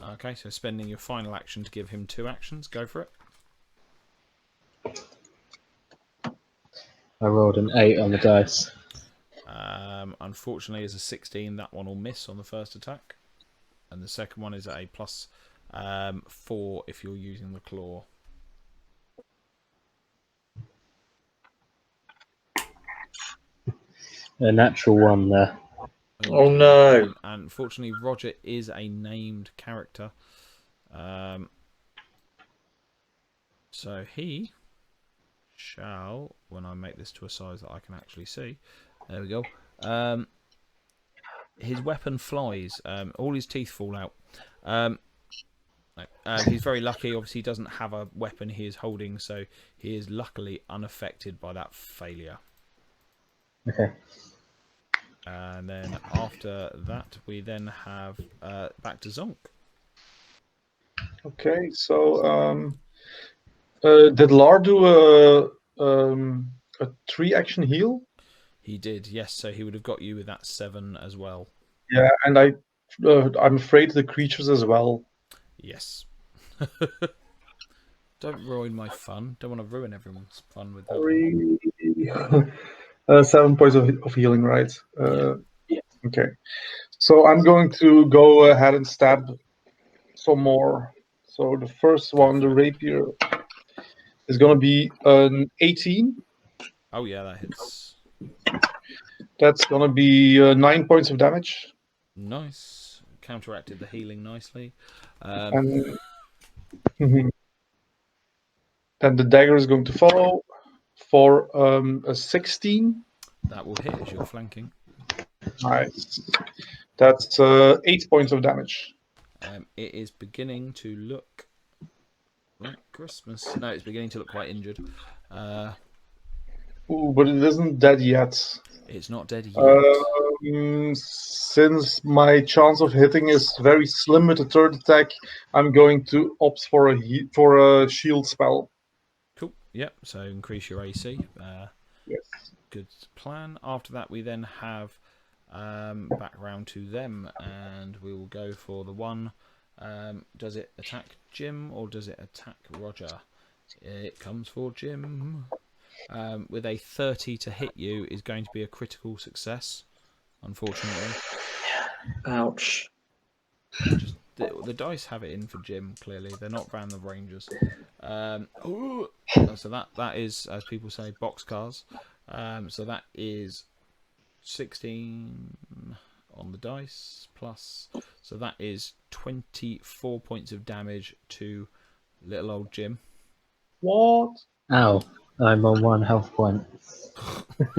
Okay, so spending your final action to give him 2 actions. Go for it. I rolled an 8 on the dice. Unfortunately, as a 16, that one will miss on the first attack. And the second one is a plus 4 if you're using the claw. A natural 1 there. Oh no! And unfortunately, Roger is a named character. So he shall, when I make this to a size that I can actually see, there we go. His weapon flies. All his teeth fall out. He's very lucky. Obviously, he doesn't have a weapon he is holding, so he is luckily unaffected by that failure. Okay. And then after that, we then have back to Zonk. Okay, so did Lar do a 3-action heal? He did, yes. So he would have got you with that 7 as well. Yeah, and I'm afraid the creatures as well. Yes. Don't ruin my fun. Don't want to ruin everyone's fun with that one. 7 points of healing, right? Yeah. Okay. So I'm going to go ahead and stab some more. So the first one, the rapier, is going to be an 18. Oh yeah, that hits. That's going to be 9 points of damage. Nice. Counteracted the healing nicely. And then the dagger is going to follow for a 16. That will hit as you're flanking. Nice. That's 8 points of damage. It is beginning to look like Christmas. No, it's beginning to look quite injured. Ooh, but it isn't dead yet. It's not dead yet. Since my chance of hitting is very slim with the third attack, I'm going to opt for a shield spell. Cool. Yep. So increase your AC. Yes. Good plan. After that, we then have back round to them, and we will go for the one. Does it attack Jim or does it attack Roger? It comes for Jim. With a 30 to hit you is going to be a critical success, unfortunately. Ouch. Just the dice have it in for Jim, clearly. They're not round the Rangers. So that is, as people say, boxcars. So that is 16 on the dice plus. So that is 24 points of damage to little old Jim. What? Ow. I'm on 1 health point.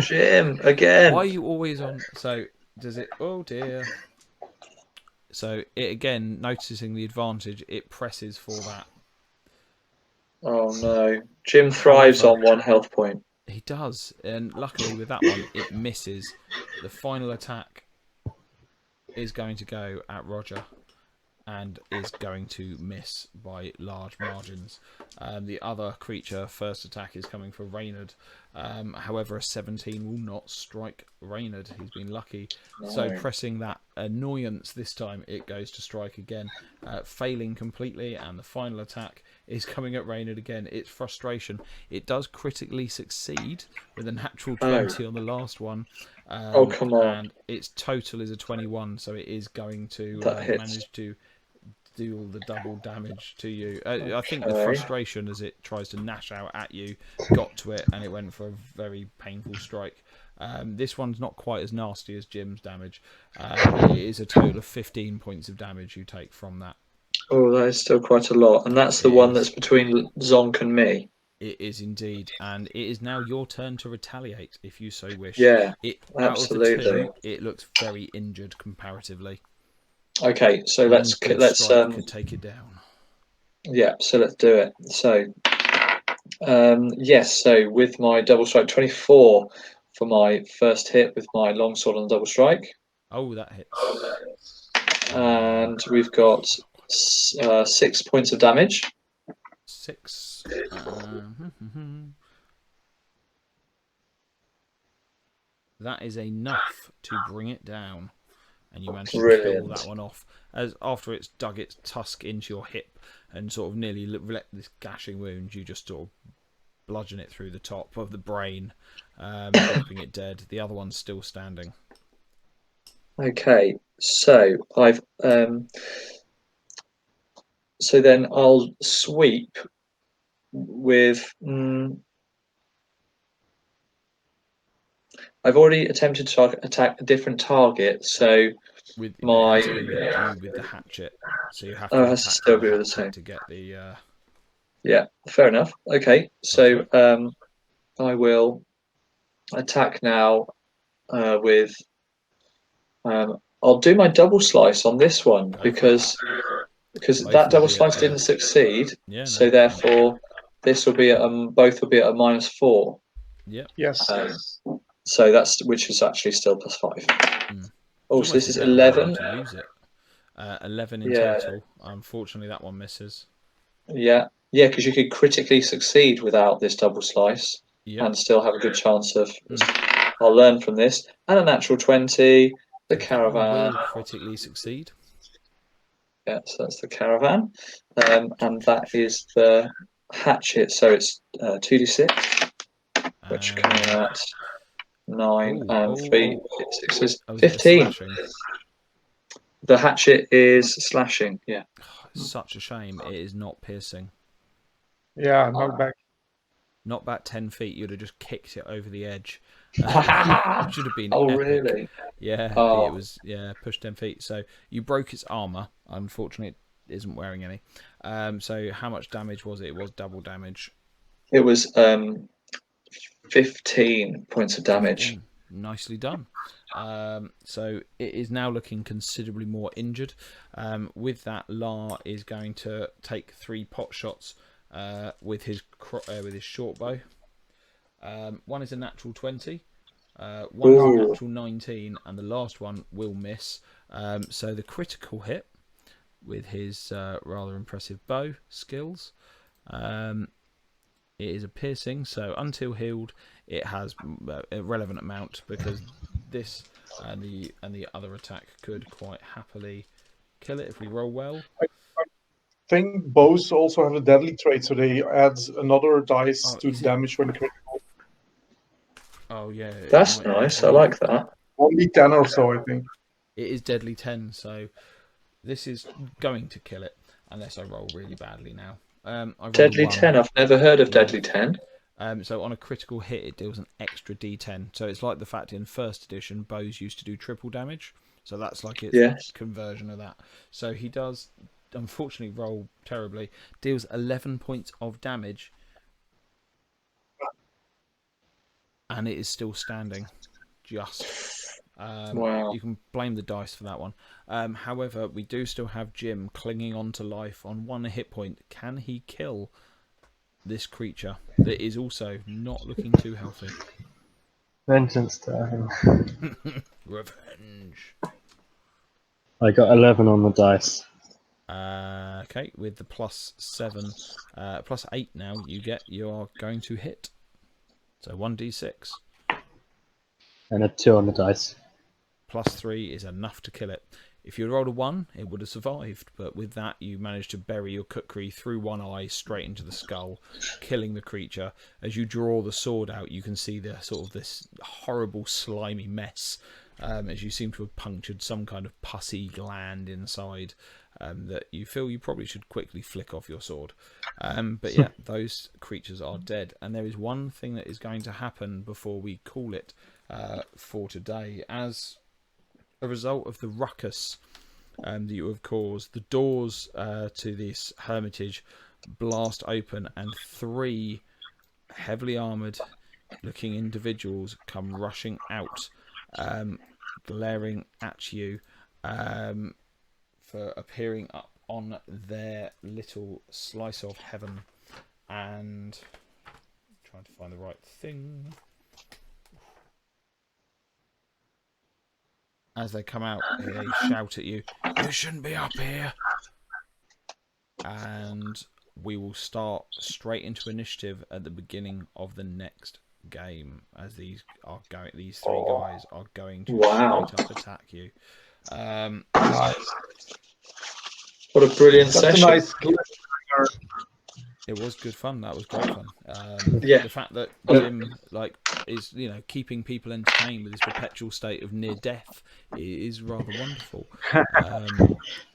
Jim, again. Why are you always on? So does it? Oh dear. So it again, noticing the advantage, it presses for that. Oh no. Jim thrives on 1 health point. He does, and luckily with that one, it misses. The final attack is going to go at Roger, and is going to miss by large margins. The other creature, first attack, is coming for Reynard. However, a 17 will not strike Reynard. He's been lucky. No. So pressing that annoyance this time, it goes to strike again, failing completely, and the final attack is coming at Reynard again. It's frustration. It does critically succeed with a natural 20 on the last one. Oh, come on. And its total is a 21, so it is going to manage to do all the double damage to you. I think the frustration as it tries to gnash out at you got to it, and it went for a very painful strike. This one's not quite as nasty as Jim's damage. It is a total of 15 points of damage you take from that. Oh, that is still quite a lot. And that's the one that's between Zonk and me. It is indeed, and it is now your turn to retaliate if you so wish. Yeah, absolutely. Out of the two, it looks very injured comparatively. Okay, so let's could take it down. Yeah, so let's do it. So Yes, so with my double strike, 24 for my first hit with my longsword on the double strike. Oh, that hits. And we've got 6 points of damage. 6. That is enough to bring it down, and you manage to kill that one off. As after it's dug its tusk into your hip and sort of nearly let this gashing wound, you just sort of bludgeon it through the top of the brain, dropping it dead. The other one's still standing. Okay, so I've so then I'll sweep with. I've already attempted to attack a different target, so It my has to be you with the hatchet, so you have to has to attack still with the be the hatchet same. to get the. Yeah, fair enough. Okay, so right. I will attack now with. I'll do my double slice on this one because Both that will double be at slice didn't succeed. Yeah, no, So therefore, this will be at both will be at a -4. Yep. Yes. So that's which is actually still +5. Oh, so this is 11. To use it. 11 in Yeah. total. Unfortunately, that one misses. Yeah, because you could critically succeed without this double slice and still have a good chance of. I'll learn from this. And a natural 20, the That one caravan. will critically succeed. Yeah, so that's the caravan. And that is the hatchet. So it's 2d6, which coming at 9 and 3, 6 is Oh, is it a 15. slashing? The hatchet is slashing, yeah. It's such a shame it is not piercing. Yeah, knock back. Not back 10 feet, you'd have just kicked it over the edge. It should have been Oh, epic. really? Yeah, Oh. it was, pushed 10 feet. So you broke its armour. Unfortunately, it isn't wearing any. So how much damage was it? It was double damage. It was 15 points of damage. 15. Nicely done. So it is now looking considerably more injured. With that, La is going to take 3 pot shots with his short bow. One is a natural 20. One is a natural 19, and the last one will miss. So the critical hit with his rather impressive bow skills. It is a piercing, so until healed, it has a relevant amount because this and the other attack could quite happily kill it if we roll well. I think bows also have a deadly trait, so they add another dice to the damage when critical. Oh yeah, that's nice. I like that. Only 10 or so, I think. It is deadly 10, so this is going to kill it unless I roll really badly now. Deadly 10. I've never heard of Deadly 10. So on a critical hit, it deals an extra d10. So it's like the fact in first edition, bows used to do triple damage. So that's like its conversion of that. So he does, unfortunately, roll terribly. Deals 11 points of damage. And it is still standing. Just. Wow. You can blame the dice for that one. However, we do still have Jim clinging on to life on 1 hit point. Can he kill this creature that is also not looking too healthy? Vengeance time. Revenge. I got 11 on the dice. Okay, with the +7, +8 now, you are going to hit. So 1d6. And a 2 on the dice. +3 is enough to kill it. If you had rolled a 1, it would have survived, but with that you managed to bury your kukri through one eye straight into the skull, killing the creature. As you draw the sword out, you can see the sort of this horrible slimy mess, as you seem to have punctured some kind of pussy gland inside, that you feel you probably should quickly flick off your sword. But yeah, those creatures are dead, and there is one thing that is going to happen before we call it for today. As a result of the ruckus that you have caused, the doors to this hermitage blast open, and 3 heavily armoured looking individuals come rushing out, glaring at you for appearing up on their little slice of heaven. And trying to find the right thing. As they come out, they shout at you, "You shouldn't be up here!" And we will start straight into initiative at the beginning of the next game, as these three guys are going to straight up attack you. Nice. What a brilliant That's session. a nice cliffhanger. It was good fun. That was great fun. Yeah. The fact that Jim is keeping people entertained with his perpetual state of near death is rather wonderful.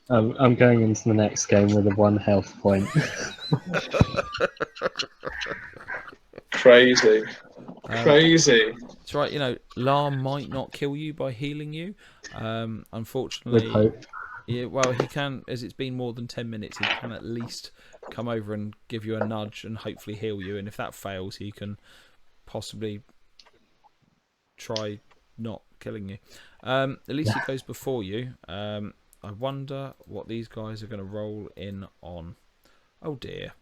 I'm going into the next game with a 1 health point. Crazy. Crazy. That's right. La might not kill you by healing you. With Unfortunately, hope. yeah. Well, he can, as it's been more than 10 minutes. He can at least come over and give you a nudge and hopefully heal you. And if that fails, he can possibly try not killing you. At least he goes before you. I wonder what these guys are going to roll in on. Oh dear.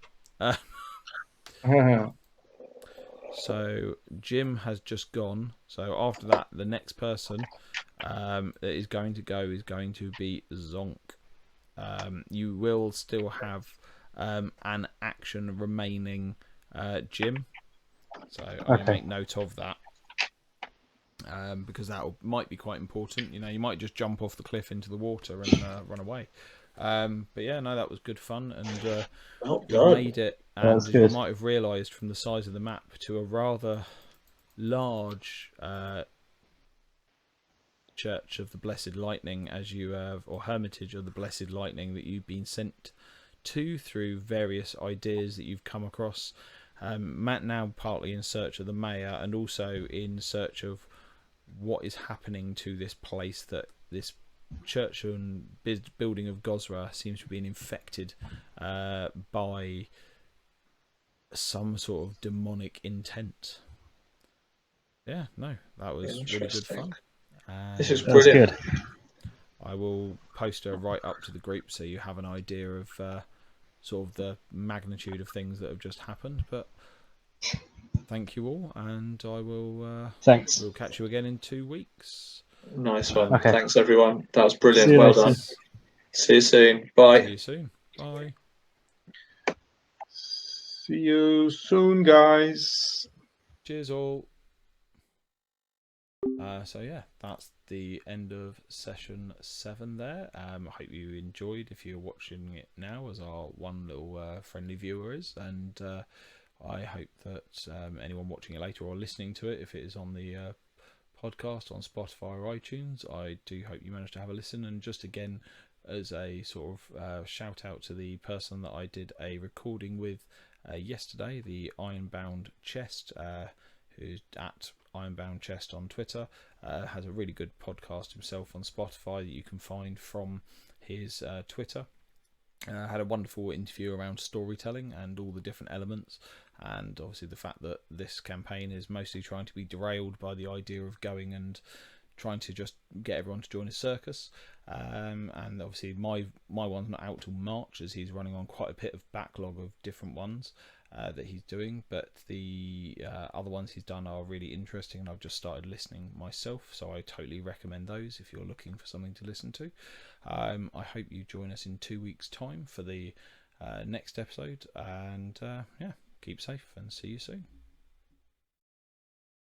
So Jim has just gone. So after that, the next person that is going to go is going to be Zonk. You will still have an action remaining, Jim. So I will make note of that. Because that might be quite important. You might just jump off the cliff into the water and run away. But yeah, no, that was good fun, and Well we done. made it. And as you might have realised from the size of the map, to a rather large Church of the Blessed Lightning, or Hermitage of the Blessed Lightning, that you've been sent to through various ideas that you've come across. Matt now partly in search of the mayor, and also in search of what is happening to this place, that this church and building of Gosra seems to be infected by some sort of demonic intent. Yeah, no, that was really good fun. This is That's brilliant. good. I will post a write up to the group so you have an idea of sort of the magnitude of things that have just happened. But thank you all, and I will. Thanks. We'll catch you again in 2 weeks. Nice one. Okay. Thanks, everyone. That was brilliant. See you Well later. done. See you soon. Bye. See you soon. Bye. See you soon, guys. Cheers all. So yeah, that's the end of session 7 there. I hope you enjoyed, if you're watching it now, as our one little friendly viewer is, and I hope that anyone watching it later or listening to it, if it is on the podcast on Spotify or iTunes, I do hope you managed to have a listen. And just again, as a sort of shout out to the person that I did a recording with yesterday, the Ironbound Chest, who's at Ironbound Chest on Twitter, has a really good podcast himself on Spotify that you can find from his Twitter. Had a wonderful interview around storytelling and all the different elements, and obviously the fact that this campaign is mostly trying to be derailed by the idea of going and trying to just get everyone to join a circus. And obviously my one's not out till March, as he's running on quite a bit of backlog of different ones that he's doing, but the other ones he's done are really interesting, and I've just started listening myself, so I totally recommend those if you're looking for something to listen to. I hope you join us in 2 weeks' time for the next episode, and yeah, keep safe and see you soon.